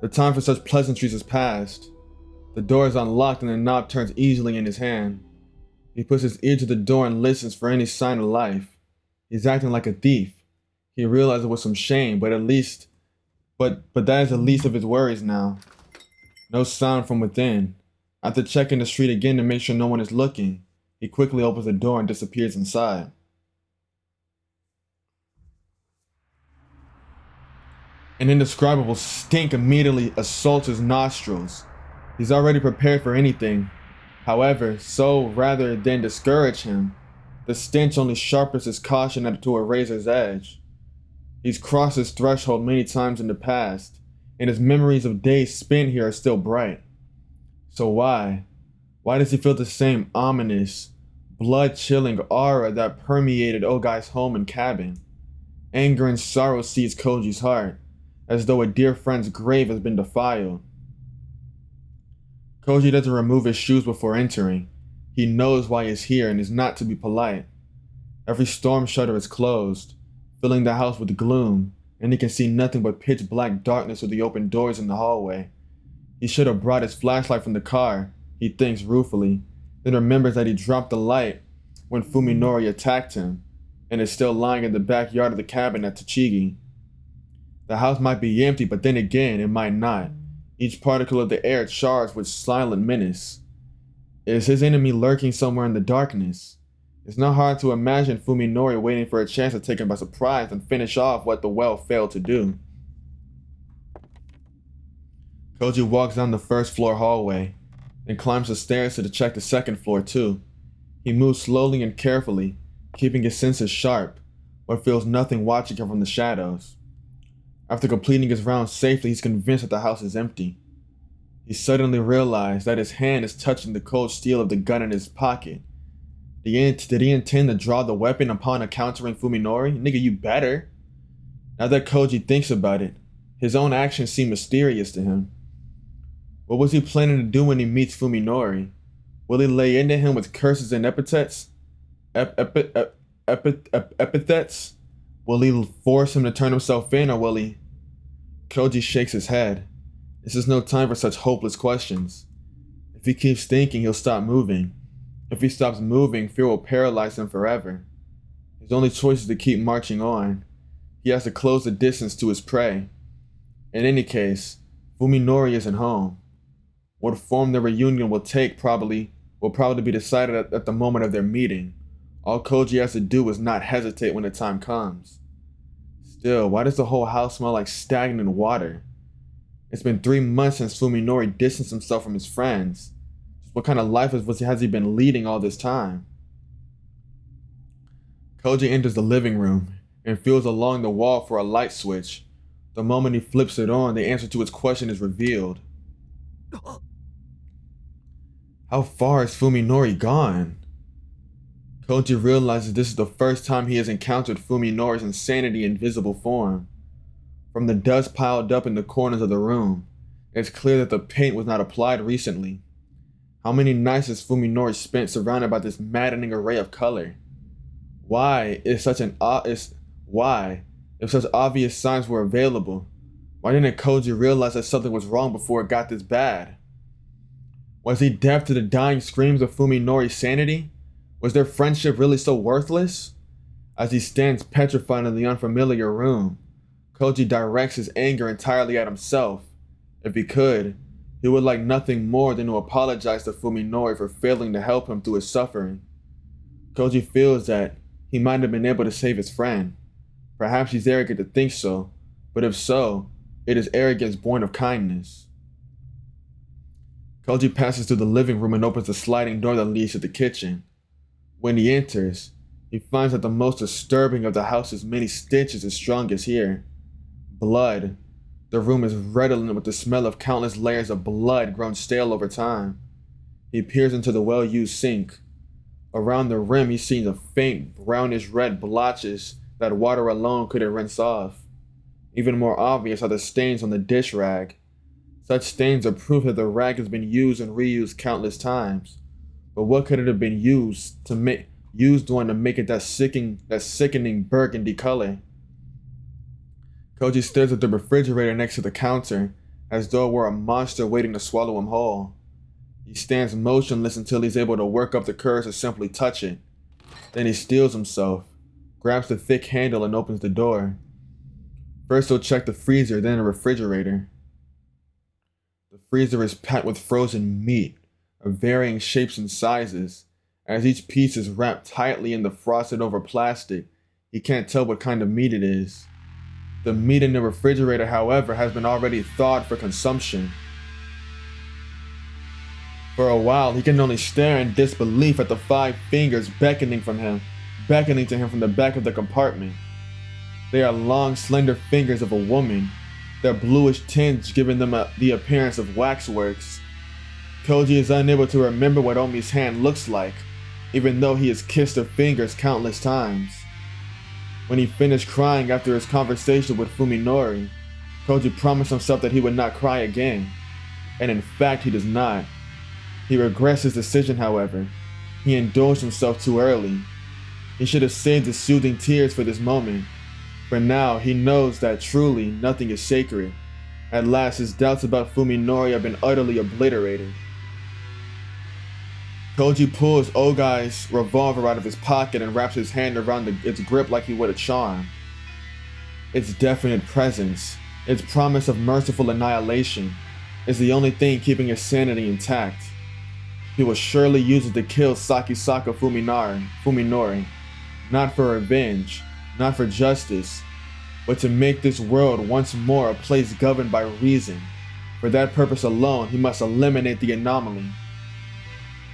The time for such pleasantries is past. The door is unlocked and the knob turns easily in his hand. He puts his ear to the door and listens for any sign of life. He's acting like a thief. He realizes it was some shame, but that is the least of his worries now. No sound from within. After checking the street again to make sure no one is looking, he quickly opens the door and disappears inside. An indescribable stink immediately assaults his nostrils. He's already prepared for anything. However, so rather than discourage him, the stench only sharpens his caution to a razor's edge. He's crossed his threshold many times in the past, and his memories of days spent here are still bright. So why does he feel the same ominous, blood-chilling aura that permeated Ogai's home and cabin? Anger and sorrow seize Koji's heart, as though a dear friend's grave has been defiled. Koji doesn't remove his shoes before entering. He knows why he's here and is not to be polite. Every storm shutter is closed, filling the house with gloom, and he can see nothing but pitch black darkness through the open doors in the hallway. He should have brought his flashlight from the car, he thinks ruefully, then remembers that he dropped the light when Fuminori attacked him, and is still lying in the backyard of the cabin at Tochigi. The house might be empty, but then again, it might not. Each particle of the air charged with silent menace. Is his enemy lurking somewhere in the darkness? It's not hard to imagine Fuminori waiting for a chance to take him by surprise and finish off what the well failed to do. Koji walks down the first floor hallway, then climbs the stairs to check the second floor too. He moves slowly and carefully, keeping his senses sharp, but feels nothing watching him from the shadows. After completing his round safely, he's convinced that the house is empty. He suddenly realized that his hand is touching the cold steel of the gun in his pocket. Did he intend to draw the weapon upon encountering Fuminori? Nigga, you better. Now that Koji thinks about it, his own actions seem mysterious to him. What was he planning to do when he meets Fuminori? Will he lay into him with curses and epithets? Epithets? Will he force him to turn himself in, or will he? Koji shakes his head. This is no time for such hopeless questions. If he keeps thinking, he'll stop moving. If he stops moving, fear will paralyze him forever. His only choice is to keep marching on. He has to close the distance to his prey. In any case, Fuminori isn't home. What form the reunion will take will probably be decided at the moment of their meeting. All Koji has to do is not hesitate when the time comes. Still, why does the whole house smell like stagnant water? It's been 3 months since Fuminori distanced himself from his friends. What kind of life has he been leading all this time? Koji enters the living room and feels along the wall for a light switch. The moment he flips it on, the answer to his question is revealed. How far has Fuminori gone? Koji realizes this is the first time he has encountered Fuminori's insanity in visible form. From the dust piled up in the corners of the room, it's clear that the paint was not applied recently. How many nights has Fuminori spent surrounded by this maddening array of color? If such obvious signs were available, why didn't Koji realize that something was wrong before it got this bad? Was he deaf to the dying screams of Fuminori's sanity? Was their friendship really so worthless? As he stands petrified in the unfamiliar room, Koji directs his anger entirely at himself. If he could, he would like nothing more than to apologize to Fuminori for failing to help him through his suffering. Koji feels that he might have been able to save his friend. Perhaps he's arrogant to think so, but if so, it is arrogance born of kindness. Koji passes through the living room and opens the sliding door that leads to the kitchen. When he enters, he finds that the most disturbing of the house's many stenches is strongest here. Blood. The room is redolent with the smell of countless layers of blood grown stale over time. He peers into the well-used sink. Around the rim, he sees the faint brownish-red blotches that water alone couldn't rinse off. Even more obvious are the stains on the dish rag. Such stains are proof that the rag has been used and reused countless times. But what could it have been used on to make it that sickening burgundy color? Koji stares at the refrigerator next to the counter, as though it were a monster waiting to swallow him whole. He stands motionless until he's able to work up the courage to simply touch it. Then he steels himself, grabs the thick handle and opens the door. First he'll check the freezer, then the refrigerator. The freezer is packed with frozen meat of varying shapes and sizes. As each piece is wrapped tightly in the frosted over plastic, he can't tell what kind of meat it is. The meat in the refrigerator, however, has been already thawed for consumption. For a while, he can only stare in disbelief at the 5 fingers beckoning to him from the back of the compartment. They are long, slender fingers of a woman, their bluish tinge giving them the appearance of waxworks. Koji is unable to remember what Omi's hand looks like, even though he has kissed her fingers countless times. When he finished crying after his conversation with Fuminori, Koji promised himself that he would not cry again. And in fact, he does not. He regrets his decision, however. He indulged himself too early. He should have saved his soothing tears for this moment. For now, he knows that truly nothing is sacred. At last, his doubts about Fuminori have been utterly obliterated. Koji pulls Ogai's revolver out of his pocket and wraps his hand around its grip like he would a charm. Its definite presence, its promise of merciful annihilation, is the only thing keeping his sanity intact. He will surely use it to kill Sakisaka Fuminori, not for revenge, not for justice, but to make this world once more a place governed by reason. For that purpose alone, he must eliminate the anomaly.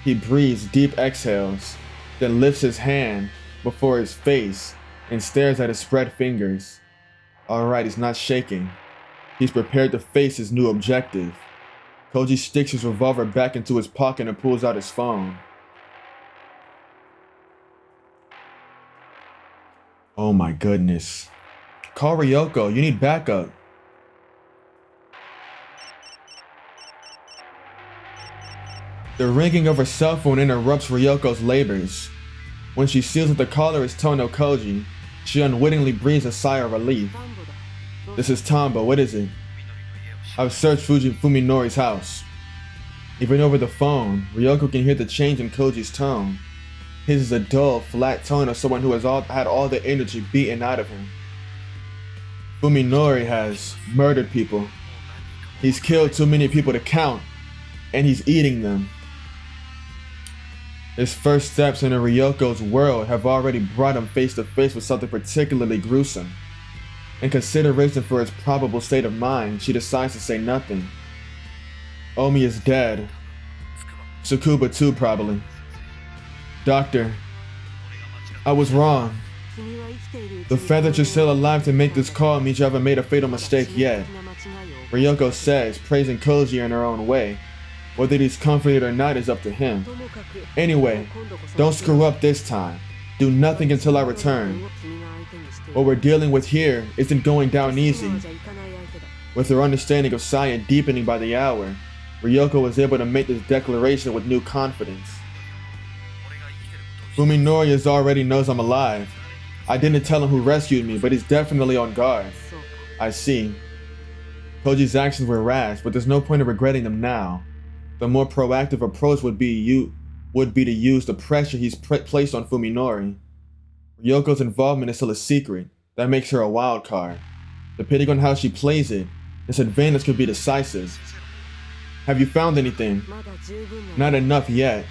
He breathes deep exhales, then lifts his hand before his face and stares at his spread fingers. Alright, he's not shaking. He's prepared to face his new objective. Koji sticks his revolver back into his pocket and pulls out his phone. Oh my goodness. Call Ryoko, you need backup. The ringing of her cell phone interrupts Ryoko's labors. When she sees that the caller is Tono Koji, she unwittingly breathes a sigh of relief. This is Tombo, what is it? I've searched Fuminori's house. Even over the phone, Ryoko can hear the change in Koji's tone. His is a dull, flat tone of someone who has had all the energy beaten out of him. Fuminori has murdered people. He's killed too many people to count, and he's eating them. His first steps into Ryoko's world have already brought him face to face with something particularly gruesome. In consideration for his probable state of mind, she decides to say nothing. Omi is dead. Tsukuba too, probably. Doctor, I was wrong. The fact that you're still alive to make this call means you haven't made a fatal mistake yet. Ryoko says, praising Koji in her own way. Whether he's comforted or not is up to him. Anyway, don't screw up this time. Do nothing until I return. What we're dealing with here isn't going down easy. With her understanding of Saya deepening by the hour, Ryoko was able to make this declaration with new confidence. Fuminori already knows I'm alive. I didn't tell him who rescued me, but he's definitely on guard. I see. Koji's actions were rash, but there's no point in regretting them now. The more proactive approach would be to use the pressure he's placed on Fuminori. Ryoko's involvement is still a secret. That makes her a wild card. Depending on how she plays it, this advantage could be decisive. Have you found anything? Not enough yet.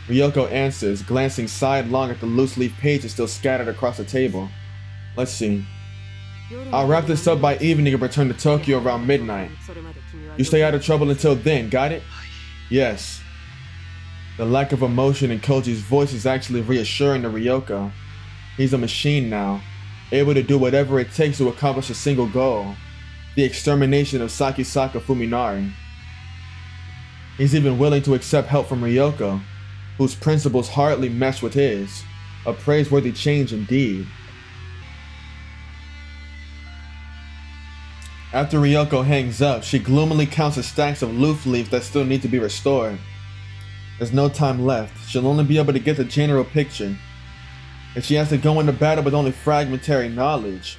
Ryoko answers, glancing sidelong at the loose leaf pages still scattered across the table. Let's see. I'll wrap this up by evening and return to Tokyo around midnight. You stay out of trouble until then, got it? Yes. The lack of emotion in Koji's voice is actually reassuring to Ryoko. He's a machine now, able to do whatever it takes to accomplish a single goal, the extermination of Sakisaka Fuminori. He's even willing to accept help from Ryoko, whose principles hardly mesh with his, a praiseworthy change indeed. After Ryoko hangs up, she gloomily counts the stacks of loose leaves that still need to be restored. There's no time left. She'll only be able to get the general picture. If she has to go into battle with only fragmentary knowledge,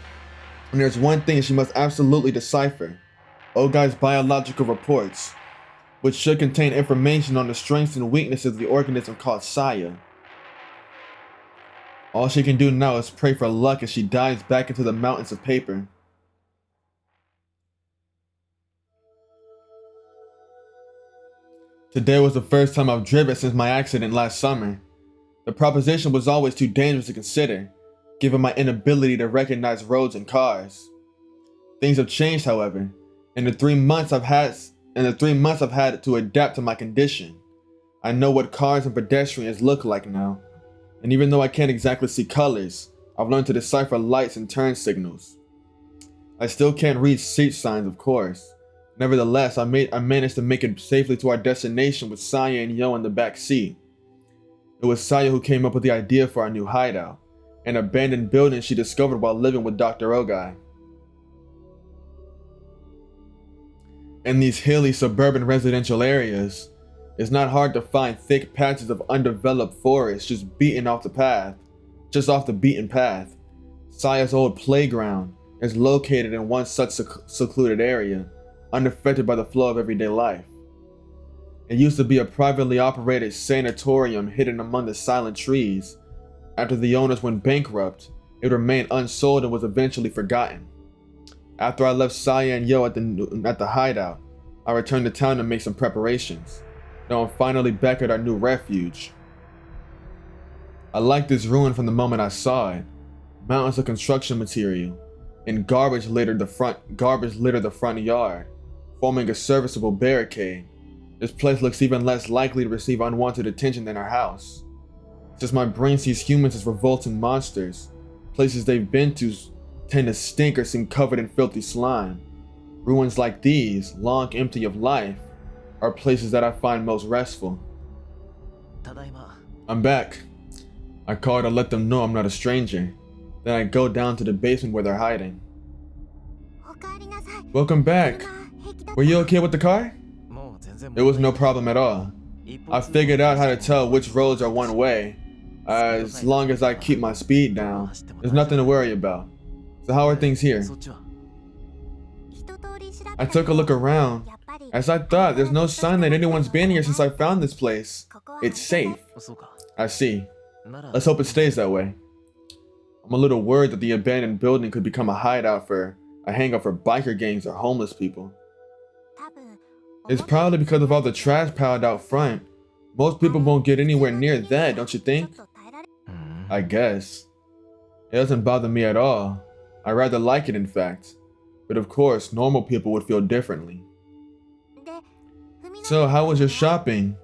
and there's one thing she must absolutely decipher: Ogai's biological reports, which should contain information on the strengths and weaknesses of the organism called Saya. All she can do now is pray for luck as she dives back into the mountains of paper. Today was the first time I've driven since my accident last summer. The proposition was always too dangerous to consider, given my inability to recognize roads and cars. Things have changed, however. In the 3 months I've had to adapt to my condition. I know what cars and pedestrians look like now. And even though I can't exactly see colors, I've learned to decipher lights and turn signals. I still can't read street signs, of course. Nevertheless, I managed to make it safely to our destination with Saya and Yo in the back seat. It was Saya who came up with the idea for our new hideout, an abandoned building she discovered while living with Dr. Ogai. In these hilly suburban residential areas, it's not hard to find thick patches of undeveloped forest just off the beaten path. Saya's old playground is located in one such secluded area, unaffected by the flow of everyday life. It used to be a privately operated sanatorium hidden among the silent trees. After the owners went bankrupt, it remained unsold and was eventually forgotten. After I left Saya and Yo at the hideout, I returned to town to make some preparations. Now I'm finally back at our new refuge. I liked this ruin from the moment I saw it. Mountains of construction material and garbage littered the front yard, forming a serviceable barricade. This place looks even less likely to receive unwanted attention than our house. Since my brain sees humans as revolting monsters, places they've been to tend to stink or seem covered in filthy slime. Ruins like these, long empty of life, are places that I find most restful. I'm back. I call to let them know I'm not a stranger. Then I go down to the basement where they're hiding. Welcome back. Were you okay with the car? It was no problem at all. I figured out how to tell which roads are one way. As long as I keep my speed down, there's nothing to worry about. So how are things here? I took a look around. As I thought, there's no sign that anyone's been here since I found this place. It's safe. I see. Let's hope it stays that way. I'm a little worried that the abandoned building could become a hangout for biker gangs or homeless people. It's probably because of all the trash piled out front. Most people won't get anywhere near that, don't you think? I guess. It doesn't bother me at all. I rather like it, in fact. But of course, normal people would feel differently. So, how was your shopping?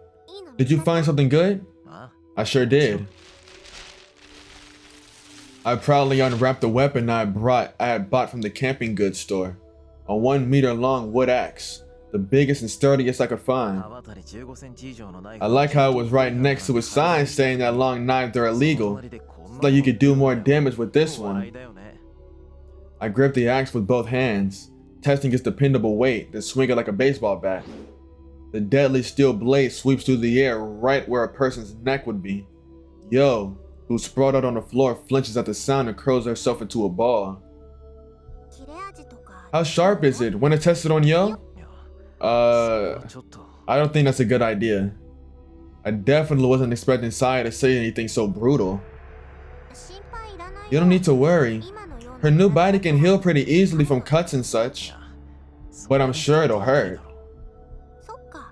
Did you find something good? I sure did. I proudly unwrapped the weapon I had bought from the camping goods store. A 1 meter long wood axe, the biggest and sturdiest I could find. I like how it was right next to a sign saying that long knives are illegal, so that you could do more damage with this one. I gripped the axe with both hands, testing its dependable weight, then swing it like a baseball bat. The deadly steel blade sweeps through the air right where a person's neck would be. Yo, who sprawled out on the floor, flinches at the sound and curls herself into a ball. How sharp is it? Want to test it on Yo? I don't think that's a good idea. I definitely wasn't expecting Saya to say anything so brutal. You don't need to worry. Her new body can heal pretty easily from cuts and such. But I'm sure it'll hurt.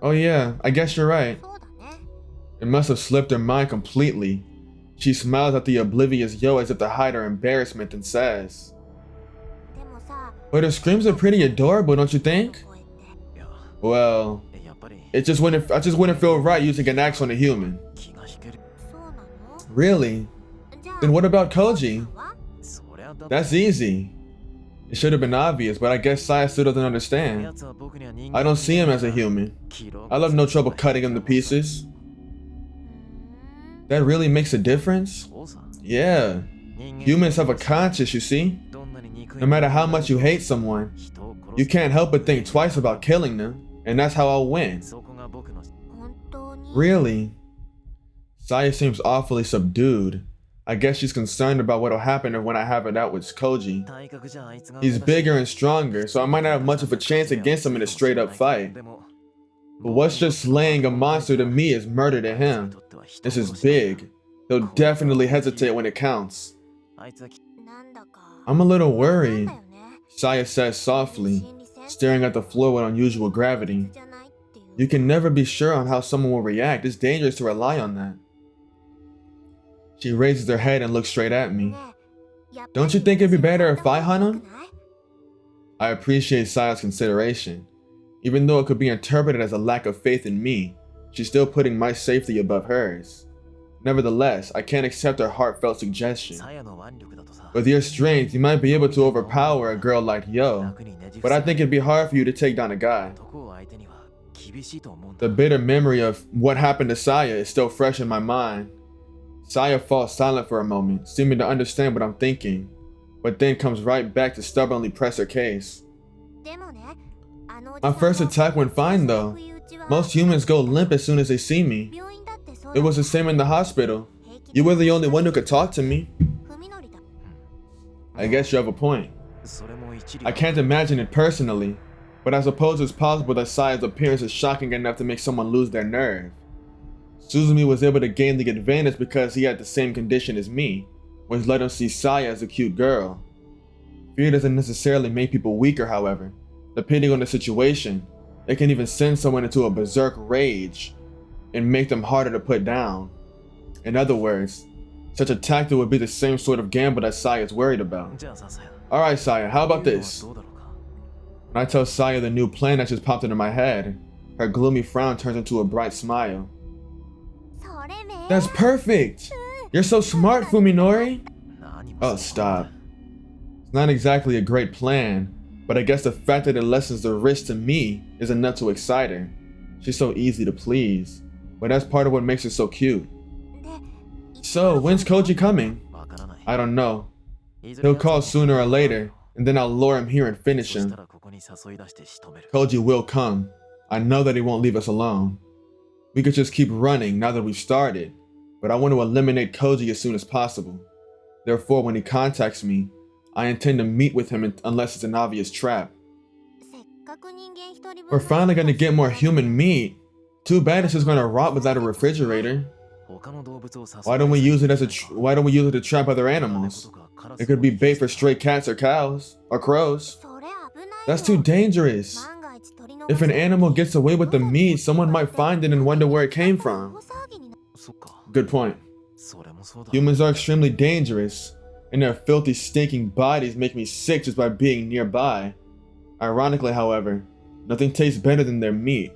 Oh yeah, I guess you're right. It must have slipped her mind completely. She smiles at the oblivious Yo as if to hide her embarrassment and says, "But her screams are pretty adorable, don't you think?" Well, I just wouldn't feel right using an axe on a human. Really? Then what about Koji? That's easy. It should have been obvious, but I guess Saya still doesn't understand. I don't see him as a human. I'll have no trouble cutting him to pieces. That really makes a difference? Yeah. Humans have a conscience, you see? No matter how much you hate someone, you can't help but think twice about killing them, and that's how I'll win. Really? Saya seems awfully subdued. I guess she's concerned about what'll happen when I have it out with Koji. He's bigger and stronger, so I might not have much of a chance against him in a straight-up fight. But what's just slaying a monster to me is murder to him. This is big. He'll definitely hesitate when it counts. I'm a little worried, Saya says softly, staring at the floor with unusual gravity. You can never be sure on how someone will react. It's dangerous to rely on that. She raises her head and looks straight at me. Don't you think it'd be better if I hunt him? I appreciate Saya's consideration. Even though it could be interpreted as a lack of faith in me, she's still putting my safety above hers. Nevertheless, I can't accept her heartfelt suggestion. With your strength, you might be able to overpower a girl like Yo, but I think it'd be hard for you to take down a guy. The bitter memory of what happened to Saya is still fresh in my mind. Saya falls silent for a moment, seeming to understand what I'm thinking, but then comes right back to stubbornly press her case. My first attack went fine though. Most humans go limp as soon as they see me. It was the same in the hospital. You were the only one who could talk to me. I guess you have a point. I can't imagine it personally, but I suppose it's possible that Saya's appearance is shocking enough to make someone lose their nerve. Suzumi was able to gain the advantage because he had the same condition as me, which let him see Saya as a cute girl. Fear doesn't necessarily make people weaker, however. Depending on the situation, it can even send someone into a berserk rage and make them harder to put down. In other words, such a tactic would be the same sort of gamble that Saya is worried about. Alright Saya, how about this? When I tell Saya the new plan that just popped into my head, her gloomy frown turns into a bright smile. That's perfect! You're so smart, Fuminori! Oh, stop. It's not exactly a great plan, but I guess the fact that it lessens the risk to me is enough to excite her. She's so easy to please, but that's part of what makes her so cute. So, when's Koji coming? I don't know. He'll call sooner or later, and then I'll lure him here and finish him. Koji will come. I know that he won't leave us alone. We could just keep running now that we've started, but I want to eliminate Koji as soon as possible. Therefore, when he contacts me, I intend to meet with him unless it's an obvious trap. We're finally going to get more human meat. Too bad it's just going to rot without a refrigerator. Why don't we use it to trap other animals? It could be bait for stray cats or cows or crows. That's too dangerous. If an animal gets away with the meat, someone might find it and wonder where it came from. Good point. Humans are extremely dangerous, and their filthy, stinking bodies make me sick just by being nearby. Ironically, however, nothing tastes better than their meat.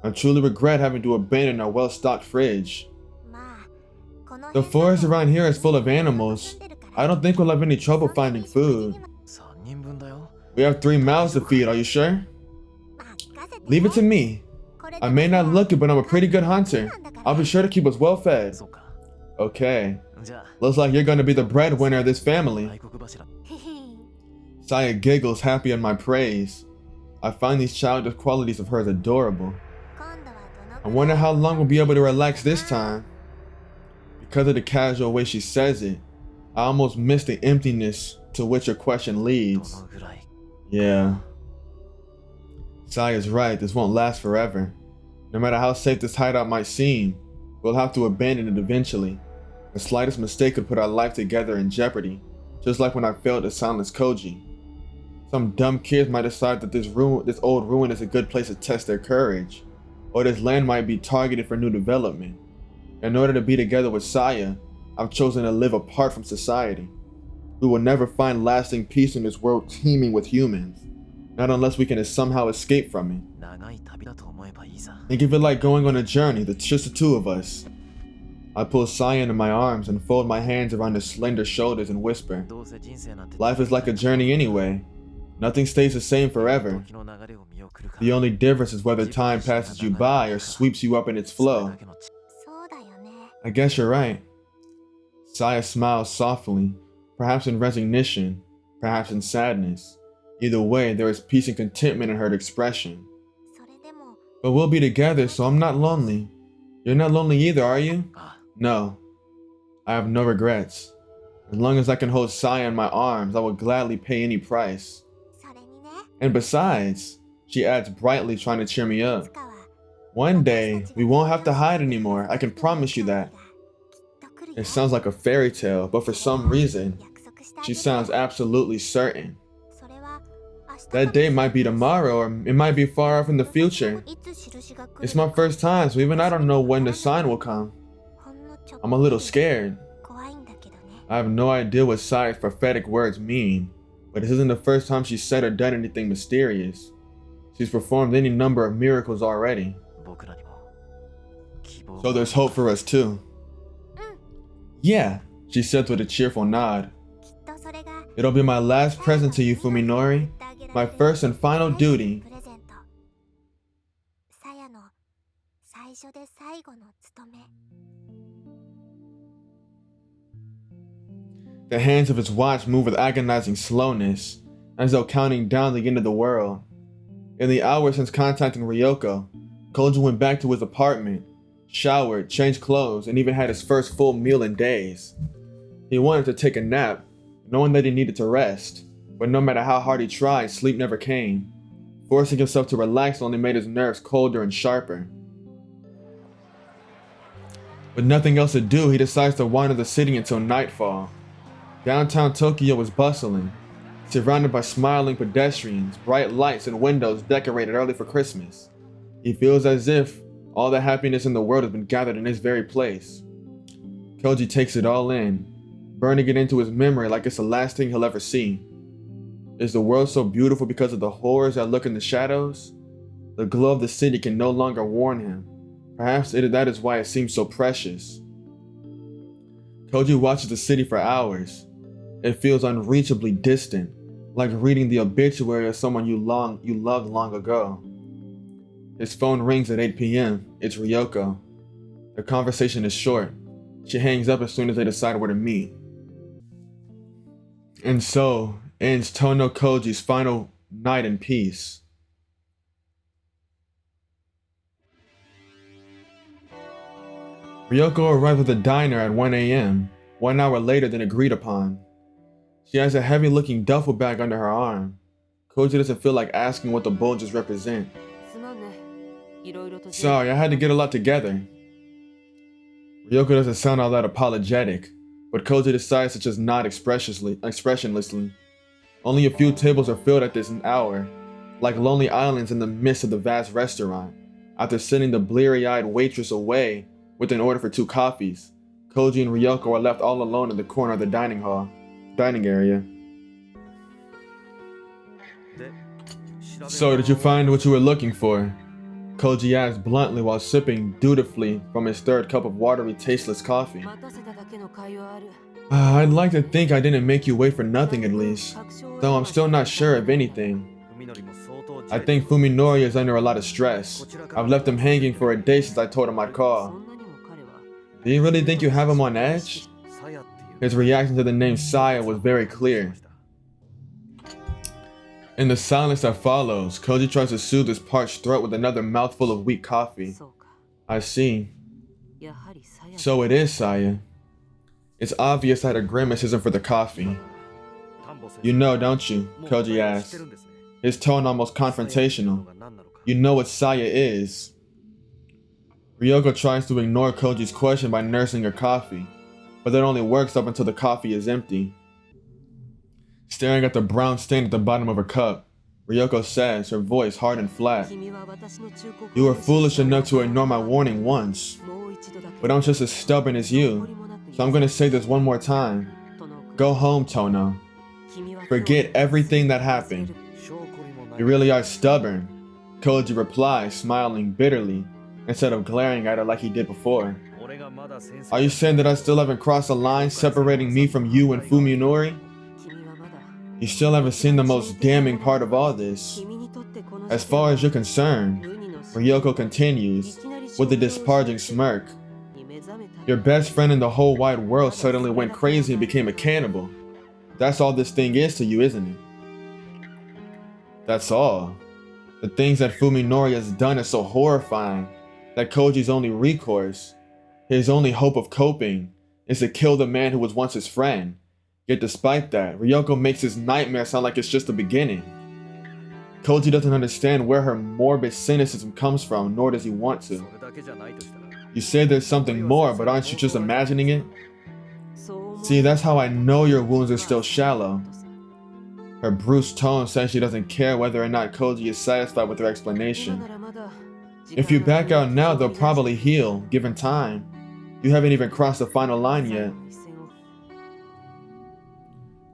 I truly regret having to abandon our well-stocked fridge. The forest around here is full of animals. I don't think we'll have any trouble finding food. We have 3 mouths to feed, are you sure? Leave it to me. I may not look it, but I'm a pretty good hunter. I'll be sure to keep us well fed. Okay. Looks like you're gonna be the breadwinner of this family. Saya giggles, happy on my praise. I find these childish qualities of hers adorable. I wonder how long we'll be able to relax this time. Because of the casual way she says it, I almost miss the emptiness to which her question leads. Yeah. Saya's right, this won't last forever. No matter how safe this hideout might seem, we'll have to abandon it eventually. The slightest mistake could put our life together in jeopardy, just like when I failed to silence Koji. Some dumb kids might decide that this old ruin is a good place to test their courage, or this land might be targeted for new development. In order to be together with Saya, I've chosen to live apart from society. We will never find lasting peace in this world teeming with humans, not unless we can somehow escape from it. Think of it like going on a journey, just the 2 of us. I pull Saya into my arms and fold my hands around her slender shoulders and whisper, life is like a journey anyway. Nothing stays the same forever. The only difference is whether time passes you by or sweeps you up in its flow. I guess you're right. Saya smiles softly, perhaps in resignation, perhaps in sadness. Either way, there is peace and contentment in her expression. But we'll be together, so I'm not lonely. You're not lonely either, are you? No. I have no regrets. As long as I can hold Saya in my arms, I will gladly pay any price. And besides, she adds brightly, trying to cheer me up, one day, we won't have to hide anymore, I can promise you that. It sounds like a fairy tale, but for some reason, she sounds absolutely certain. That day might be tomorrow, or it might be far off in the future. It's my first time, so even I don't know when the sign will come. I'm a little scared. I have no idea what Saya's prophetic words mean, but this isn't the first time she's said or done anything mysterious. She's performed any number of miracles already. So there's hope for us too. Yeah, she said with a cheerful nod. It'll be my last present to you, Fuminori. My first and final duty. The hands of his watch moved with agonizing slowness, as though counting down the end of the world. In the hours since contacting Ryoko, Koji went back to his apartment, showered, changed clothes, and even had his first full meal in days. He wanted to take a nap, knowing that he needed to rest, but no matter how hard he tried, sleep never came. Forcing himself to relax only made his nerves colder and sharper. With nothing else to do, he decides to wander the city until nightfall. Downtown Tokyo was bustling, surrounded by smiling pedestrians, bright lights, and windows decorated early for Christmas. He feels as if all the happiness in the world has been gathered in this very place. Koji takes it all in, burning it into his memory like it's the last thing he'll ever see. Is the world so beautiful because of the horrors that lurk in the shadows? The glow of the city can no longer warn him. Perhaps that is why it seems so precious. Koji watches the city for hours. It feels unreachably distant, like reading the obituary of someone you loved long ago. His phone rings at 8 p.m. It's Ryoko. The conversation is short. She hangs up as soon as they decide where to meet. And so ends Tono Koji's final night in peace. Ryoko arrives at the diner at 1 a.m., 1 hour later than agreed upon. She has a heavy-looking duffel bag under her arm. Koji doesn't feel like asking what the bulges represent. Sorry, I had to get a lot together. Ryoko doesn't sound all that apologetic, but Koji decides to just nod expressionlessly. Only a few tables are filled at this hour, like lonely islands in the midst of the vast restaurant. After sending the bleary-eyed waitress away with an order for 2 coffees, Koji and Ryoko are left all alone in the corner of the dining area. So, did you find what you were looking for? Koji asked bluntly while sipping dutifully from his third cup of watery, tasteless coffee. I'd like to think I didn't make you wait for nothing at least, though I'm still not sure of anything. I think Fuminori is under a lot of stress. I've left him hanging for a day since I told him I'd call. Do you really think you have him on edge? His reaction to the name Saya was very clear. In the silence that follows, Koji tries to soothe his parched throat with another mouthful of weak coffee. I see. So it is Saya. It's obvious that her grimace isn't for the coffee. You know, don't you? Koji asked, his tone almost confrontational. You know what Saya is. Ryoko tries to ignore Koji's question by nursing her coffee, but that only works up until the coffee is empty. Staring at the brown stain at the bottom of her cup, Ryoko says, her voice hard and flat, "You were foolish enough to ignore my warning once, but I'm just as stubborn as you, so I'm gonna say this one more time. Go home, Tono. Forget everything that happened." "You really are stubborn," Koji replies, smiling bitterly, instead of glaring at her like he did before. "Are you saying that I still haven't crossed the line separating me from you and Fuminori? You still haven't seen the most damning part of all this. As far as you're concerned," Ryoko continues, with a disparaging smirk, "your best friend in the whole wide world suddenly went crazy and became a cannibal. That's all this thing is to you, isn't it?" That's all. The things that Fuminori has done is so horrifying that Koji's only recourse, his only hope of coping, is to kill the man who was once his friend. Yet despite that, Ryoko makes his nightmare sound like it's just the beginning. Koji doesn't understand where her morbid cynicism comes from, nor does he want to. You say there's something more, but aren't you just imagining it? See, that's how I know your wounds are still shallow. Her bruised tone says she doesn't care whether or not Koji is satisfied with her explanation. If you back out now, they'll probably heal, given time. You haven't even crossed the final line yet.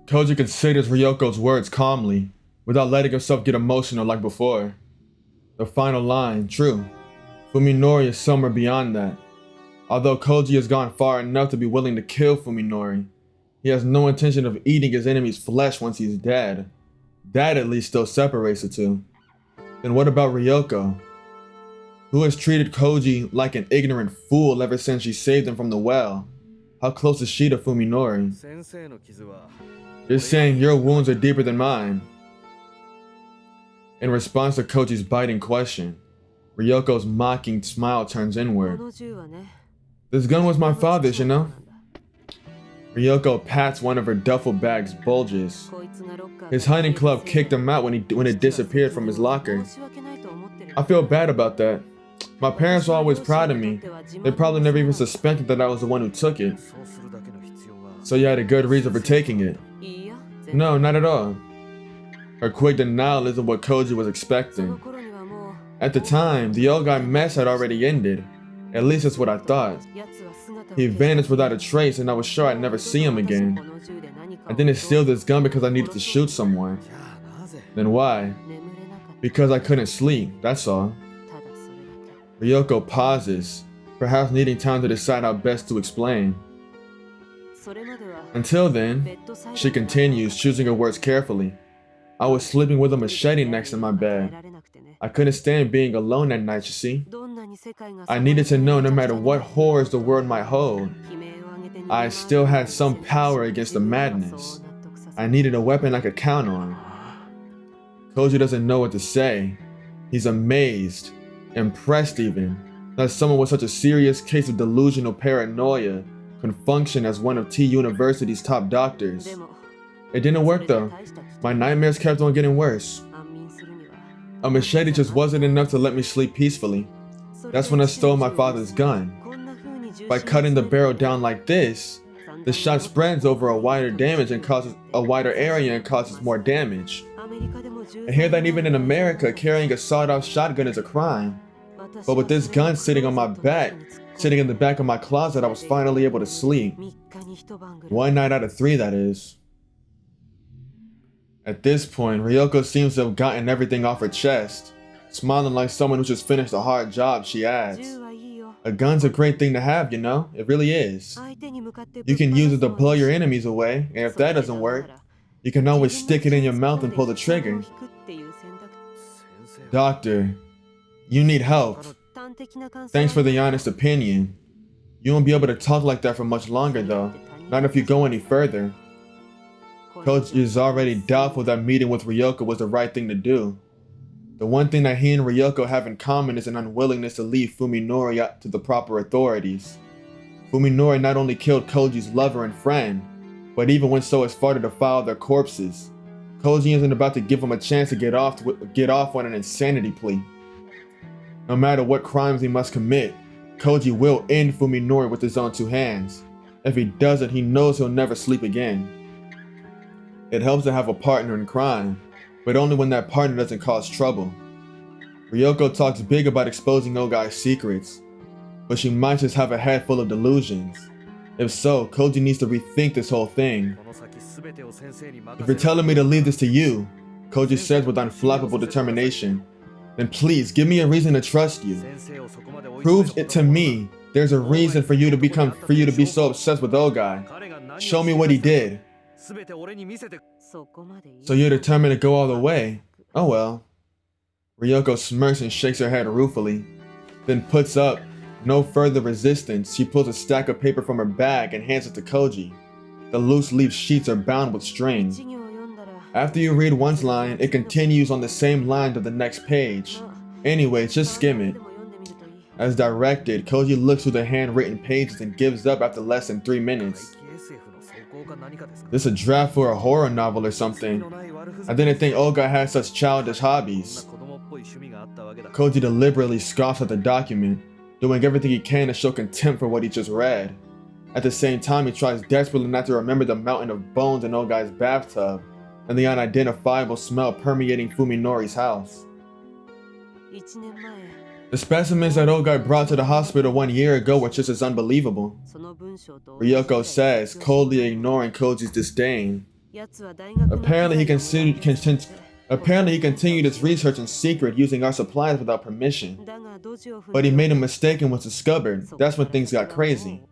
Koji considers Ryoko's words calmly, without letting himself get emotional like before. The final line, true. Fuminori is somewhere beyond that. Although Koji has gone far enough to be willing to kill Fuminori, he has no intention of eating his enemy's flesh once he's dead. That at least still separates the two. Then what about Ryoko? Who has treated Koji like an ignorant fool ever since she saved him from the well, How close is she to Fuminori? You're saying your wounds are deeper than mine. In response to Koji's biting question, Ryoko's mocking smile turns inward. This gun was my father's, you know? Ryoko pats one of her duffel bag's bulges. His hunting club kicked him out when it disappeared from his locker. I feel bad about that. My parents were always proud of me. They probably never even suspected that I was the one who took it. So you had a good reason for taking it? No, not at all. Her quick denial isn't what Koji was expecting. At the time, the old guy mess had already ended. At least that's what I thought. He vanished without a trace and I was sure I'd never see him again. I didn't steal this gun because I needed to shoot someone. Then why? Because I couldn't sleep, that's all. Ryoko pauses, perhaps needing time to decide how best to explain. Until then, she continues, choosing her words carefully. I was sleeping with a machete next to my bed. I couldn't stand being alone at night, you see. I needed to know no matter what horrors the world might hold, I still had some power against the madness. I needed a weapon I could count on. Koji doesn't know what to say. He's amazed, impressed even, that someone with such a serious case of delusional paranoia can function as one of T University's top doctors. It didn't work though. My nightmares kept on getting worse. A machete just wasn't enough to let me sleep peacefully. That's when I stole my father's gun. By cutting the barrel down like this, the shot spreads over a wider area and causes more damage. I hear that even in America, carrying a sawed-off shotgun is a crime. But with this gun sitting on my back, sitting in the back of my closet, I was finally able to sleep. 1 night out of 3, that is. At this point, Ryoko seems to have gotten everything off her chest. Smiling like someone who just finished a hard job, she adds, a gun's a great thing to have, you know? It really is. You can use it to blow your enemies away, and if that doesn't work, you can always stick it in your mouth and pull the trigger. Doctor, you need help. Thanks for the honest opinion. You won't be able to talk like that for much longer though, not if you go any further. Coach is already doubtful that meeting with Ryoko was the right thing to do. The one thing that he and Ryoko have in common is an unwillingness to leave Fuminori up to the proper authorities. Fuminori not only killed Koji's lover and friend, but even went so as far to defile their corpses. Koji isn't about to give him a chance to get off on an insanity plea. No matter what crimes he must commit, Koji will end Fuminori with his own 2 hands. If he doesn't, he knows he'll never sleep again. It helps to have a partner in crime, but only when that partner doesn't cause trouble. Ryoko talks big about exposing Ogai's secrets, but she might just have a head full of delusions. If so, Koji needs to rethink this whole thing. If you're telling me to leave this to you, Koji says with unflappable determination, then please give me a reason to trust you. Prove it to me there's a reason for you to be so obsessed with Ogai. Show me what he did. So you're determined to go all the way? Oh well. Ryoko smirks and shakes her head ruefully, then puts up no further resistance. She pulls a stack of paper from her bag and hands it to Koji. The loose leaf sheets are bound with string. After you read one line, it continues on the same line to the next page. Anyway, just skim it. As directed, Koji looks through the handwritten pages and gives up after less than 3 minutes. This a draft for a horror novel or something. I didn't think Ogai had such childish hobbies. Koji deliberately scoffs at the document, doing everything he can to show contempt for what he just read. At the same time, he tries desperately not to remember the mountain of bones in Ogai's bathtub and the unidentifiable smell permeating Fuminori's house. The specimens that Ogai brought to the hospital 1 year ago were just as unbelievable. Ryoko says, coldly ignoring Koji's disdain. Apparently he continued his research in secret using our supplies without permission. But he made a mistake and was discovered. That's when things got crazy.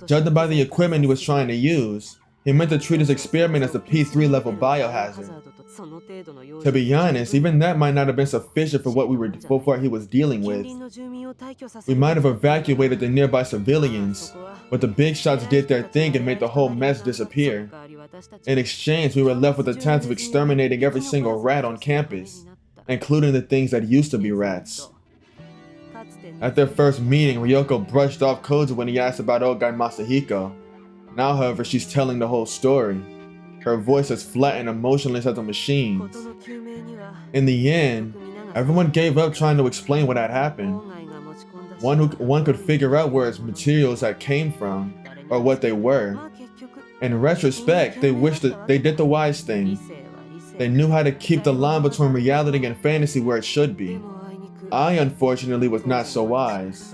Judging by the equipment he was trying to use, He meant to treat his experiment as a P3 level biohazard. To be honest, even that might not have been sufficient for what he was dealing with. We might have evacuated the nearby civilians, but the big shots did their thing and made the whole mess disappear. In exchange, we were left with the task of exterminating every single rat on campus, including the things that used to be rats. At their first meeting, Ryoko brushed off Koji when he asked about old guy Masahiko. Now, however, she's telling the whole story. Her voice is flat and emotionless as a machine's. In the end, everyone gave up trying to explain what had happened. One could figure out where its materials had came from, or what they were. In retrospect, they wished that they did the wise thing. They knew how to keep the line between reality and fantasy where it should be. I, unfortunately, was not so wise.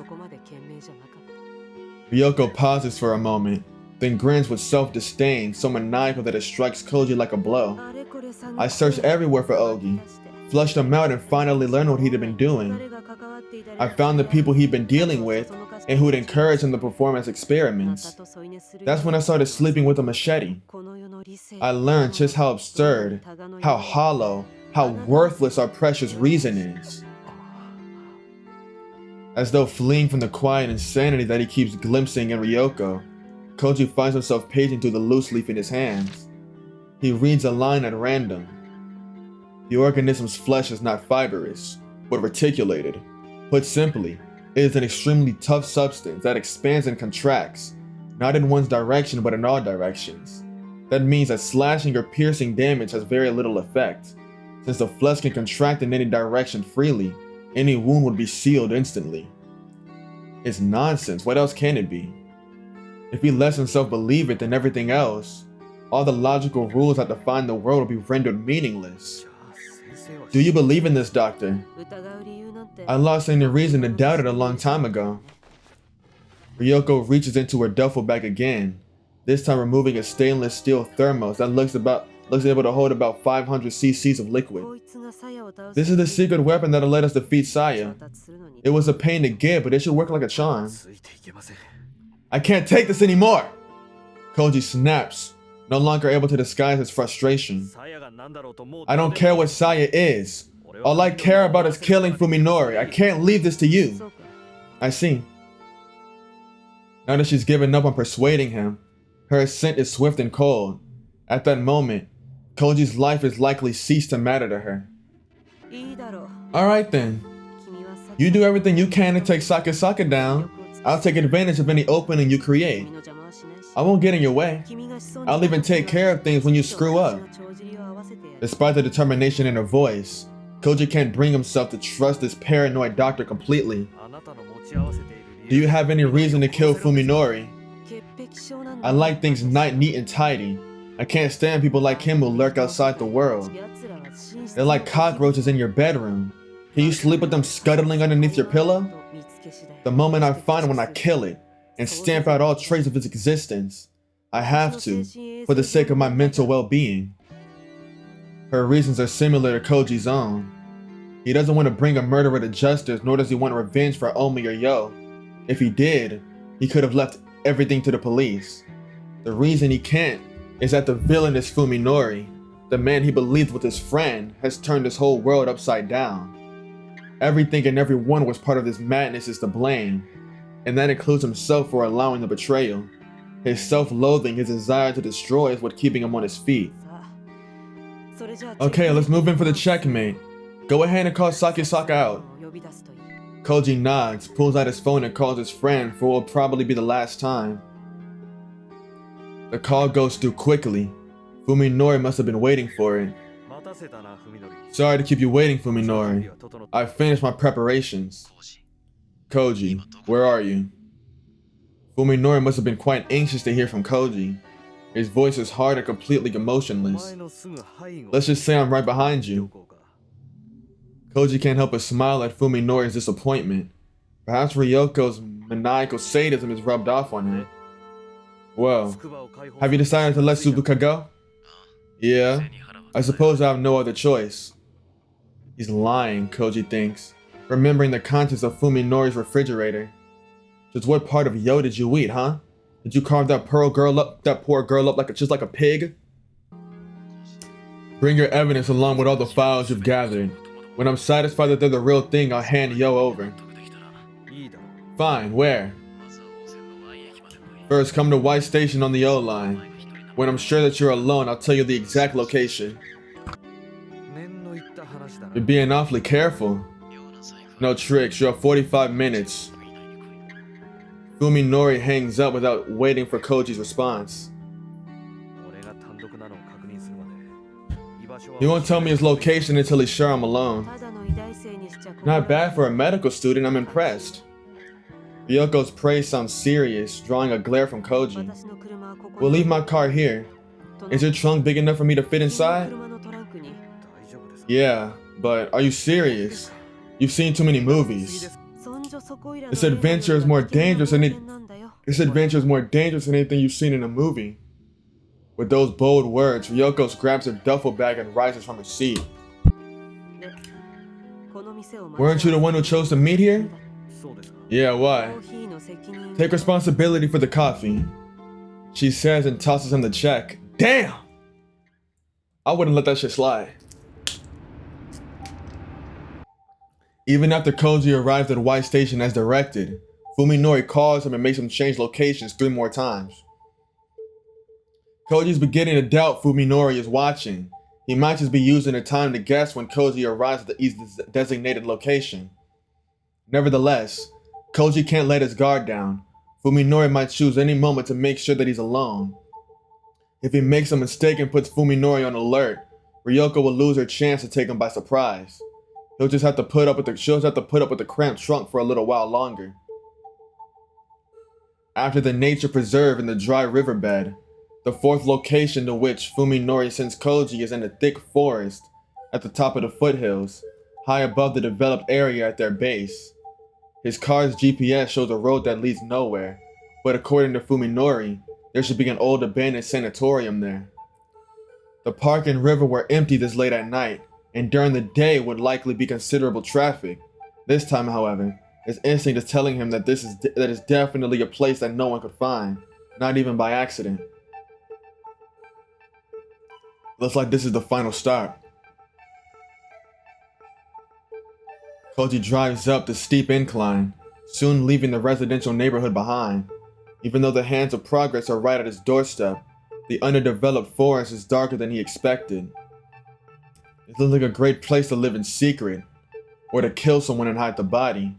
Ryoko pauses for a moment, then grins with self-disdain, so maniacal that it strikes Koji like a blow. I searched everywhere for Ogi, flushed him out, and finally learned what he'd been doing. I found the people he'd been dealing with, and who'd encouraged him to perform his experiments. That's when I started sleeping with a machete. I learned just how absurd, how hollow, how worthless our precious reason is. As though fleeing from the quiet insanity that he keeps glimpsing in Ryoko, Koji finds himself paging through the loose leaf in his hands. He reads a line at random. The organism's flesh is not fibrous, but reticulated. Put simply, it is an extremely tough substance that expands and contracts, not in one direction but in all directions. That means that slashing or piercing damage has very little effect. Since the flesh can contract in any direction freely, any wound would be sealed instantly. It's nonsense, what else can it be? If he lets himself believe it, then everything else, all the logical rules that define the world will be rendered meaningless. Do you believe in this, doctor? I lost any reason to doubt it a long time ago. Ryoko reaches into her duffel bag again, this time removing a stainless steel thermos that looks able to hold about 500 cc's of liquid. This is the secret weapon that'll let us defeat Saya. It was a pain to get, but it should work like a charm. I can't take this anymore! Koji snaps, no longer able to disguise his frustration. I don't care what Saya is. All I care about is killing Fuminori. I can't leave this to you. I see. Now that she's given up on persuading him, her assent is swift and cold. At that moment, Koji's life has likely ceased to matter to her. Alright then. You do everything you can to take Sakasaka down. I'll take advantage of any opening you create. I won't get in your way. I'll even take care of things when you screw up. Despite the determination in her voice, Koji can't bring himself to trust this paranoid doctor completely. Do you have any reason to kill Fuminori? I like things neat and tidy. I can't stand people like him who lurk outside the world. They're like cockroaches in your bedroom. Can you sleep with them scuttling underneath your pillow? The moment I find one, I kill it and stamp out all trace of its existence. I have to, for the sake of my mental well-being. Her reasons are similar to Koji's own. He doesn't want to bring a murderer to justice, nor does he want revenge for Omi or Yo. If he did, he could have left everything to the police. The reason he can't is that the villain is Fuminori. The man he believed was his friend has turned his whole world upside down. Everything and everyone was part of this madness is to blame, and that includes himself for allowing the betrayal. His self-loathing, his desire to destroy is what keeping him on his feet. Okay, let's move in for the checkmate. Go ahead and call Sakasaka out. Koji nods, pulls out his phone and calls his friend for what will probably be the last time. The call goes through quickly. Fuminori must have been waiting for it. Sorry to keep you waiting, Fuminori. I finished my preparations. Koji, where are you? Fuminori must have been quite anxious to hear from Koji. His voice is hard and completely emotionless. Let's just say I'm right behind you. Koji can't help but smile at Fuminori's disappointment. Perhaps Ryoko's maniacal sadism is rubbed off on him. Well, have you decided to let Subuka go? Yeah, I suppose I have no other choice. He's lying, Koji thinks, remembering the contents of Fuminori's refrigerator. Just what part of Yo did you eat, huh? Did you carve that poor girl up just like a pig? Bring your evidence along with all the files you've gathered. When I'm satisfied that they're the real thing, I'll hand Yo over. Fine, where? First, come to Y Station on the O line. When I'm sure that you're alone, I'll tell you the exact location. You're being awfully careful. No tricks, you have 45 minutes. Fuminori hangs up without waiting for Koji's response. He won't tell me his location until he's sure I'm alone. Not bad for a medical student, I'm impressed. Ryoko's praise sounds serious, drawing a glare from Koji. We'll leave my car here. Is your trunk big enough for me to fit inside? Yeah, but are you serious? You've seen too many movies. This adventure is more dangerous than anything you've seen in a movie. With those bold words, Ryoko grabs her duffel bag and rises from her seat. Weren't you the one who chose to meet here? Yeah, why? Take responsibility for the coffee, she says and tosses him the check. Damn! I wouldn't let that shit slide. Even after Koji arrives at Y Station as directed, Fuminori calls him and makes him change locations 3 more times. Koji's beginning to doubt Fuminori is watching. He might just be using the time to guess when Koji arrives at the designated location. Nevertheless, Koji can't let his guard down. Fuminori might choose any moment to make sure that he's alone. If he makes a mistake and puts Fuminori on alert, Ryoko will lose her chance to take him by surprise. She'll have to put up with the cramped trunk for a little while longer. After the nature preserve in the dry riverbed, the 4th location to which Fuminori sends Koji is in a thick forest at the top of the foothills, high above the developed area at their base. His car's GPS shows a road that leads nowhere, but according to Fuminori, there should be an old abandoned sanatorium there. The park and river were empty this late at night, and during the day would likely be considerable traffic. This time, however, his instinct is telling him that that is definitely a place that no one could find, not even by accident. Looks like this is the final stop. Koji drives up the steep incline, soon leaving the residential neighborhood behind. Even though the hands of progress are right at his doorstep, the underdeveloped forest is darker than he expected. It looks like a great place to live in secret, or to kill someone and hide the body.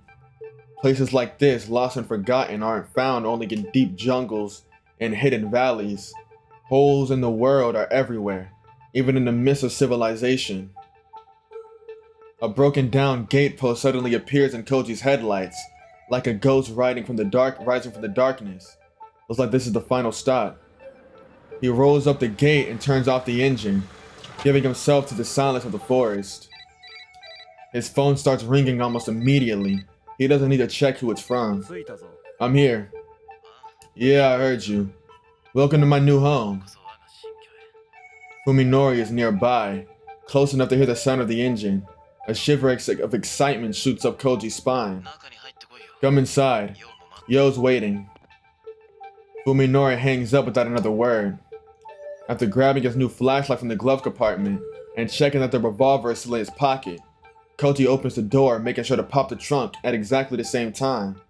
Places like this, lost and forgotten, aren't found only in deep jungles and hidden valleys. Holes in the world are everywhere, even in the midst of civilization. A broken down gate post suddenly appears in Koji's headlights, like a ghost rising from the darkness. Looks like this is the final stop. He rolls up the gate and turns off the engine, giving himself to the silence of the forest. His phone starts ringing almost immediately. He doesn't need to check who it's from. I'm here. Yeah, I heard you. Welcome to my new home. Fuminori is nearby, close enough to hear the sound of the engine. A shiver of excitement shoots up Koji's spine. Come inside. Yo's waiting. Fuminori hangs up without another word. After grabbing his new flashlight from the glove compartment and checking that the revolver is still in his pocket, Koji opens the door, making sure to pop the trunk at exactly the same time.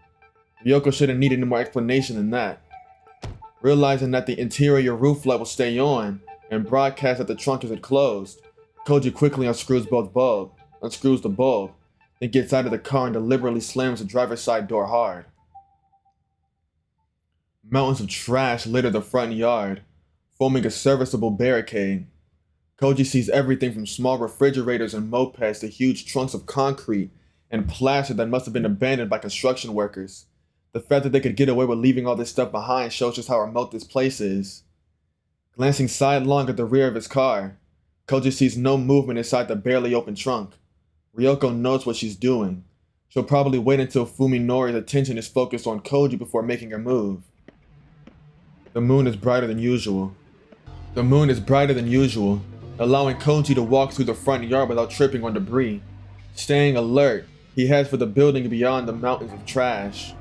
Ryoko shouldn't need any more explanation than that. Realizing that the interior roof light will stay on and broadcast that the trunk isn't closed, Koji quickly unscrews the bulb, then gets out of the car and deliberately slams the driver's side door hard. Mountains of trash litter the front yard, forming a serviceable barricade. Koji sees everything from small refrigerators and mopeds to huge trunks of concrete and plaster that must have been abandoned by construction workers. The fact that they could get away with leaving all this stuff behind shows just how remote this place is. Glancing sidelong at the rear of his car, Koji sees no movement inside the barely open trunk. Ryoko knows what she's doing. She'll probably wait until Fuminori's attention is focused on Koji before making her move. The moon is brighter than usual, allowing Koji to walk through the front yard without tripping on debris. Staying alert, he heads for the building beyond the mountains of trash.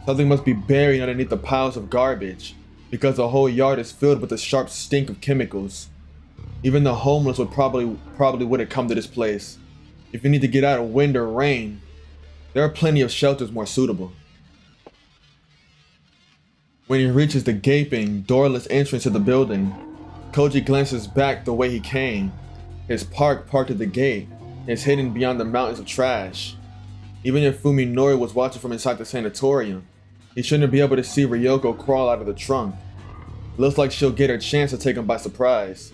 Something must be buried underneath the piles of garbage, because the whole yard is filled with the sharp stink of chemicals. Even the homeless would probably wouldn't come to this place. If you need to get out of wind or rain, there are plenty of shelters more suitable. When he reaches the gaping, doorless entrance to the building, Koji glances back the way he came. His parked at the gate is hidden beyond the mountains of trash. Even if Fuminori was watching from inside the sanatorium, he shouldn't be able to see Ryoko crawl out of the trunk. Looks like she'll get her chance to take him by surprise.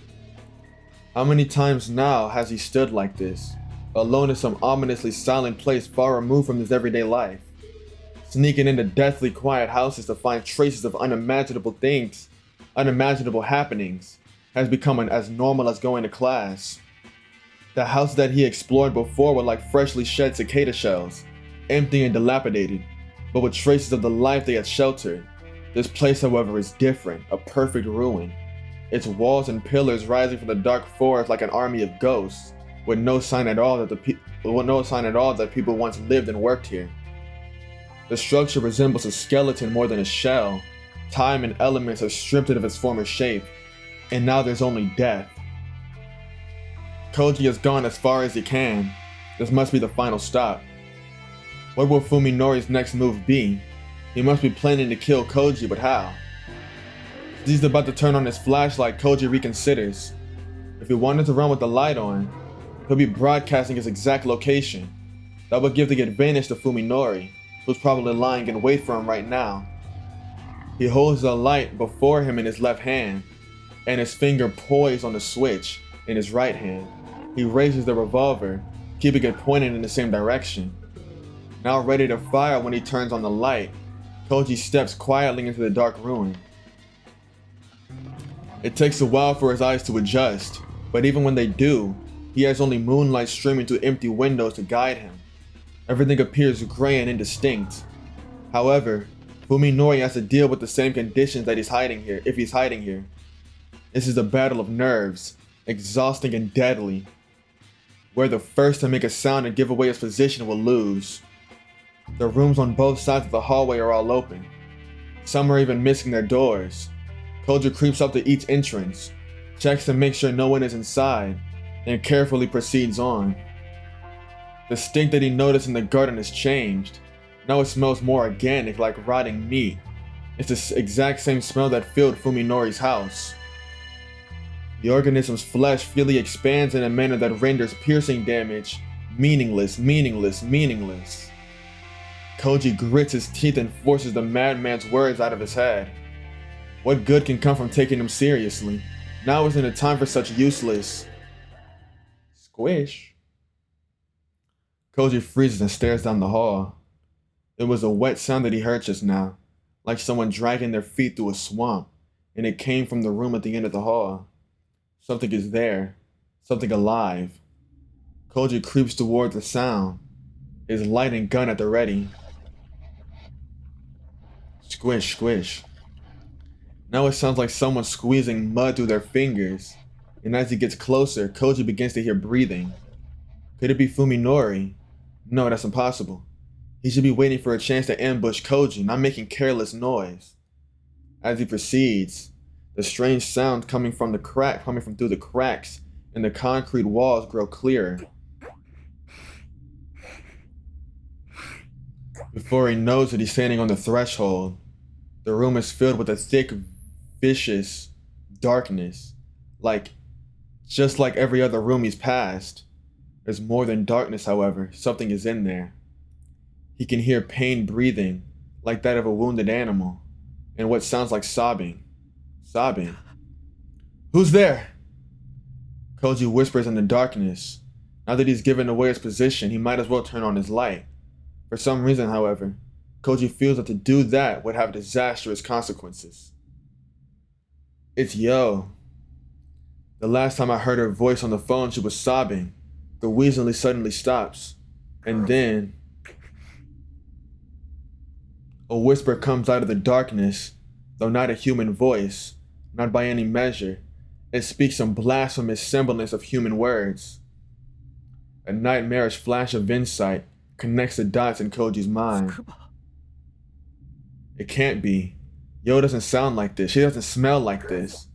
How many times now has he stood like this, alone in some ominously silent place far removed from his everyday life, sneaking into deathly quiet houses to find traces of unimaginable things, unimaginable happenings, has become as normal as going to class. The house that he explored before were like freshly shed cicada shells, empty and dilapidated, but with traces of the life they had sheltered. This place, however, is different, a perfect ruin. Its walls and pillars rising from the dark forest like an army of ghosts, with no sign at all that people once lived and worked here. The structure resembles a skeleton more than a shell. Time and elements have stripped it of its former shape, and now there's only death. Koji has gone as far as he can. This must be the final stop. What will Fuminori's next move be? He must be planning to kill Koji, but how? As he's about to turn on his flashlight, Koji reconsiders. If he wanted to run with the light on, he'll be broadcasting his exact location. That would give the advantage to Fuminori, who's probably lying in wait for him right now. He holds the light before him in his left hand, and his finger poised on the switch in his right hand. He raises the revolver, keeping it pointed in the same direction. Now ready to fire when he turns on the light, Koji steps quietly into the dark ruin. It takes a while for his eyes to adjust, but even when they do, he has only moonlight streaming through empty windows to guide him. Everything appears gray and indistinct. However, Fuminori has to deal with the same conditions that he's hiding here, if he's hiding here. This is a battle of nerves, exhausting and deadly, where the first to make a sound and give away his position will lose. The rooms on both sides of the hallway are all open. Some are even missing their doors. Koji creeps up to each entrance, checks to make sure no one is inside, and carefully proceeds on. The stink that he noticed in the garden has changed. Now it smells more organic, like rotting meat. It's the exact same smell that filled Fuminori's house. The organism's flesh freely expands in a manner that renders piercing damage meaningless. Koji grits his teeth and forces the madman's words out of his head. What good can come from taking him seriously? Now isn't the time for such useless... Squish. Koji freezes and stares down the hall. It was a wet sound that he heard just now, like someone dragging their feet through a swamp, and it came from the room at the end of the hall. Something is there, something alive. Koji creeps toward the sound, his light and gun at the ready. Squish, squish. Now it sounds like someone squeezing mud through their fingers, and as he gets closer, Koji begins to hear breathing. Could it be Fuminori? No, that's impossible. He should be waiting for a chance to ambush Koji, not making careless noise. As he proceeds, the strange sound coming through the cracks in the concrete walls grow clearer. Before he knows it, he's standing on the threshold. The room is filled with a thick, vicious darkness, just like every other room he's passed. There's more than darkness, however. Something is in there. He can hear pain breathing, like that of a wounded animal, and what sounds like sobbing. Sobbing. Who's there? Koji whispers in the darkness. Now that he's given away his position, he might as well turn on his light. For some reason, however, Koji feels that to do that would have disastrous consequences. It's Yo. The last time I heard her voice on the phone, she was sobbing. The wheezing suddenly stops, and then a whisper comes out of the darkness, though not a human voice, not by any measure. It speaks some blasphemous semblance of human words. A nightmarish flash of insight connects the dots in Koji's mind. It can't be. Yo doesn't sound like this. She doesn't smell like this.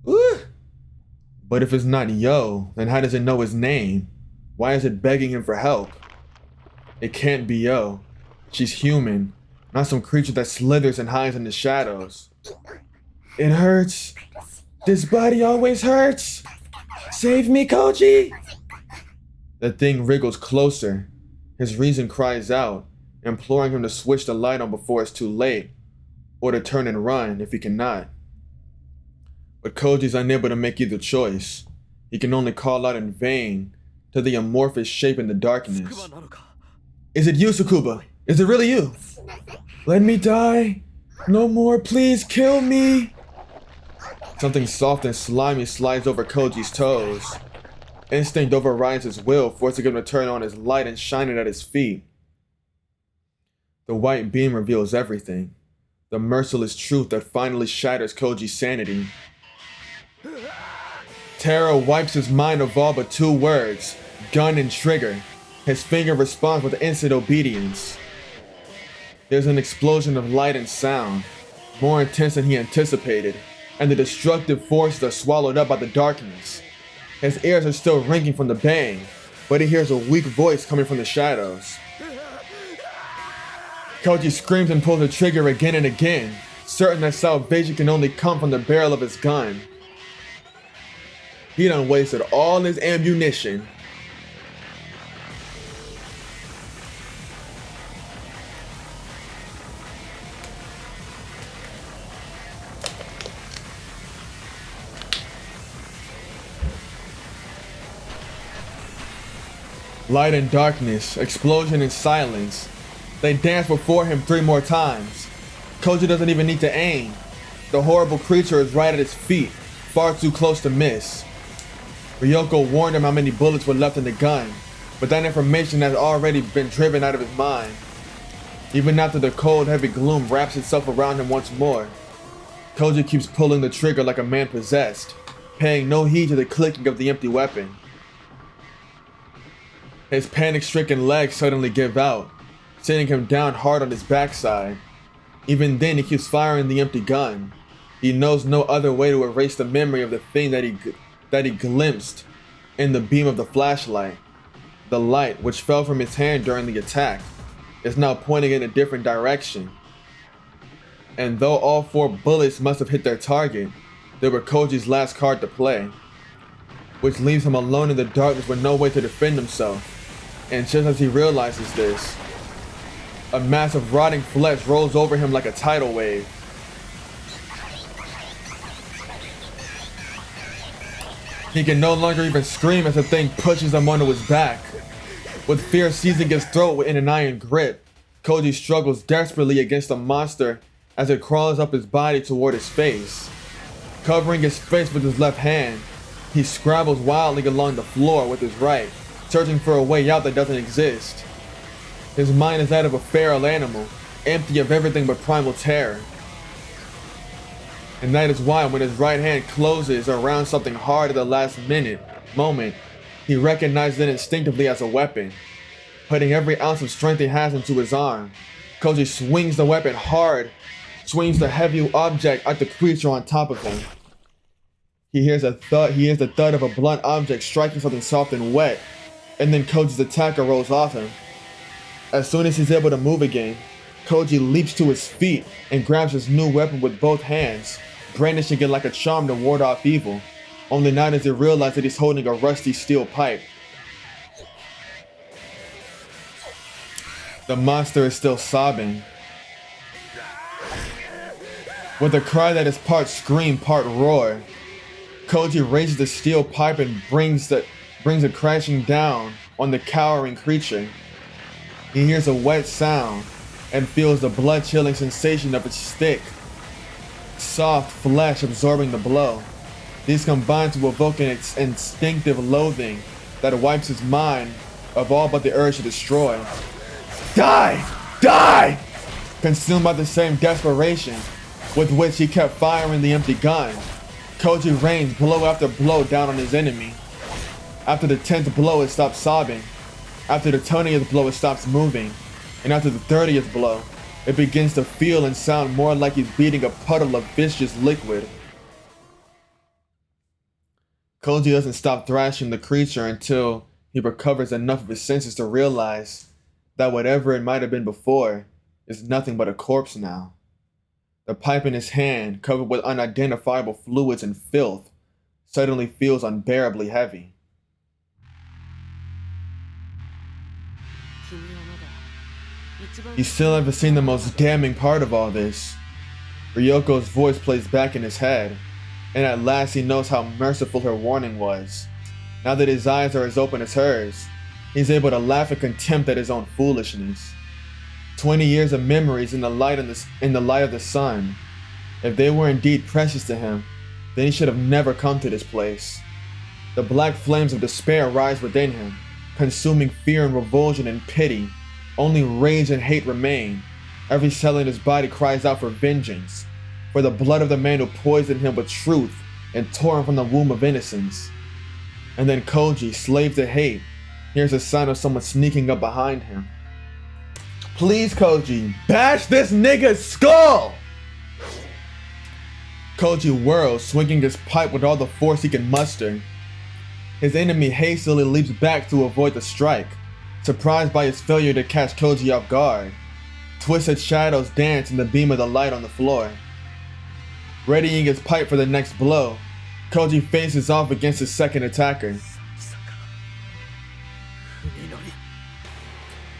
Ooh. But if it's not Yo, then how does it know his name? Why is it begging him for help? It can't be Yo. She's human, not some creature that slithers and hides in the shadows. It hurts. This body always hurts. Save me, Koji! The thing wriggles closer. His reason cries out, imploring him to switch the light on before it's too late, or to turn and run if he cannot. But Koji's unable to make either choice. He can only call out in vain to the amorphous shape in the darkness. Is it you, Tsukuba? Is it really you? Let me die. No more, please kill me. Something soft and slimy slides over Koji's toes. Instinct overrides his will, forcing him to turn on his light and shine it at his feet. The white beam reveals everything. The merciless truth that finally shatters Koji's sanity. Terror wipes his mind of all but two words, gun and trigger. His finger responds with instant obedience. There's an explosion of light and sound, more intense than he anticipated, and the destructive forces are swallowed up by the darkness. His ears are still ringing from the bang, but he hears a weak voice coming from the shadows. Koji screams and pulls the trigger again and again, certain that salvation can only come from the barrel of his gun. He done wasted all his ammunition. Light and darkness, explosion and silence. They dance before him 3 more times. Koji doesn't even need to aim. The horrible creature is right at his feet, far too close to miss. Ryoko warned him how many bullets were left in the gun, but that information has already been driven out of his mind. Even after the cold, heavy gloom wraps itself around him once more, Koji keeps pulling the trigger like a man possessed, paying no heed to the clicking of the empty weapon. His panic-stricken legs suddenly give out, sending him down hard on his backside. Even then, he keeps firing the empty gun. He knows no other way to erase the memory of the thing that he glimpsed in the beam of the flashlight. The light, which fell from his hand during the attack, is now pointing in a different direction. And though all 4 bullets must have hit their target, they were Koji's last card to play, which leaves him alone in the darkness with no way to defend himself. And just as he realizes this, a mass of rotting flesh rolls over him like a tidal wave. He can no longer even scream as the thing pushes him onto his back. With fear seizing his throat in an iron grip, Koji struggles desperately against the monster as it crawls up his body toward his face. Covering his face with his left hand, he scrabbles wildly along the floor with his right, searching for a way out that doesn't exist. His mind is that of a feral animal, empty of everything but primal terror. And that is why when his right hand closes around something hard at the last moment, he recognizes it instinctively as a weapon. Putting every ounce of strength he has into his arm, Koji swings the weapon hard, swings the heavy object at the creature on top of him. He hears the thud of a blunt object striking something soft and wet, and then Koji's attacker rolls off him. As soon as he's able to move again, Koji leaps to his feet and grabs his new weapon with both hands, brandishing it like a charm to ward off evil. Only now does he realize that he's holding a rusty steel pipe. The monster is still sobbing. With a cry that is part scream, part roar, Koji raises the steel pipe and brings it crashing down on the cowering creature. He hears a wet sound and feels the blood-chilling sensation of its thick, soft flesh absorbing the blow. These combine to evoke an instinctive loathing that wipes his mind of all but the urge to destroy. Die! Die! Consumed by the same desperation with which he kept firing the empty gun, Koji rains blow after blow down on his enemy. After the 10th blow, it stops sobbing. After the 20th blow, it stops moving, and after the 30th blow, it begins to feel and sound more like he's beating a puddle of viscous liquid. Koji doesn't stop thrashing the creature until he recovers enough of his senses to realize that whatever it might have been before is nothing but a corpse now. The pipe in his hand, covered with unidentifiable fluids and filth, suddenly feels unbearably heavy. You still haven't seen the most damning part of all this. Ryoko's voice plays back in his head, and at last he knows how merciful her warning was. Now that his eyes are as open as hers, he's able to laugh in contempt at his own foolishness. 20 years of memories in the light of the sun. If they were indeed precious to him, then he should have never come to this place. The black flames of despair rise within him, consuming fear and revulsion and pity. Only rage and hate remain. Every cell in his body cries out for vengeance, for the blood of the man who poisoned him with truth and tore him from the womb of innocence. And then Koji, slave to hate, hears the sound of someone sneaking up behind him. Please, Koji, bash this nigga's skull! Koji whirls, swinging his pipe with all the force he can muster. His enemy hastily leaps back to avoid the strike, surprised by his failure to catch Koji off guard. Twisted shadows dance in the beam of the light on the floor. Readying his pipe for the next blow, Koji faces off against his second attacker.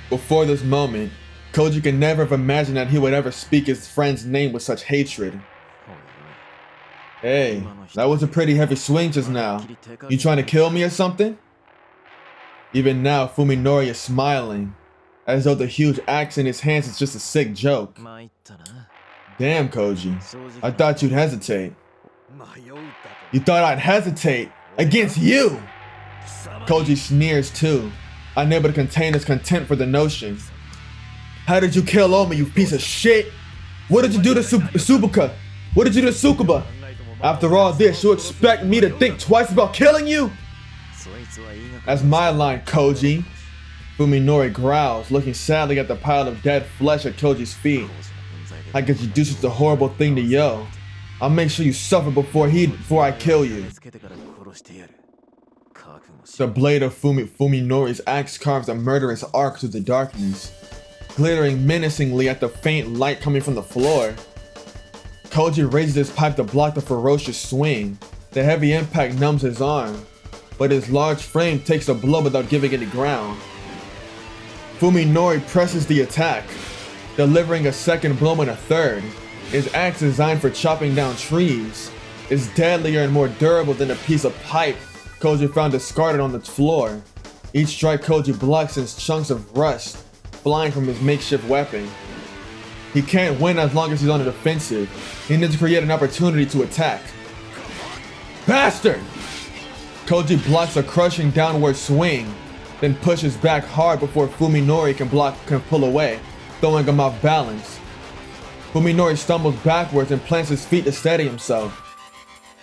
Before this moment, Koji could never have imagined that he would ever speak his friend's name with such hatred. Hey, that was a pretty heavy swing just now. You trying to kill me or something? Even now, Fuminori is smiling, as though the huge axe in his hands is just a sick joke. Damn, Koji, I thought you'd hesitate. You thought I'd hesitate against you? Koji sneers too, unable to contain his contempt for the notion. How did you kill Oma, you piece of shit? What did you do to Tsubuka? What did you do to Tsukuba? After all this, you expect me to think twice about killing you? That's my line, Koji. Fuminori growls, looking sadly at the pile of dead flesh at Koji's feet. I guess you do such a horrible thing to Yo. I'll make sure you suffer before I kill you. The blade of Fuminori's axe carves a murderous arc through the darkness, glittering menacingly at the faint light coming from the floor. Koji raises his pipe to block the ferocious swing. The heavy impact numbs his arm, but his large frame takes a blow without giving any ground. Fuminori presses the attack, delivering a second blow and a third. His axe, designed for chopping down trees, is deadlier and more durable than a piece of pipe Koji found discarded on the floor. Each strike Koji blocks sends chunks of rust flying from his makeshift weapon. He can't win as long as he's on the defensive. He needs to create an opportunity to attack. Bastard! Koji blocks a crushing downward swing, then pushes back hard before Fuminori can pull away, throwing him off balance. Fuminori stumbles backwards and plants his feet to steady himself.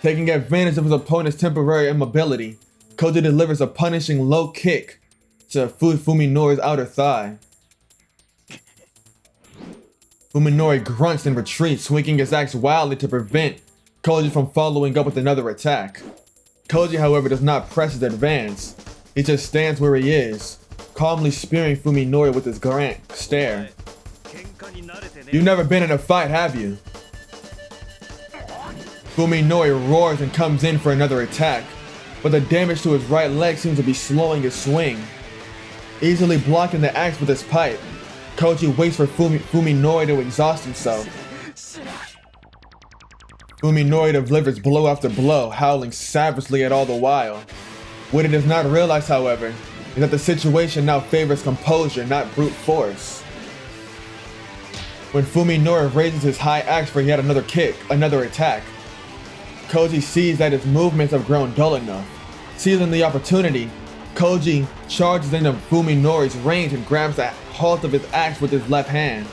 Taking advantage of his opponent's temporary immobility, Koji delivers a punishing low kick to Fuminori's outer thigh. Fuminori grunts and retreats, swinging his axe wildly to prevent Koji from following up with another attack. Koji, however, does not press his advance. He just stands where he is, calmly spearing Fuminori with his grand stare. You've never been in a fight, have you? Fuminori roars and comes in for another attack, but the damage to his right leg seems to be slowing his swing. Easily blocking the axe with his pipe, Koji waits for Fuminori to exhaust himself. Fuminori delivers blow after blow, howling savagely at all the while. What he does not realize, however, is that the situation now favors composure, not brute force. When Fuminori raises his high axe for yet another attack, Koji sees that his movements have grown dull enough. Seizing the opportunity, Koji charges into Fuminori's range and grabs the hilt of his axe with his left hand.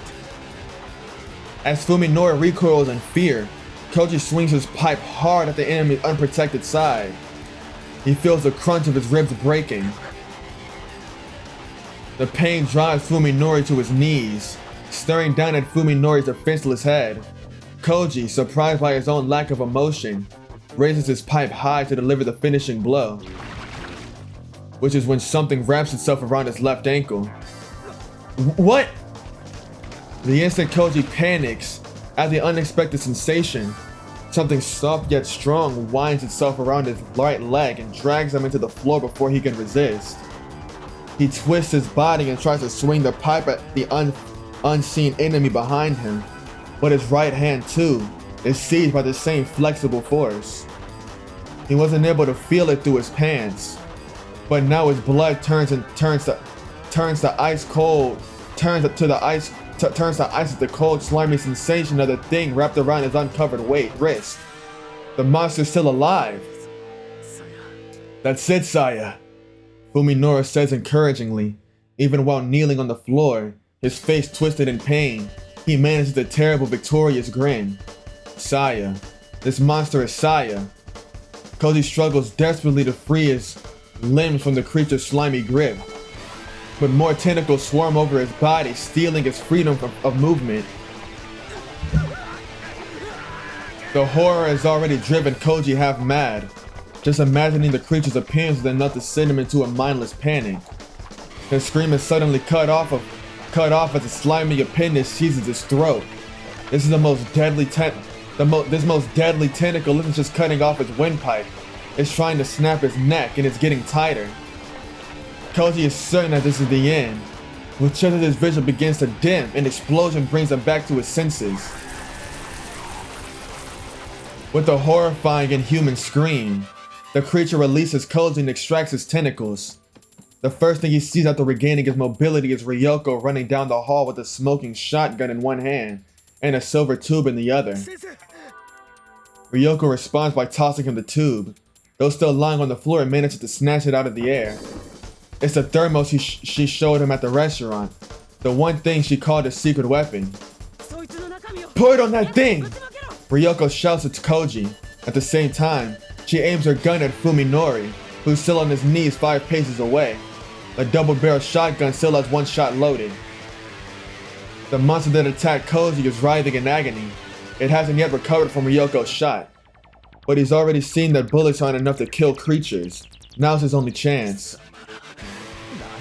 As Fuminori recoils in fear, Koji swings his pipe hard at the enemy's unprotected side. He feels the crunch of his ribs breaking. The pain drives Fuminori to his knees, staring down at Fuminori's defenseless head. Koji, surprised by his own lack of emotion, raises his pipe high to deliver the finishing blow, which is when something wraps itself around his left ankle. What? The instant Koji panics at the unexpected sensation, something soft yet strong winds itself around his right leg and drags him into the floor before he can resist. He twists his body and tries to swing the pipe at the unseen enemy behind him, but his right hand too is seized by the same flexible force. He wasn't able to feel it through his pants, but now his blood turns to ice at the cold, slimy sensation of the thing wrapped around his uncovered wrist. The monster's still alive. That's it, Saya, Fuminori says encouragingly. Even while kneeling on the floor, his face twisted in pain, he manages a terrible, victorious grin. Saya. This monster is Saya. Koji struggles desperately to free his limbs from the creature's slimy grip, but more tentacles swarm over his body, stealing his freedom of movement. The horror has already driven Koji half mad. Just imagining the creature's appearance is enough to send him into a mindless panic. His scream is suddenly cut off as a slimy appendage seizes his throat. This is the most deadly tentacle isn't just cutting off his windpipe. It's trying to snap his neck, and it's getting tighter. Koji is certain that this is the end. With just as his vision begins to dim, an explosion brings him back to his senses. With a horrifying inhuman scream, the creature releases Koji and extracts his tentacles. The first thing he sees after regaining his mobility is Ryoko running down the hall with a smoking shotgun in one hand and a silver tube in the other. Ryoko responds by tossing him the tube. Though still lying on the floor, and manages to snatch it out of the air. It's the thermos she showed him at the restaurant. The one thing she called a secret weapon. Put it on that thing! Ryoko shouts at Koji. At the same time, she aims her gun at Fuminori, who's still on his knees 5 paces away. A double-barrel shotgun still has one shot loaded. The monster that attacked Koji is writhing in agony. It hasn't yet recovered from Ryoko's shot, but he's already seen that bullets aren't enough to kill creatures. Now's his only chance.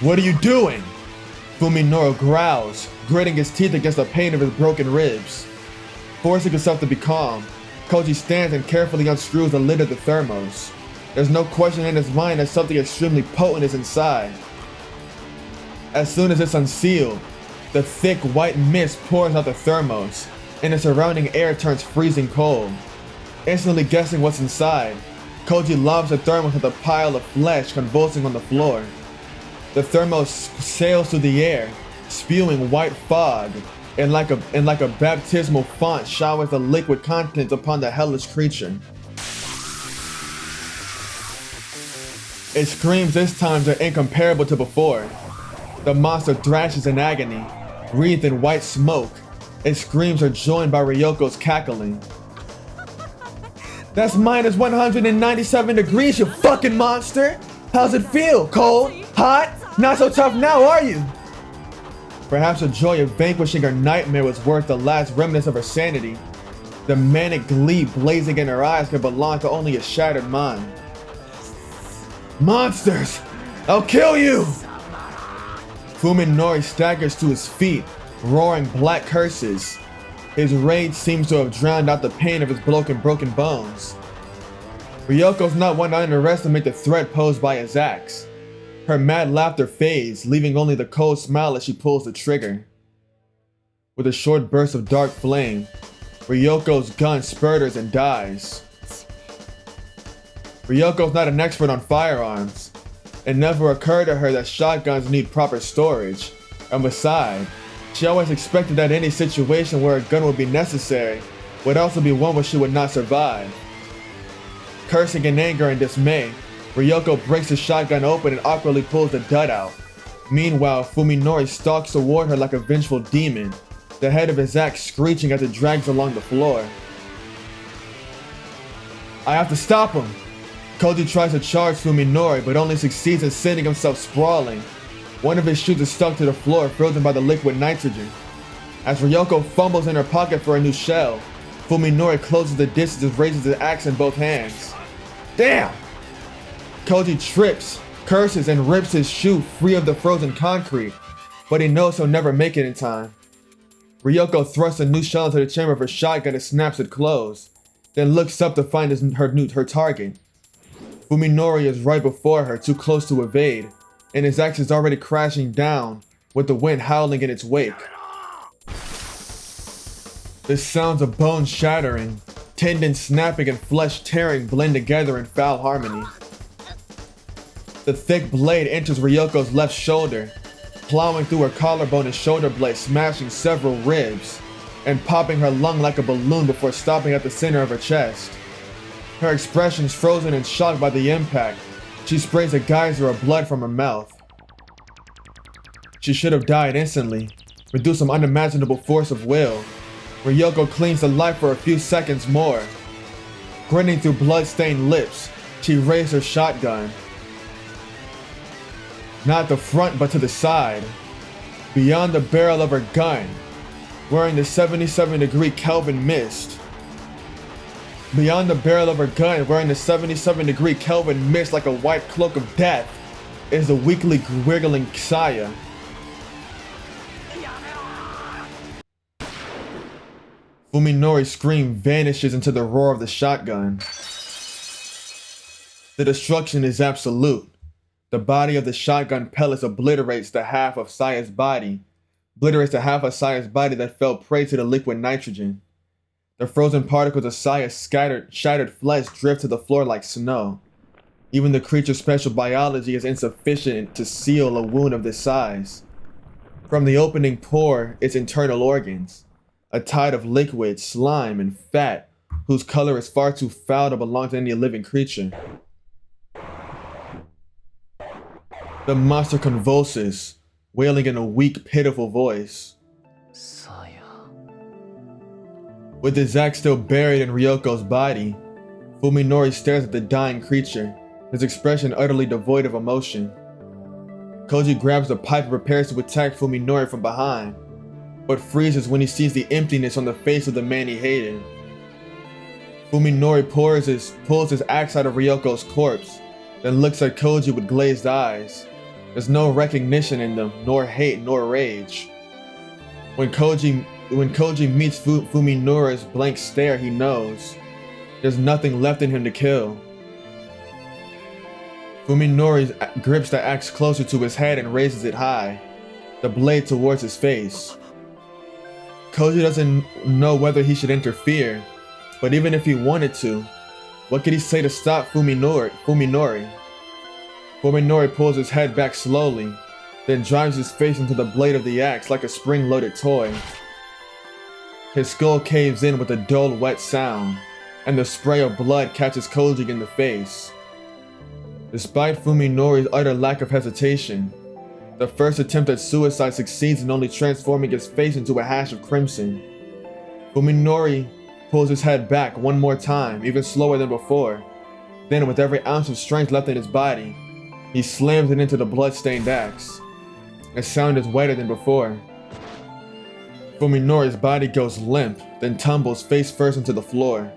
What are you doing? Fuminori growls, gritting his teeth against the pain of his broken ribs. Forcing himself to be calm, Koji stands and carefully unscrews the lid of the thermos. There's no question in his mind that something extremely potent is inside. As soon as it's unsealed, the thick white mist pours out the thermos, and the surrounding air turns freezing cold. Instantly guessing what's inside, Koji lobs the thermos at the pile of flesh convulsing on the floor. The thermos sails through the air, spewing white fog, and like a baptismal font showers the liquid contents upon the hellish creature. Its screams this time are incomparable to before. The monster thrashes in agony, wreathed in white smoke. Its screams are joined by Ryoko's cackling. That's minus 197 degrees, you fucking monster! How's it feel? Cold? Hot? Not so tough now, are you? Perhaps the joy of vanquishing her nightmare was worth the last remnants of her sanity. The manic glee blazing in her eyes could belong to only a shattered mind. Monsters! I'll kill you! Fuminori staggers to his feet, roaring black curses. His rage seems to have drowned out the pain of his broken bones. Ryoko's not one to underestimate the threat posed by his axe. Her mad laughter fades, leaving only the cold smile as she pulls the trigger. With a short burst of dark flame, Ryoko's gun spurters and dies. Ryoko's not an expert on firearms. It never occurred to her that shotguns need proper storage, and besides, she always expected that any situation where a gun would be necessary would also be one where she would not survive. Cursing in anger and dismay, Ryoko breaks the shotgun open and awkwardly pulls the dud out. Meanwhile, Fuminori stalks toward her like a vengeful demon, the head of his axe screeching as it drags along the floor. I have to stop him! Koji tries to charge Fuminori, but only succeeds in sending himself sprawling. One of his shoes is stuck to the floor, frozen by the liquid nitrogen. As Ryoko fumbles in her pocket for a new shell, Fuminori closes the distance and raises the axe in both hands. Damn! Koji trips, curses, and rips his shoe free of the frozen concrete, but he knows he'll never make it in time. Ryoko thrusts a new shell into the chamber of her shotgun and snaps it closed, then looks up to find her target. Fuminori is right before her, too close to evade, and his axe is already crashing down, with the wind howling in its wake. The sounds of bones shattering, tendons snapping, and flesh tearing blend together in foul harmony. The thick blade enters Ryoko's left shoulder, plowing through her collarbone and shoulder blade, smashing several ribs, and popping her lung like a balloon before stopping at the center of her chest. Her expression is frozen and shocked by the impact. She sprays a geyser of blood from her mouth. She should have died instantly, but through some unimaginable force of will, Ryoko clings to life for a few seconds more. Grinning through blood-stained lips, she raised her shotgun. Not the front, but to the side, beyond the barrel of her gun, wearing the 77-degree Kelvin mist. Beyond the barrel of her gun, wearing the 77-degree Kelvin mist like a white cloak of death, is the weakly wiggling Saya. Fuminori's scream vanishes into the roar of the shotgun. The destruction is absolute. The body of the shotgun pellets obliterates the half of Saya's body that fell prey to the liquid nitrogen. The frozen particles of Saya's shattered flesh drift to the floor like snow. Even the creature's special biology is insufficient to seal a wound of this size. From the opening pour its internal organs, a tide of liquid, slime, and fat whose color is far too foul to belong to any living creature. The monster convulses, wailing in a weak, pitiful voice. Saya. With his axe still buried in Ryoko's body, Fuminori stares at the dying creature, his expression utterly devoid of emotion. Koji grabs the pipe and prepares to attack Fuminori from behind, but freezes when he sees the emptiness on the face of the man he hated. Fuminori pulls his axe out of Ryoko's corpse, then looks at Koji with glazed eyes. There's no recognition in them, nor hate, nor rage. When Koji meets Fuminori's blank stare, he knows there's nothing left in him to kill. Fuminori grips the axe closer to his head and raises it high, the blade towards his face. Koji doesn't know whether he should interfere, but even if he wanted to, what could he say to stop Fuminori? Fuminori pulls his head back slowly, then drives his face into the blade of the axe like a spring-loaded toy. His skull caves in with a dull, wet sound, and the spray of blood catches Koji in the face. Despite Fuminori's utter lack of hesitation, the first attempt at suicide succeeds in only transforming his face into a hash of crimson. Fuminori pulls his head back one more time, even slower than before. Then, with every ounce of strength left in his body, he slams it into the blood-stained axe. Its sound is wetter than before. Fuminori's body goes limp, then tumbles face first into the floor.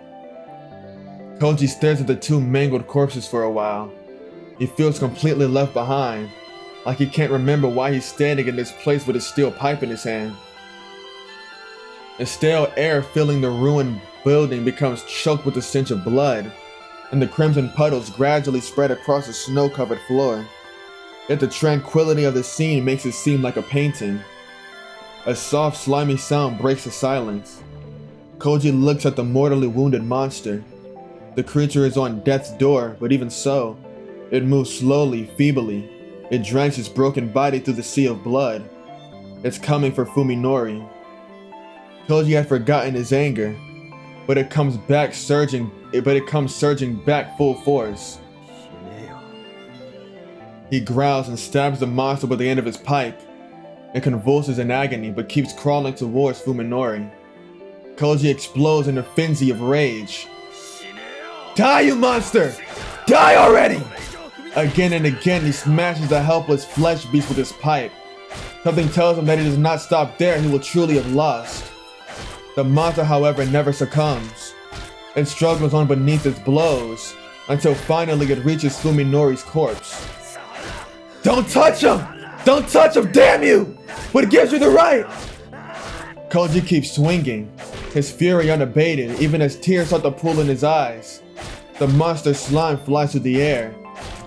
Koji stares at the two mangled corpses for a while. He feels completely left behind, like he can't remember why he's standing in this place with a steel pipe in his hand. The stale air filling the ruined building becomes choked with the stench of blood, and the crimson puddles gradually spread across the snow-covered floor. Yet the tranquility of the scene makes it seem like a painting. A soft, slimy sound breaks the silence. Koji looks at the mortally wounded monster. The creature is on death's door, but even so, it moves slowly, feebly. It drags its broken body through the sea of blood. It's coming for Fuminori. Koji had forgotten his anger, but it comes surging back full force. He growls and stabs the monster with the end of his pipe. It convulses in agony, but keeps crawling towards Fuminori. Koji explodes in a frenzy of rage. Die, you monster! Die already! Again and again, he smashes the helpless flesh beast with his pipe. Something tells him that he does not stop there, he will truly have lost. The monster, however, never succumbs. It struggles on beneath its blows, until finally it reaches Fuminori's corpse. Don't touch him! Don't touch him, damn you! What gives you the right? Koji keeps swinging, his fury unabated, even as tears start to pool in his eyes. The monster's slime flies through the air,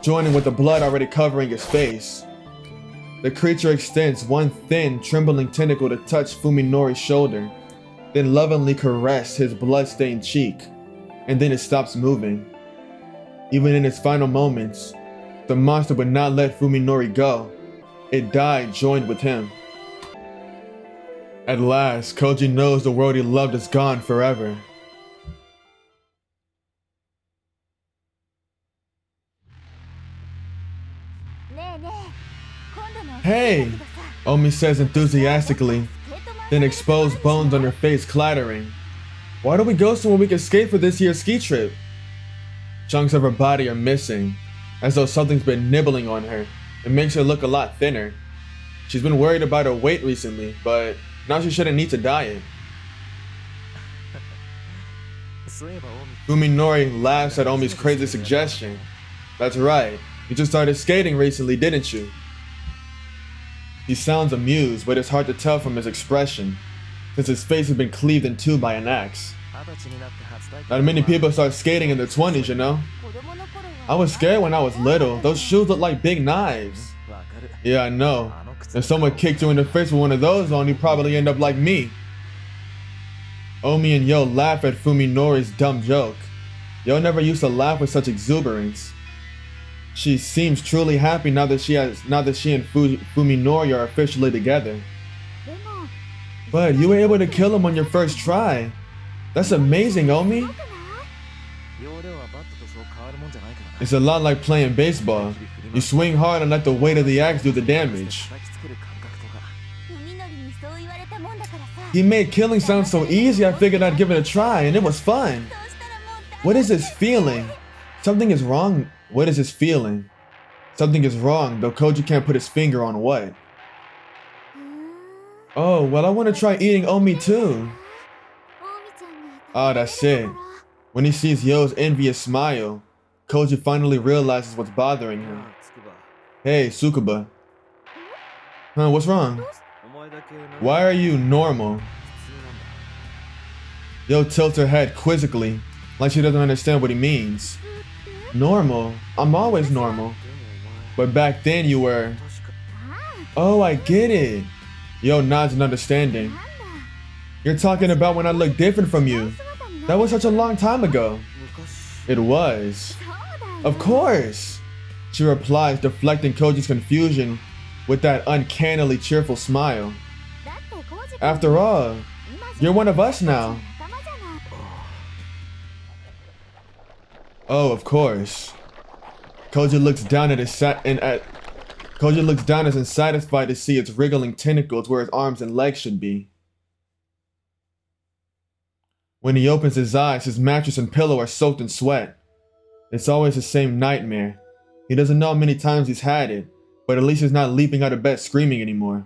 joining with the blood already covering his face. The creature extends one thin, trembling tentacle to touch Fuminori's shoulder, then lovingly caress his blood-stained cheek, and then it stops moving. Even in its final moments, the monster would not let Fuminori go. It died joined with him. At last, Koji knows the world he loved is gone forever. Hey! Omi says enthusiastically, then exposed bones on her face clattering. Why do we go somewhere we can skate for this year's ski trip? Chunks of her body are missing, as though something's been nibbling on her. It makes her look a lot thinner. She's been worried about her weight recently, but now she shouldn't need to diet. Fuminori laughs at Omi's crazy suggestion. That's right, you just started skating recently, didn't you? He sounds amused, but it's hard to tell from his expression, since his face has been cleaved in two by an axe. Not many people start skating in their 20s, you know? I was scared when I was little. Those shoes look like big knives. Yeah, I know. If someone kicked you in the face with one of those on, you'd probably end up like me. Omi and Yo laugh at Fuminori's dumb joke. Yo never used to laugh with such exuberance. She seems truly happy now that she and Fuminori are officially together. But you were able to kill him on your first try. That's amazing, Omi. It's a lot like playing baseball. You swing hard and let the weight of the axe do the damage. He made killing sound so easy, I figured I'd give it a try, and it was fun. What is this feeling? Something is wrong. What is this feeling? Something is wrong, though Koji can't put his finger on what. Oh, well, I want to try eating Omi too. Oh, that's it. When he sees Yo's envious smile, Koji finally realizes what's bothering him. Hey, Tsukuba. Huh, what's wrong? Why are you normal? Yo tilts her head quizzically, like she doesn't understand what he means. Normal? I'm always normal. But back then you were... Oh, I get it. Yo nods in understanding. You're talking about when I look different from you. That was such a long time ago. It was. Of course. She replies, deflecting Koji's confusion with that uncannily cheerful smile. After all, you're one of us now. Oh, of course. Koji looks down at his Koji looks down as unsatisfied to see its wriggling tentacles where his arms and legs should be. When he opens his eyes, his mattress and pillow are soaked in sweat. It's always the same nightmare. He doesn't know how many times he's had it, but at least he's not leaping out of bed screaming anymore.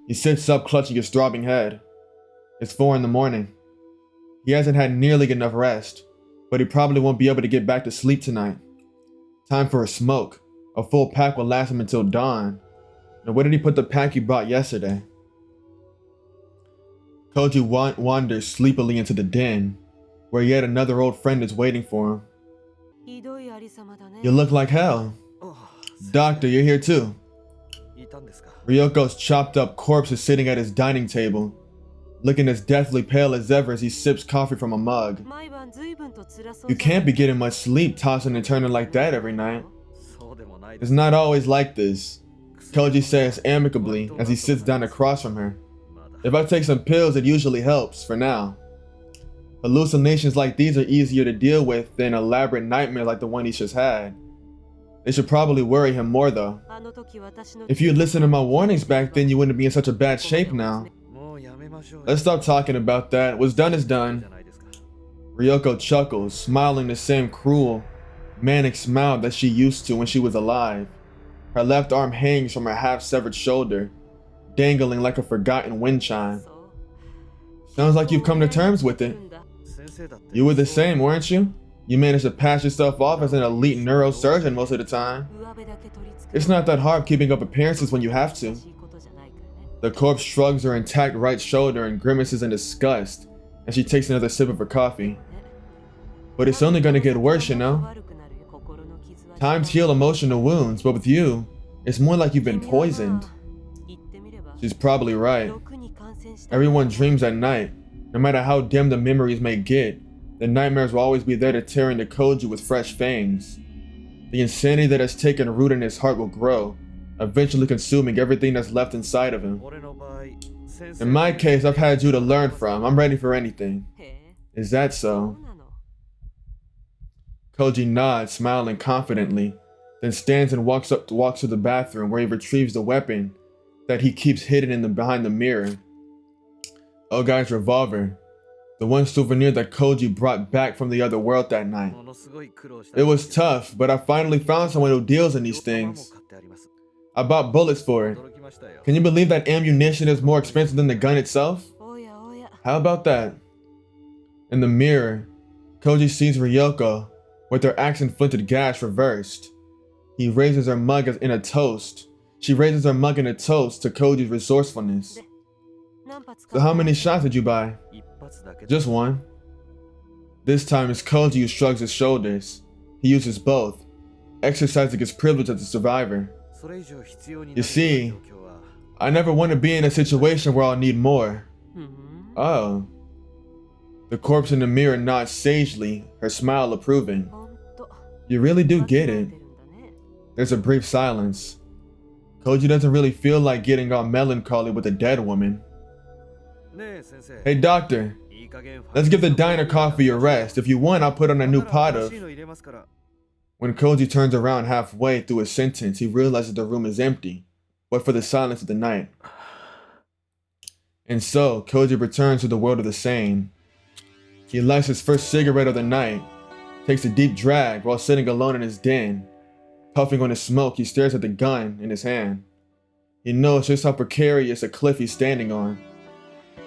He sits up clutching his throbbing head. It's 4 in the morning. He hasn't had nearly enough rest, but he probably won't be able to get back to sleep tonight. Time for a smoke. A full pack will last him until dawn. Now where did he put the pack he brought yesterday? Koji wanders sleepily into the den, where yet another old friend is waiting for him. You look like hell. Doctor, you're here too. Ryoko's chopped up corpse is sitting at his dining table, looking as deathly pale as ever as he sips coffee from a mug. You can't be getting much sleep tossing and turning like that every night. It's not always like this, Koji says amicably as he sits down across from her. If I take some pills, it usually helps, for now. Hallucinations like these are easier to deal with than elaborate nightmares like the one he's just had. They should probably worry him more though. If you'd listened to my warnings back then, you wouldn't be in such a bad shape now. Let's stop talking about that. What's done is done. Ryoko chuckles, smiling the same cruel manic smile that she used to when she was alive. Her left arm hangs from her half-severed shoulder, dangling like a forgotten wind chime. Sounds like you've come to terms with it. You were the same, weren't you? You managed to pass yourself off as an elite neurosurgeon most of the time. It's not that hard keeping up appearances when you have to. The corpse shrugs her intact right shoulder and grimaces in disgust as she takes another sip of her coffee. But it's only gonna get worse, you know? Times heal emotional wounds, but with you, it's more like you've been poisoned. She's probably right. Everyone dreams at night. No matter how dim the memories may get, the nightmares will always be there to tear into Koji with fresh fangs. The insanity that has taken root in his heart will grow, eventually consuming everything that's left inside of him. In my case, I've had you to learn from. I'm ready for anything. Is that so? Koji nods, smiling confidently, then stands and walks to the bathroom where he retrieves the weapon that he keeps hidden behind the mirror. Ogai's revolver, the one souvenir that Koji brought back from the other world that night. It was tough, but I finally found someone who deals in these things. I bought bullets for it. Can you believe that ammunition is more expensive than the gun itself? How about that? In the mirror, Koji sees Ryoko with her axe-inflicted gash reversed. He raises her mug in a toast. She raises her mug in a toast to Koji's resourcefulness. So how many shots did you buy? Just one. This time it's Koji who shrugs his shoulders. He uses both, exercising his privilege as a survivor. You see, I never want to be in a situation where I'll need more. Oh. The corpse in the mirror nods sagely, her smile approving. You really do get it. There's a brief silence. Koji doesn't really feel like getting all melancholy with a dead woman. Hey doctor, let's give the diner coffee a rest. If you want, I'll put on a new pot of... When Koji turns around halfway through his sentence, he realizes the room is empty, but for the silence of the night. And so, Koji returns to the world of the sane. He lights his first cigarette of the night, takes a deep drag while sitting alone in his den. Puffing on his smoke, he stares at the gun in his hand. He knows just how precarious a cliff he's standing on.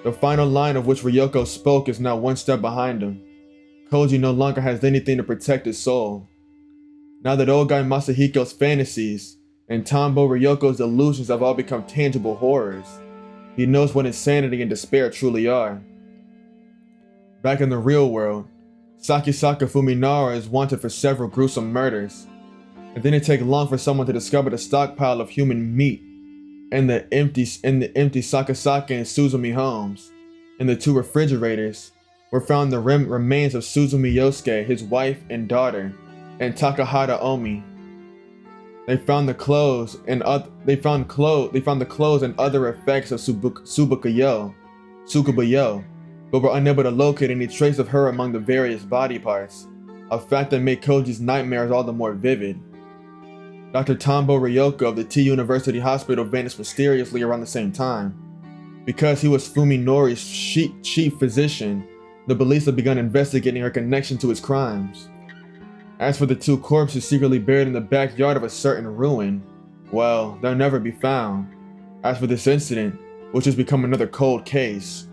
The final line of which Ryoko spoke is now one step behind him. Koji no longer has anything to protect his soul. Now that old guy Masahiko's fantasies and Tombo Ryoko's delusions have all become tangible horrors, he knows what insanity and despair truly are. Back in the real world, Sakisaka Fuminara is wanted for several gruesome murders. It didn't take long for someone to discover the stockpile of human meat in the empty Sakasaka and Suzumi homes. In the two refrigerators were found the remains of Suzumi Yosuke, his wife and daughter, and Takahata Omi. They found the clothes and other effects of Tsukuba, but were unable to locate any trace of her among the various body parts, a fact that made Koji's nightmares all the more vivid. Dr. Tombo Ryoko of the T University Hospital vanished mysteriously around the same time. Because he was Fuminori's chief physician, the police have begun investigating her connection to his crimes. As for the two corpses secretly buried in the backyard of a certain ruin, well, they'll never be found. As for this incident, which has become another cold case,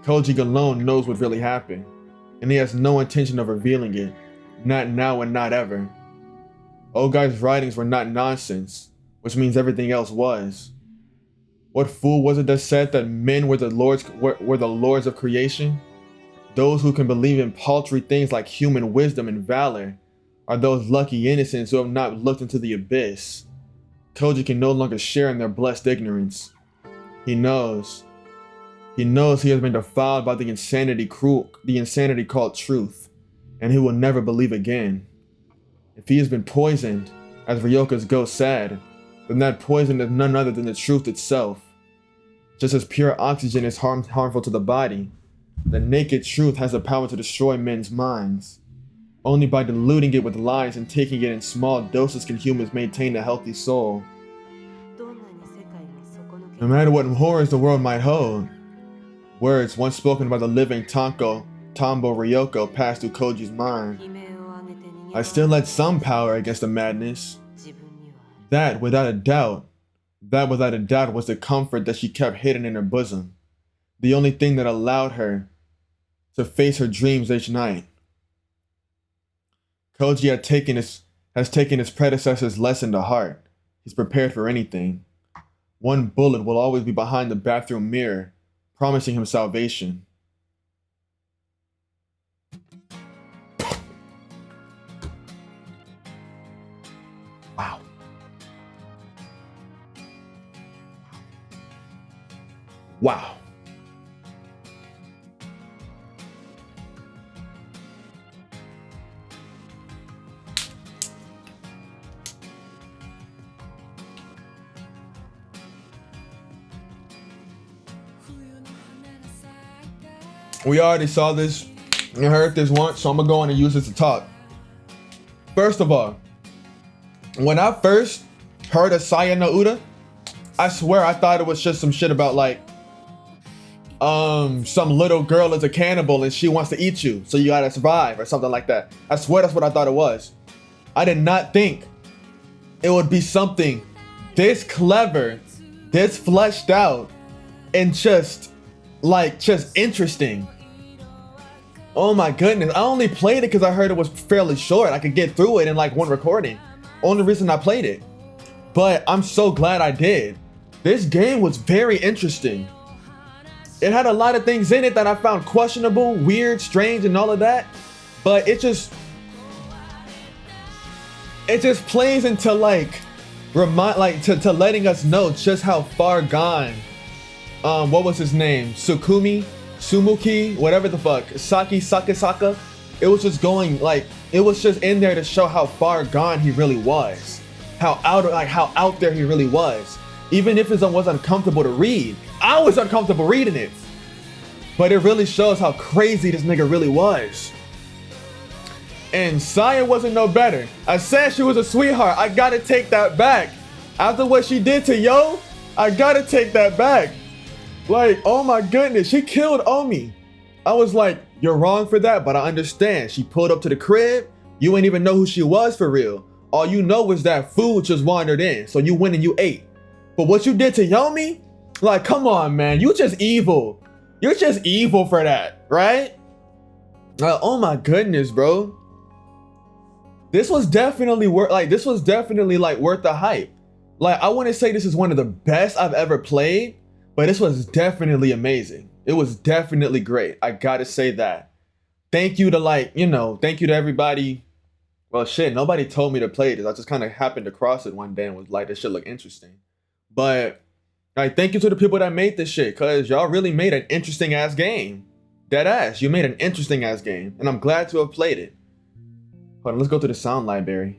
Koji alone knows what really happened, and he has no intention of revealing it, not now and not ever. Ogai's writings were not nonsense, which means everything else was. What fool was it that said that men were the lords of creation? Those who can believe in paltry things like human wisdom and valor are those lucky innocents who have not looked into the abyss. Koji can no longer share in their blessed ignorance. He knows he has been defiled by the insanity called truth, and he will never believe again. If he has been poisoned, as Ryoko's ghost said, then that poison is none other than the truth itself. Just as pure oxygen is harmful to the body, the naked truth has the power to destroy men's minds. Only by diluting it with lies and taking it in small doses can humans maintain a healthy soul. No matter what horrors the world might hold, words once spoken by the living Tombo Ryoko passed through Koji's mind. I still had some power against the madness. That, without a doubt, was the comfort that she kept hidden in her bosom. The only thing that allowed her to face her dreams each night. Koji has taken his predecessor's lesson to heart. He's prepared for anything. One bullet will always be behind the bathroom mirror, promising him salvation. Wow. Wow. We already saw this and heard this once, so I'm gonna go on and use this to talk. First of all, when I first heard of Saya no Uda, I swear I thought it was just some shit about like, some little girl is a cannibal and she wants to eat you, so you gotta survive or something like that. I swear that's what I thought it was. I did not think it would be something this clever, this fleshed out, and just interesting. Oh my goodness. I only played it because I heard it was fairly short. I could get through it in like one recording. Only reason I played it. But I'm so glad I did. This game was very interesting. It had a lot of things in it that I found questionable, weird, strange, and all of that. But it just plays into to letting us know just how far gone what was his name? Sumuki, whatever the fuck, Sakisaka. It was just going it was just in there to show how far gone he really was, how out there he really was. Even if it was uncomfortable to read, I was uncomfortable reading it, but it really shows how crazy this nigga really was. And Saya wasn't no better. I said she was a sweetheart. I gotta take that back. After what she did to Yo, I gotta take that back. Like, oh my goodness, she killed Omi. I was like, you're wrong for that, but I understand. She pulled up to the crib. You ain't even know who she was for real. All you know is that food just wandered in. So you went and you ate. But what you did to Yomi? Like, come on, man. You just evil. You're just evil for that, right? Oh my goodness, bro. This was definitely worth the hype. Like, I wouldn't say this is one of the best I've ever played, but this was definitely amazing. It was definitely great. I gotta say that. Thank you to thank you to everybody. Well, shit, nobody told me to play this. I just kind of happened across it one day and was like, this shit look interesting. But thank you to the people that made this shit, cause y'all really made an interesting ass game. Dead ass, you made an interesting ass game, and I'm glad to have played it. Hold on, let's go to the sound library.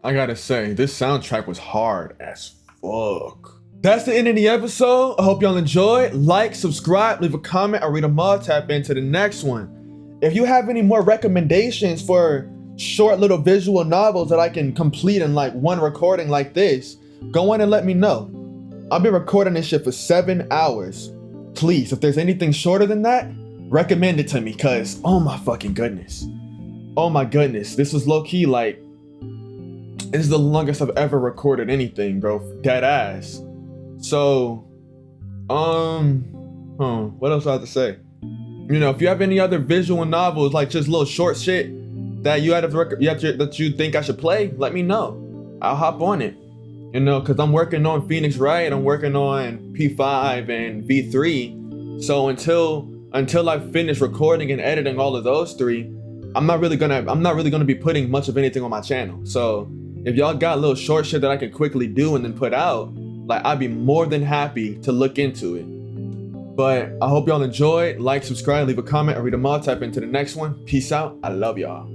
I gotta say, this soundtrack was hard as fuck. That's the end of the episode. I hope y'all enjoyed. Like, subscribe, leave a comment, or read them all, tap into the next one. If you have any more recommendations for short little visual novels that I can complete in like one recording like this, go on and let me know. I'll be recording this shit for 7 hours. Please, if there's anything shorter than that, recommend it to me, cause oh my fucking goodness. Oh my goodness, this was low-key like, this is the longest I've ever recorded anything, bro. Dead ass. So, what else do I have to say? You know, if you have any other visual novels, like just little short shit that that you think I should play, let me know. I'll hop on it. You know, cause I'm working on Phoenix Wright, I'm working on P5 and V3. So until I finish recording and editing all of those three, I'm not really gonna be putting much of anything on my channel. So if y'all got little short shit that I can quickly do and then put out, like, I'd be more than happy to look into it. But I hope y'all enjoyed. Like, subscribe, leave a comment, or read them all, type into the next one. Peace out. I love y'all.